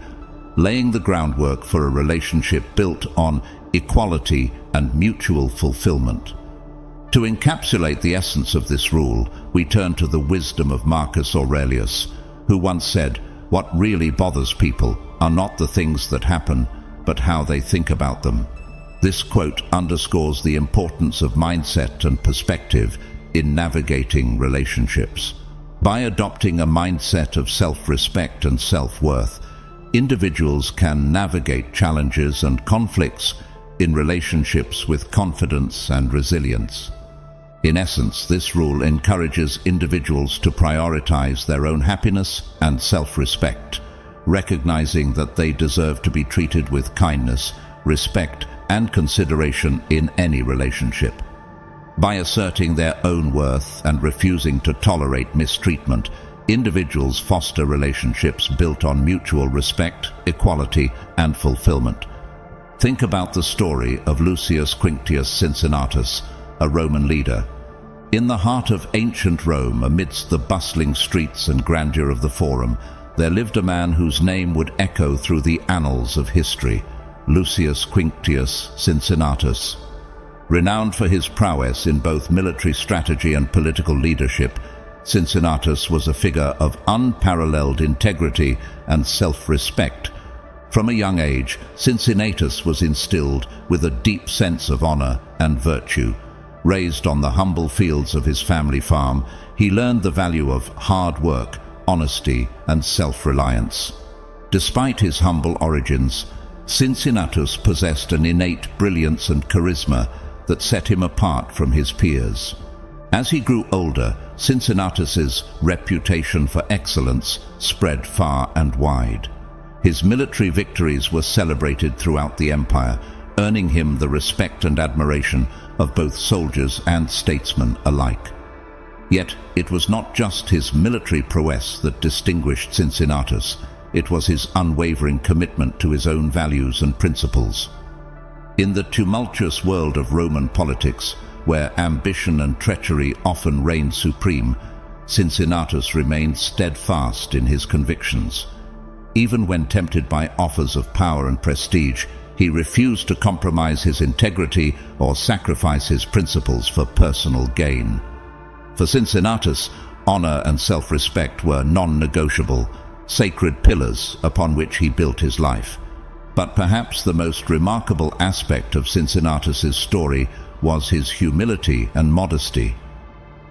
laying the groundwork for a relationship built on equality and mutual fulfillment. To encapsulate the essence of this rule, we turn to the wisdom of Marcus Aurelius, who once said, "What really bothers people are not the things that happen, but how they think about them." This quote underscores the importance of mindset and perspective in navigating relationships. By adopting a mindset of self-respect and self-worth, individuals can navigate challenges and conflicts in relationships with confidence and resilience. In essence, this rule encourages individuals to prioritize their own happiness and self-respect, recognizing that they deserve to be treated with kindness, respect, and consideration in any relationship. By asserting their own worth and refusing to tolerate mistreatment, individuals foster relationships built on mutual respect, equality, and fulfillment. Think about the story of Lucius Quinctius Cincinnatus, a Roman leader. In the heart of ancient Rome, amidst the bustling streets and grandeur of the Forum, there lived a man whose name would echo through the annals of history, Lucius Quinctius Cincinnatus. Renowned for his prowess in both military strategy and political leadership, Cincinnatus was a figure of unparalleled integrity and self-respect. From a young age, Cincinnatus was instilled with a deep sense of honor and virtue. Raised on the humble fields of his family farm, he learned the value of hard work, honesty, and self-reliance. Despite his humble origins, Cincinnatus possessed an innate brilliance and charisma that set him apart from his peers. As he grew older, Cincinnatus's reputation for excellence spread far and wide. His military victories were celebrated throughout the empire, earning him the respect and admiration of both soldiers and statesmen alike. Yet it was not just his military prowess that distinguished Cincinnatus, it was his unwavering commitment to his own values and principles. In the tumultuous world of Roman politics, where ambition and treachery often reigned supreme, Cincinnatus remained steadfast in his convictions. Even when tempted by offers of power and prestige, he refused to compromise his integrity or sacrifice his principles for personal gain. For Cincinnatus, honor and self-respect were non-negotiable, sacred pillars upon which he built his life. But perhaps the most remarkable aspect of Cincinnatus's story was his humility and modesty.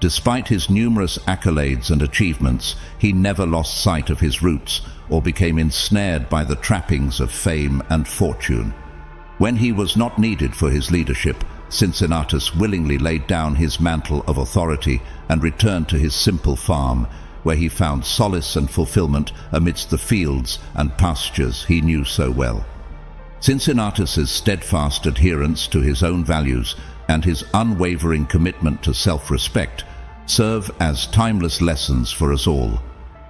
Despite his numerous accolades and achievements, he never lost sight of his roots or became ensnared by the trappings of fame and fortune. When he was not needed for his leadership, Cincinnatus willingly laid down his mantle of authority and returned to his simple farm, where he found solace and fulfillment amidst the fields and pastures he knew so well. Cincinnatus's steadfast adherence to his own values and his unwavering commitment to self-respect serve as timeless lessons for us all.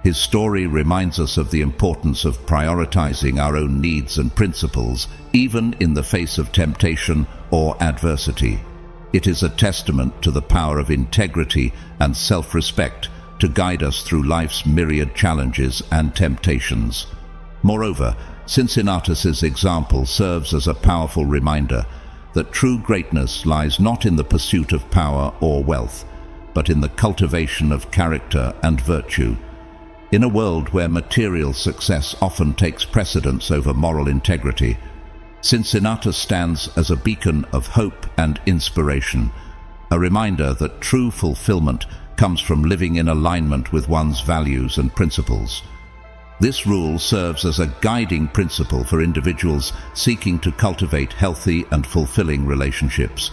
His story reminds us of the importance of prioritizing our own needs and principles, even in the face of temptation or adversity. It is a testament to the power of integrity and self-respect to guide us through life's myriad challenges and temptations. Moreover, Cincinnatus's example serves as a powerful reminder that true greatness lies not in the pursuit of power or wealth, but in the cultivation of character and virtue. In a world where material success often takes precedence over moral integrity, Cincinnatus stands as a beacon of hope and inspiration, a reminder that true fulfillment comes from living in alignment with one's values and principles. This rule serves as a guiding principle for individuals seeking to cultivate healthy and fulfilling relationships.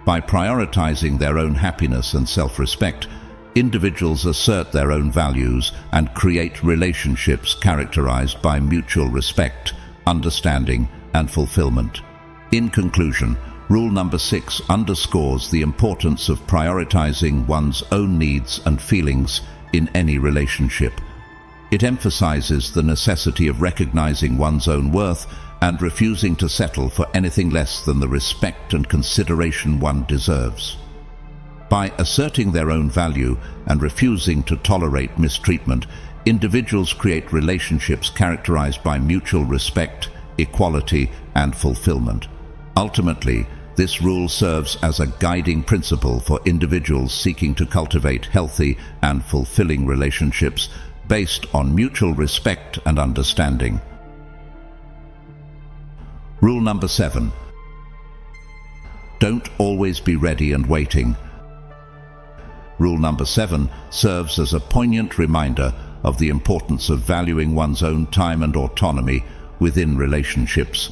By prioritizing their own happiness and self-respect, individuals assert their own values and create relationships characterized by mutual respect, understanding, and fulfillment. In conclusion, rule number 6 underscores the importance of prioritizing one's own needs and feelings in any relationship. It emphasizes the necessity of recognizing one's own worth and refusing to settle for anything less than the respect and consideration one deserves. By asserting their own value and refusing to tolerate mistreatment, individuals create relationships characterized by mutual respect, equality, and fulfillment. Ultimately, this rule serves as a guiding principle for individuals seeking to cultivate healthy and fulfilling relationships based on mutual respect and understanding. Rule number 7. Don't always be ready and waiting. Rule number 7 serves as a poignant reminder of the importance of valuing one's own time and autonomy within relationships.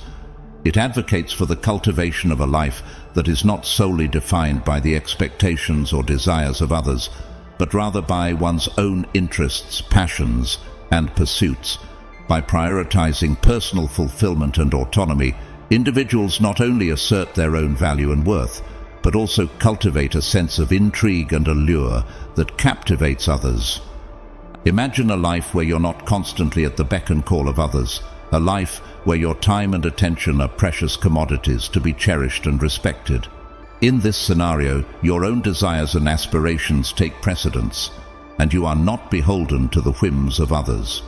It advocates for the cultivation of a life that is not solely defined by the expectations or desires of others, but rather by one's own interests, passions, and pursuits. By prioritizing personal fulfillment and autonomy, individuals not only assert their own value and worth, but also cultivate a sense of intrigue and allure that captivates others. Imagine a life where you're not constantly at the beck and call of others, a life where your time and attention are precious commodities to be cherished and respected. In this scenario, your own desires and aspirations take precedence, and you are not beholden to the whims of others.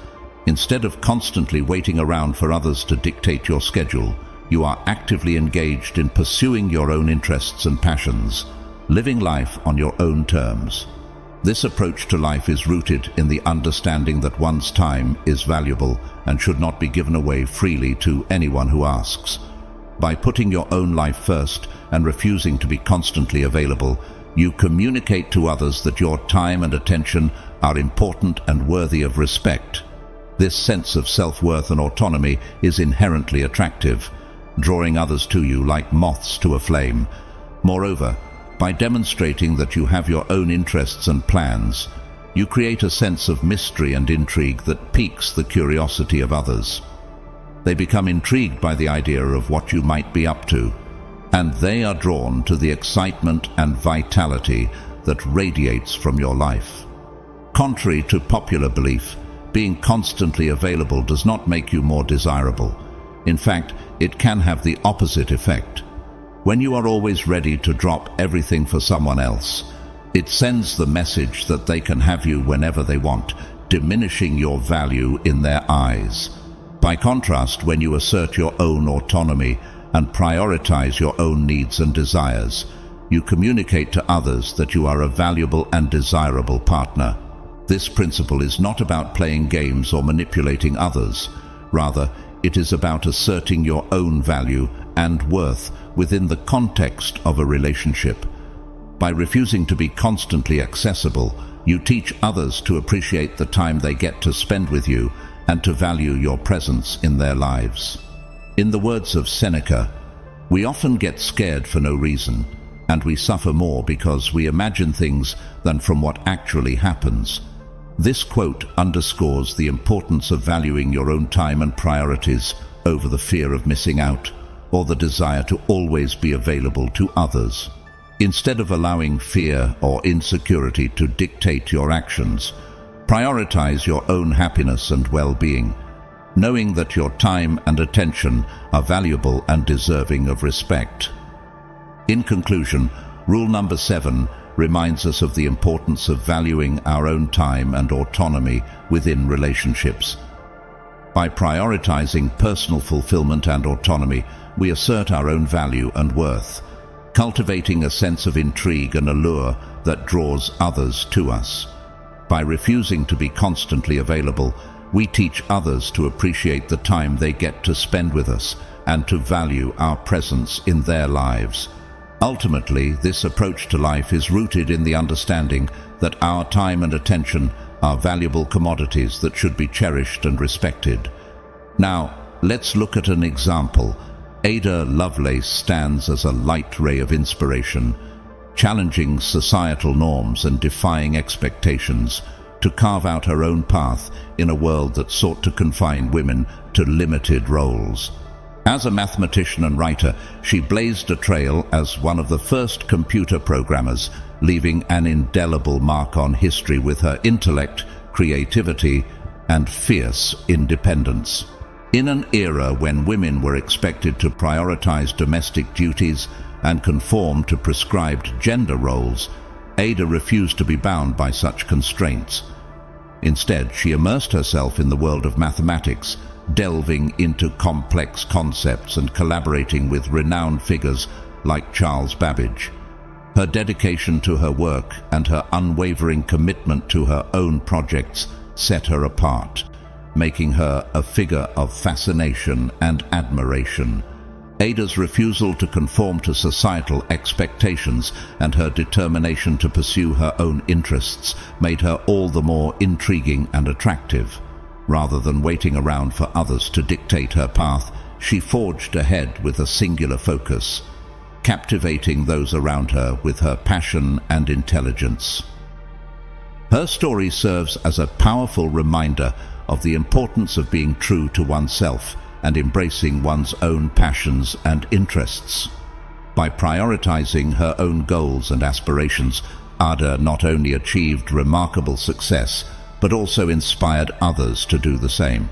Instead of constantly waiting around for others to dictate your schedule, you are actively engaged in pursuing your own interests and passions, living life on your own terms. This approach to life is rooted in the understanding that one's time is valuable and should not be given away freely to anyone who asks. By putting your own life first and refusing to be constantly available, you communicate to others that your time and attention are important and worthy of respect. This sense of self-worth and autonomy is inherently attractive, drawing others to you like moths to a flame. Moreover, by demonstrating that you have your own interests and plans, you create a sense of mystery and intrigue that piques the curiosity of others. They become intrigued by the idea of what you might be up to, and they are drawn to the excitement and vitality that radiates from your life. Contrary to popular belief, being constantly available does not make you more desirable. In fact, it can have the opposite effect. When you are always ready to drop everything for someone else, it sends the message that they can have you whenever they want, diminishing your value in their eyes. By contrast, when you assert your own autonomy and prioritize your own needs and desires, you communicate to others that you are a valuable and desirable partner. This principle is not about playing games or manipulating others. Rather, it is about asserting your own value and worth within the context of a relationship. By refusing to be constantly accessible, you teach others to appreciate the time they get to spend with you and to value your presence in their lives. In the words of Seneca, we often get scared for no reason, and we suffer more because we imagine things than from what actually happens. This quote underscores the importance of valuing your own time and priorities over the fear of missing out or the desire to always be available to others. Instead of allowing fear or insecurity to dictate your actions, prioritize your own happiness and well-being, knowing that your time and attention are valuable and deserving of respect. In conclusion, rule number 7 reminds us of the importance of valuing our own time and autonomy within relationships. By prioritizing personal fulfillment and autonomy, we assert our own value and worth, cultivating a sense of intrigue and allure that draws others to us. By refusing to be constantly available, we teach others to appreciate the time they get to spend with us and to value our presence in their lives. Ultimately, this approach to life is rooted in the understanding that our time and attention are valuable commodities that should be cherished and respected. Now, let's look at an example. Ada Lovelace stands as a light ray of inspiration, challenging societal norms and defying expectations to carve out her own path in a world that sought to confine women to limited roles. As a mathematician and writer, she blazed a trail as one of the first computer programmers, leaving an indelible mark on history with her intellect, creativity, and fierce independence. In an era when women were expected to prioritize domestic duties and conform to prescribed gender roles, Ada refused to be bound by such constraints. Instead, she immersed herself in the world of mathematics, delving into complex concepts and collaborating with renowned figures like Charles Babbage. Her dedication to her work and her unwavering commitment to her own projects set her apart, making her a figure of fascination and admiration. Ada's refusal to conform to societal expectations and her determination to pursue her own interests made her all the more intriguing and attractive. Rather than waiting around for others to dictate her path, she forged ahead with a singular focus, captivating those around her with her passion and intelligence. Her story serves as a powerful reminder of the importance of being true to oneself and embracing one's own passions and interests. By prioritizing her own goals and aspirations, Ada not only achieved remarkable success, but also inspired others to do the same.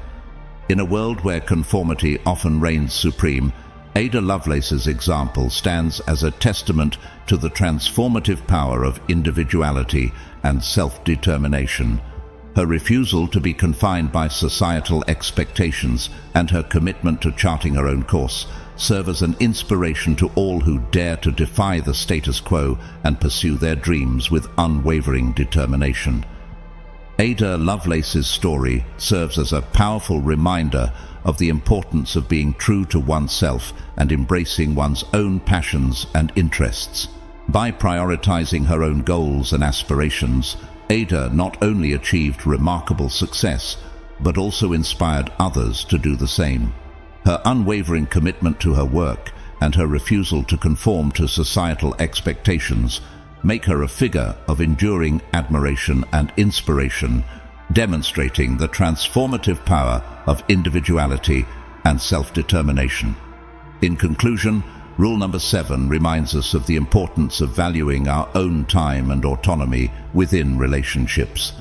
In a world where conformity often reigns supreme, Ada Lovelace's example stands as a testament to the transformative power of individuality and self-determination. Her refusal to be confined by societal expectations and her commitment to charting her own course serve as an inspiration to all who dare to defy the status quo and pursue their dreams with unwavering determination. Ada Lovelace's story serves as a powerful reminder of the importance of being true to oneself and embracing one's own passions and interests. By prioritizing her own goals and aspirations, Ada not only achieved remarkable success, but also inspired others to do the same. Her unwavering commitment to her work and her refusal to conform to societal expectations make her a figure of enduring admiration and inspiration, demonstrating the transformative power of individuality and self-determination. In conclusion, rule number 7 reminds us of the importance of valuing our own time and autonomy within relationships.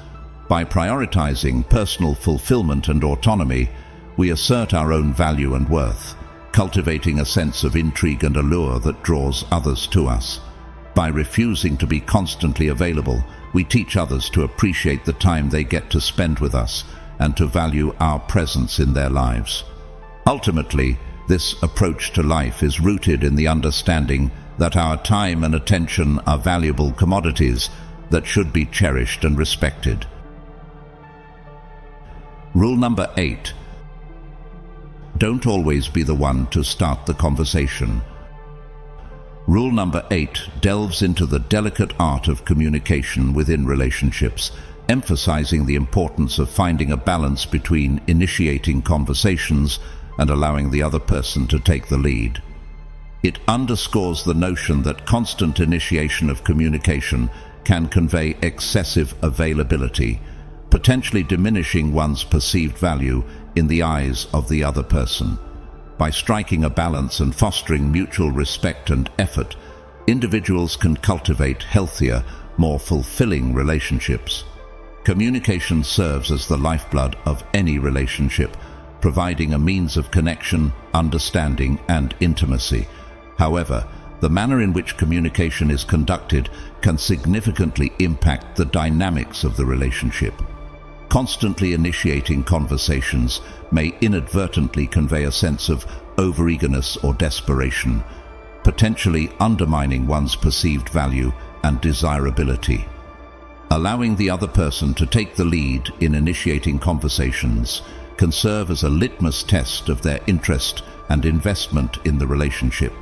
By prioritizing personal fulfillment and autonomy, we assert our own value and worth, cultivating a sense of intrigue and allure that draws others to us. By refusing to be constantly available, we teach others to appreciate the time they get to spend with us and to value our presence in their lives. Ultimately, this approach to life is rooted in the understanding that our time and attention are valuable commodities that should be cherished and respected. Rule number 8. Don't always be the one to start the conversation. Rule number 8 delves into the delicate art of communication within relationships, emphasizing the importance of finding a balance between initiating conversations and allowing the other person to take the lead. It underscores the notion that constant initiation of communication can convey excessive availability, potentially diminishing one's perceived value in the eyes of the other person. By striking a balance and fostering mutual respect and effort, individuals can cultivate healthier, more fulfilling relationships. Communication serves as the lifeblood of any relationship, providing a means of connection, understanding, and intimacy. However, the manner in which communication is conducted can significantly impact the dynamics of the relationship. Constantly initiating conversations may inadvertently convey a sense of overeagerness or desperation, potentially undermining one's perceived value and desirability. Allowing the other person to take the lead in initiating conversations can serve as a litmus test of their interest and investment in the relationship.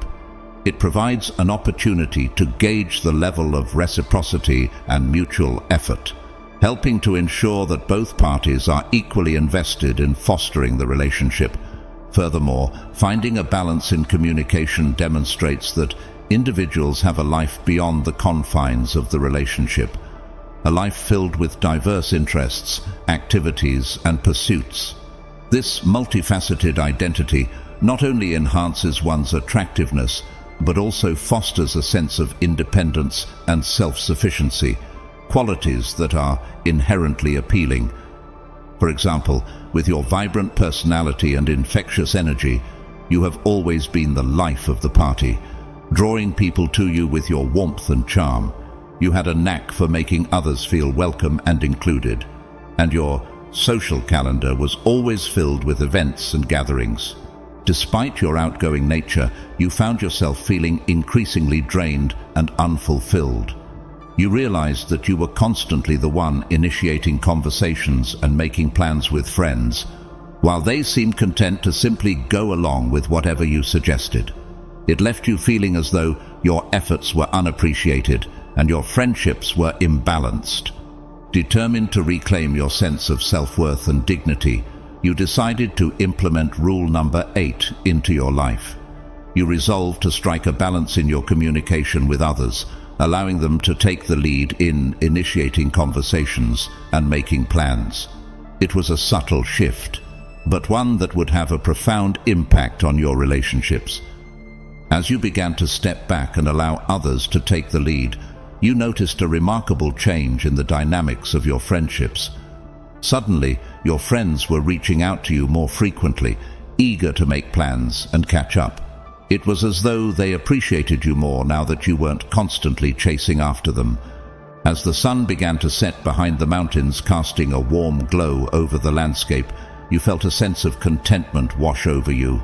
It provides an opportunity to gauge the level of reciprocity and mutual effort, helping to ensure that both parties are equally invested in fostering the relationship. Furthermore, finding a balance in communication demonstrates that individuals have a life beyond the confines of the relationship, a life filled with diverse interests, activities, and pursuits. This multifaceted identity not only enhances one's attractiveness, but also fosters a sense of independence and self-sufficiency, qualities that are inherently appealing. For example, with your vibrant personality and infectious energy, you have always been the life of the party, drawing people to you with your warmth and charm. You had a knack for making others feel welcome and included, and your social calendar was always filled with events and gatherings. Despite your outgoing nature, you found yourself feeling increasingly drained and unfulfilled. You realized that you were constantly the one initiating conversations and making plans with friends, while they seemed content to simply go along with whatever you suggested. It left you feeling as though your efforts were unappreciated and your friendships were imbalanced. Determined to reclaim your sense of self-worth and dignity, you decided to implement rule number 8 into your life. You resolved to strike a balance in your communication with others, allowing them to take the lead in initiating conversations and making plans. It was a subtle shift, but one that would have a profound impact on your relationships. As you began to step back and allow others to take the lead, you noticed a remarkable change in the dynamics of your friendships. Suddenly, your friends were reaching out to you more frequently, eager to make plans and catch up. It was as though they appreciated you more now that you weren't constantly chasing after them. As the sun began to set behind the mountains, casting a warm glow over the landscape, you felt a sense of contentment wash over you.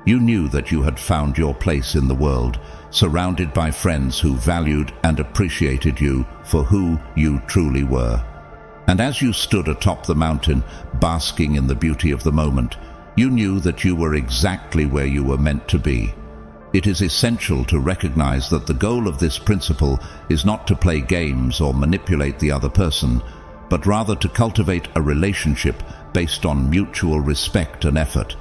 You knew that you had found your place in the world, surrounded by friends who valued and appreciated you for who you truly were. And as you stood atop the mountain, basking in the beauty of the moment, you knew that you were exactly where you were meant to be. It is essential to recognize that the goal of this principle is not to play games or manipulate the other person, but rather to cultivate a relationship based on mutual respect and effort.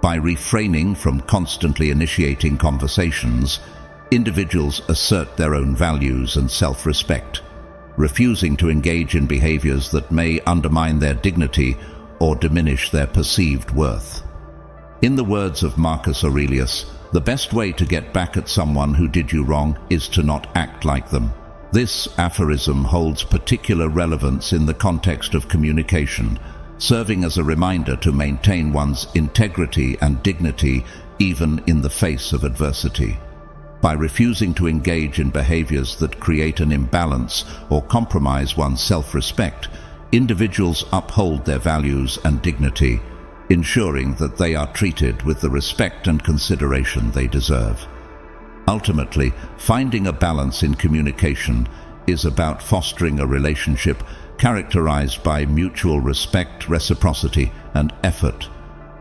By refraining from constantly initiating conversations, individuals assert their own values and self-respect, refusing to engage in behaviors that may undermine their dignity or diminish their perceived worth. In the words of Marcus Aurelius, the best way to get back at someone who did you wrong is to not act like them. This aphorism holds particular relevance in the context of communication, serving as a reminder to maintain one's integrity and dignity even in the face of adversity. By refusing to engage in behaviors that create an imbalance or compromise one's self-respect, individuals uphold their values and dignity, ensuring that they are treated with the respect and consideration they deserve. Ultimately, finding a balance in communication is about fostering a relationship characterized by mutual respect, reciprocity, and effort.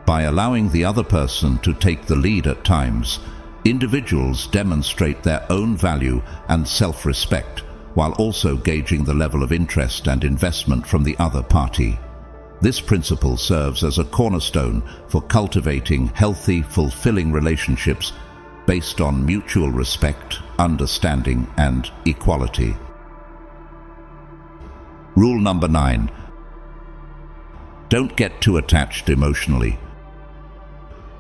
By allowing the other person to take the lead at times, individuals demonstrate their own value and self-respect, while also gauging the level of interest and investment from the other party. This principle serves as a cornerstone for cultivating healthy, fulfilling relationships based on mutual respect, understanding, and equality. Rule number 9. Don't get too attached emotionally.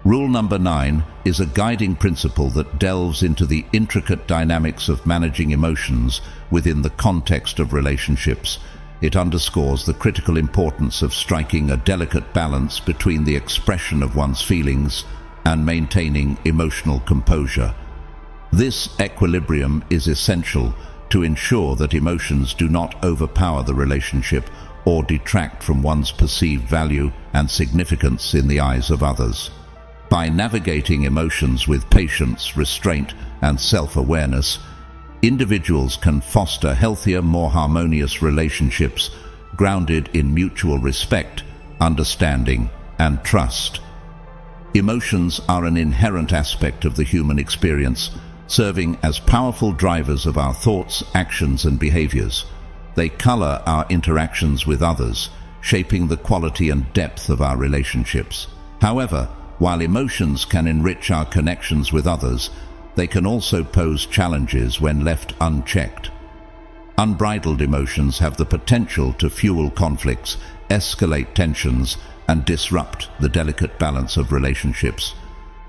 Rule number 9 is a guiding principle that delves into the intricate dynamics of managing emotions within the context of relationships. It underscores the critical importance of striking a delicate balance between the expression of one's feelings and maintaining emotional composure. This equilibrium is essential to ensure that emotions do not overpower the relationship or detract from one's perceived value and significance in the eyes of others. By navigating emotions with patience, restraint, and self-awareness, individuals can foster healthier, more harmonious relationships grounded in mutual respect, understanding, and trust. Emotions are an inherent aspect of the human experience, serving as powerful drivers of our thoughts, actions, and behaviors. They color our interactions with others, shaping the quality and depth of our relationships. However, while emotions can enrich our connections with others, they can also pose challenges when left unchecked. Unbridled emotions have the potential to fuel conflicts, escalate tensions, and disrupt the delicate balance of relationships.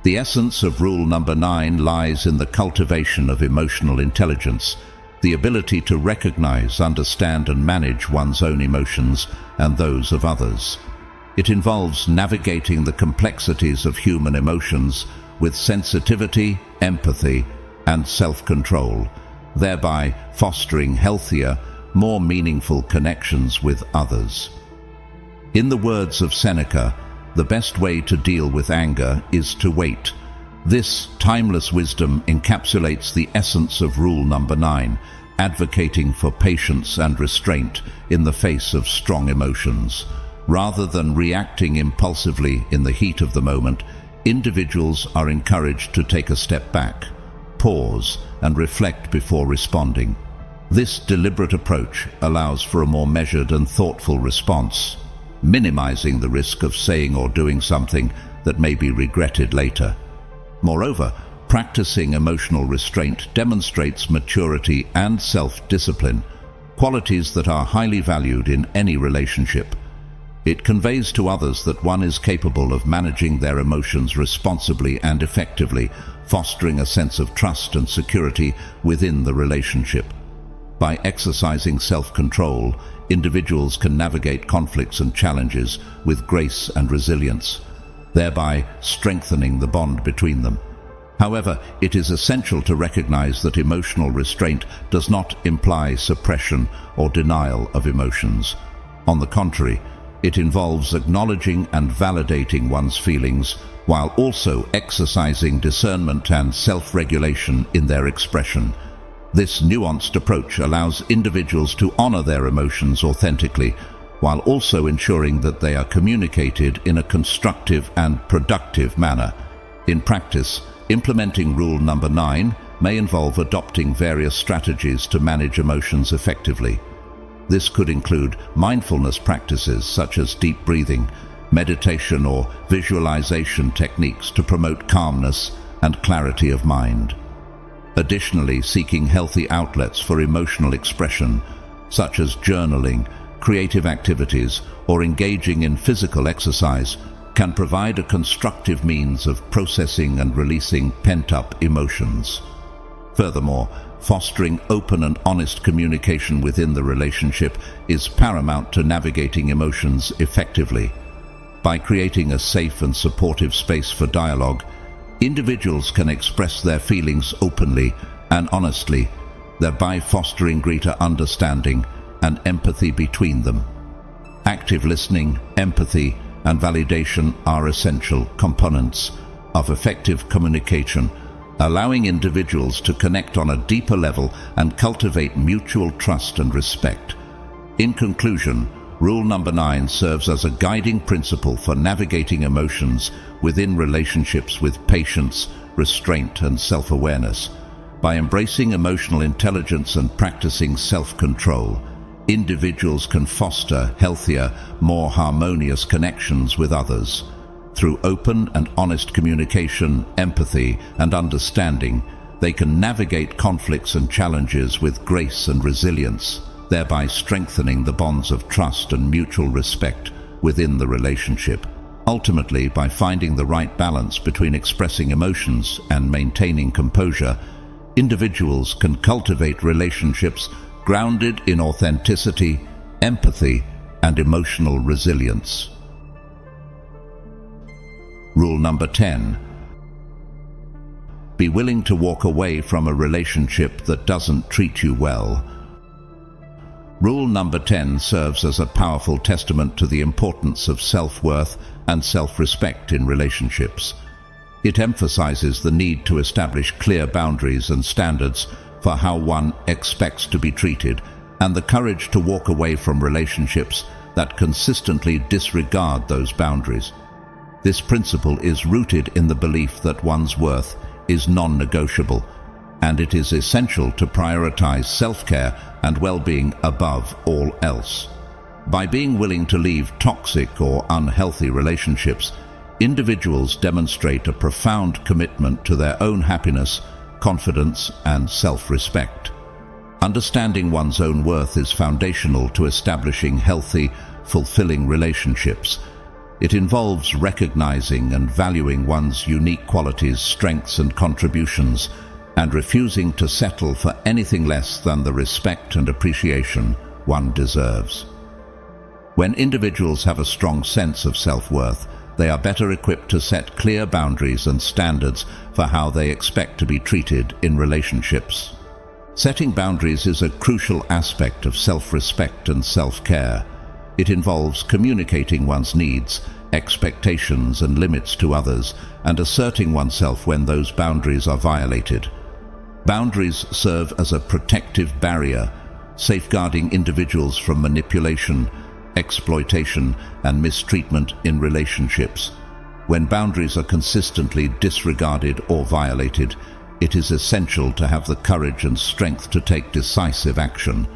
The essence of rule number 9 lies in the cultivation of emotional intelligence, the ability to recognize, understand, and manage one's own emotions and those of others. It involves navigating the complexities of human emotions with sensitivity, empathy, and self-control, thereby fostering healthier, more meaningful connections with others. In the words of Seneca, the best way to deal with anger is to wait. This timeless wisdom encapsulates the essence of rule number 9, advocating for patience and restraint in the face of strong emotions. Rather than reacting impulsively in the heat of the moment, individuals are encouraged to take a step back, pause, and reflect before responding. This deliberate approach allows for a more measured and thoughtful response, minimizing the risk of saying or doing something that may be regretted later. Moreover, practicing emotional restraint demonstrates maturity and self-discipline, qualities that are highly valued in any relationship. It conveys to others that one is capable of managing their emotions responsibly and effectively, fostering a sense of trust and security within the relationship. By exercising self-control, individuals can navigate conflicts and challenges with grace and resilience, thereby strengthening the bond between them. However, it is essential to recognize that emotional restraint does not imply suppression or denial of emotions. On the contrary, it involves acknowledging and validating one's feelings while also exercising discernment and self-regulation in their expression. This nuanced approach allows individuals to honor their emotions authentically, while also ensuring that they are communicated in a constructive and productive manner. In practice, implementing rule number 9 may involve adopting various strategies to manage emotions effectively. This could include mindfulness practices such as deep breathing, meditation, or visualization techniques to promote calmness and clarity of mind. Additionally, seeking healthy outlets for emotional expression, such as journaling, creative activities, or engaging in physical exercise, can provide a constructive means of processing and releasing pent-up emotions. Furthermore, fostering open and honest communication within the relationship is paramount to navigating emotions effectively. By creating a safe and supportive space for dialogue, Individuals can express their feelings openly and honestly, thereby fostering greater understanding and empathy between them. Active listening, empathy, and validation are essential components of effective communication, allowing individuals to connect on a deeper level and cultivate mutual trust and respect. In conclusion, rule number 9 serves as a guiding principle for navigating emotions within relationships with patience, restraint, and self-awareness. By embracing emotional intelligence and practicing self-control, individuals can foster healthier, more harmonious connections with others. Through open and honest communication, empathy, and understanding, they can navigate conflicts and challenges with grace and resilience, thereby strengthening the bonds of trust and mutual respect within the relationship. Ultimately, by finding the right balance between expressing emotions and maintaining composure, individuals can cultivate relationships grounded in authenticity, empathy, and emotional resilience. Rule number 10. Be willing to walk away from a relationship that doesn't treat you well. Rule number 10 serves as a powerful testament to the importance of self-worth and self-respect in relationships. It emphasizes the need to establish clear boundaries and standards for how one expects to be treated, and the courage to walk away from relationships that consistently disregard those boundaries. This principle is rooted in the belief that one's worth is non-negotiable, and it is essential to prioritize self-care and well-being above all else. By being willing to leave toxic or unhealthy relationships, individuals demonstrate a profound commitment to their own happiness, confidence, and self-respect. Understanding one's own worth is foundational to establishing healthy, fulfilling relationships. It involves recognizing and valuing one's unique qualities, strengths, and contributions, and refusing to settle for anything less than the respect and appreciation one deserves. When individuals have a strong sense of self-worth, they are better equipped to set clear boundaries and standards for how they expect to be treated in relationships. Setting boundaries is a crucial aspect of self-respect and self-care. It involves communicating one's needs, expectations, and limits to others, and asserting oneself when those boundaries are violated. Boundaries serve as a protective barrier, safeguarding individuals from manipulation, exploitation, and mistreatment in relationships. When boundaries are consistently disregarded or violated, it is essential to have the courage and strength to take decisive action.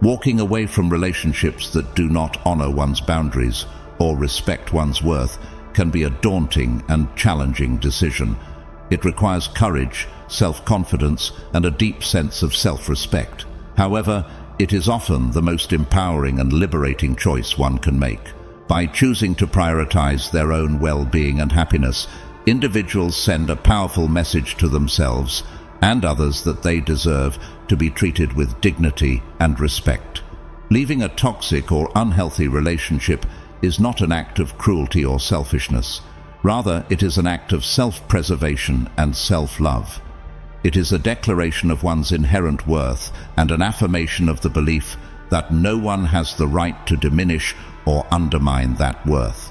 Walking away from relationships that do not honor one's boundaries or respect one's worth can be a daunting and challenging decision. It requires courage, self-confidence, and a deep sense of self-respect. However, it is often the most empowering and liberating choice one can make. By choosing to prioritize their own well-being and happiness, individuals send a powerful message to themselves and others that they deserve to be treated with dignity and respect. Leaving a toxic or unhealthy relationship is not an act of cruelty or selfishness. Rather, it is an act of self-preservation and self-love. It is a declaration of one's inherent worth and an affirmation of the belief that no one has the right to diminish or undermine that worth.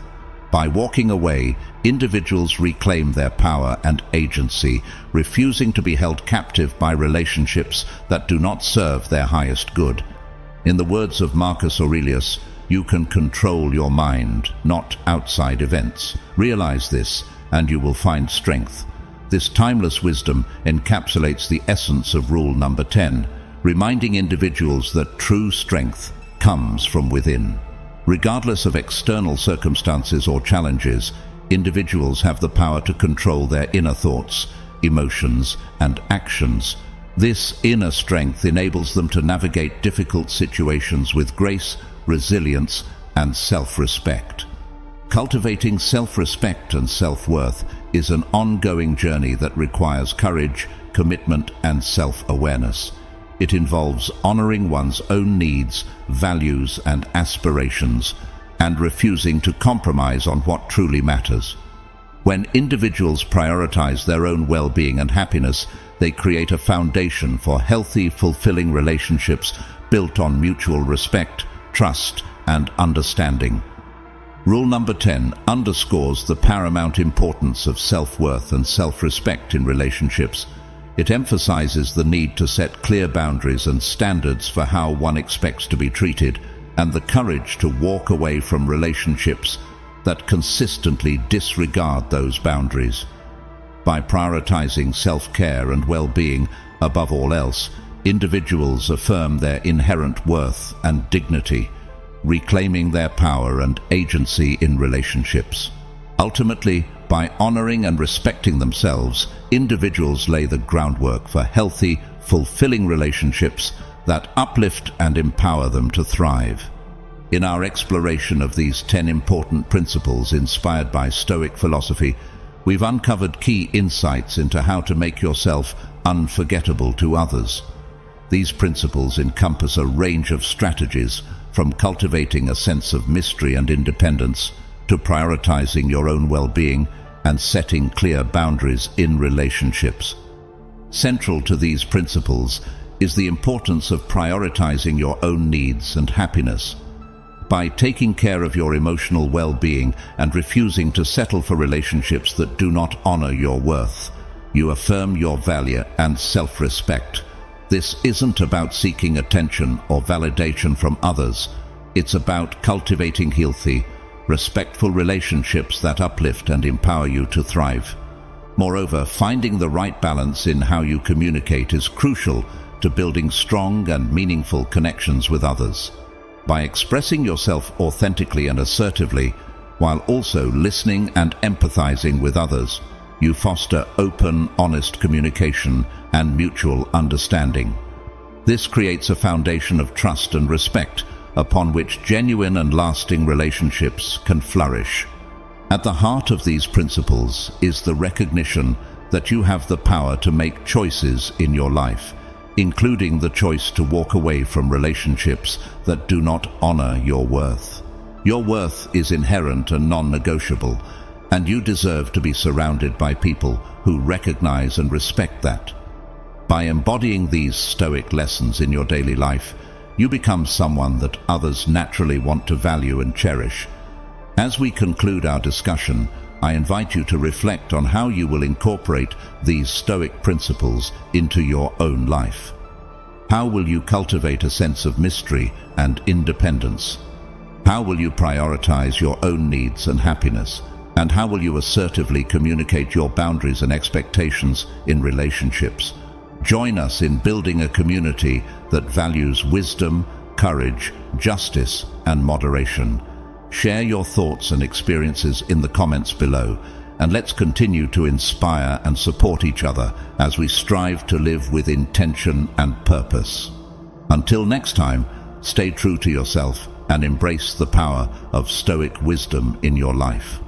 By walking away, individuals reclaim their power and agency, refusing to be held captive by relationships that do not serve their highest good. In the words of Marcus Aurelius, "You can control your mind, not outside events. Realize this, and you will find strength." This timeless wisdom encapsulates the essence of rule number 10, reminding individuals that true strength comes from within. Regardless of external circumstances or challenges, individuals have the power to control their inner thoughts, emotions, and actions. This inner strength enables them to navigate difficult situations with grace, resilience, and self-respect. Cultivating self-respect and self-worth is an ongoing journey that requires courage, commitment, and self-awareness. It involves honoring one's own needs, values, and aspirations, and refusing to compromise on what truly matters. When individuals prioritize their own well-being and happiness, they create a foundation for healthy, fulfilling relationships built on mutual respect, trust, and understanding. Rule number 10 underscores the paramount importance of self-worth and self-respect in relationships. It emphasizes the need to set clear boundaries and standards for how one expects to be treated, and the courage to walk away from relationships that consistently disregard those boundaries. By prioritizing self-care and well-being above all else, individuals affirm their inherent worth and dignity, reclaiming their power and agency in relationships. Ultimately, by honoring and respecting themselves, individuals lay the groundwork for healthy, fulfilling relationships that uplift and empower them to thrive. In our exploration of these 10 important principles inspired by Stoic philosophy, we've uncovered key insights into how to make yourself unforgettable to others. These principles encompass a range of strategies, from cultivating a sense of mystery and independence to prioritizing your own well-being and setting clear boundaries in relationships. Central to these principles is the importance of prioritizing your own needs and happiness. By taking care of your emotional well-being and refusing to settle for relationships that do not honor your worth, you affirm your value and self-respect. This isn't about seeking attention or validation from others. It's about cultivating healthy, respectful relationships that uplift and empower you to thrive. Moreover, finding the right balance in how you communicate is crucial to building strong and meaningful connections with others. By expressing yourself authentically and assertively, while also listening and empathizing with others, you foster open, honest communication and mutual understanding. This creates a foundation of trust and respect upon which genuine and lasting relationships can flourish. At the heart of these principles is the recognition that you have the power to make choices in your life, including the choice to walk away from relationships that do not honor your worth. Your worth is inherent and non-negotiable, and you deserve to be surrounded by people who recognize and respect that. By embodying these Stoic lessons in your daily life, you become someone that others naturally want to value and cherish. As we conclude our discussion, I invite you to reflect on how you will incorporate these Stoic principles into your own life. How will you cultivate a sense of mystery and independence? How will you prioritize your own needs and happiness? And how will you assertively communicate your boundaries and expectations in relationships? Join us in building a community that values wisdom, courage, justice, and moderation. Share your thoughts and experiences in the comments below, and let's continue to inspire and support each other as we strive to live with intention and purpose. Until next time, stay true to yourself and embrace the power of Stoic wisdom in your life.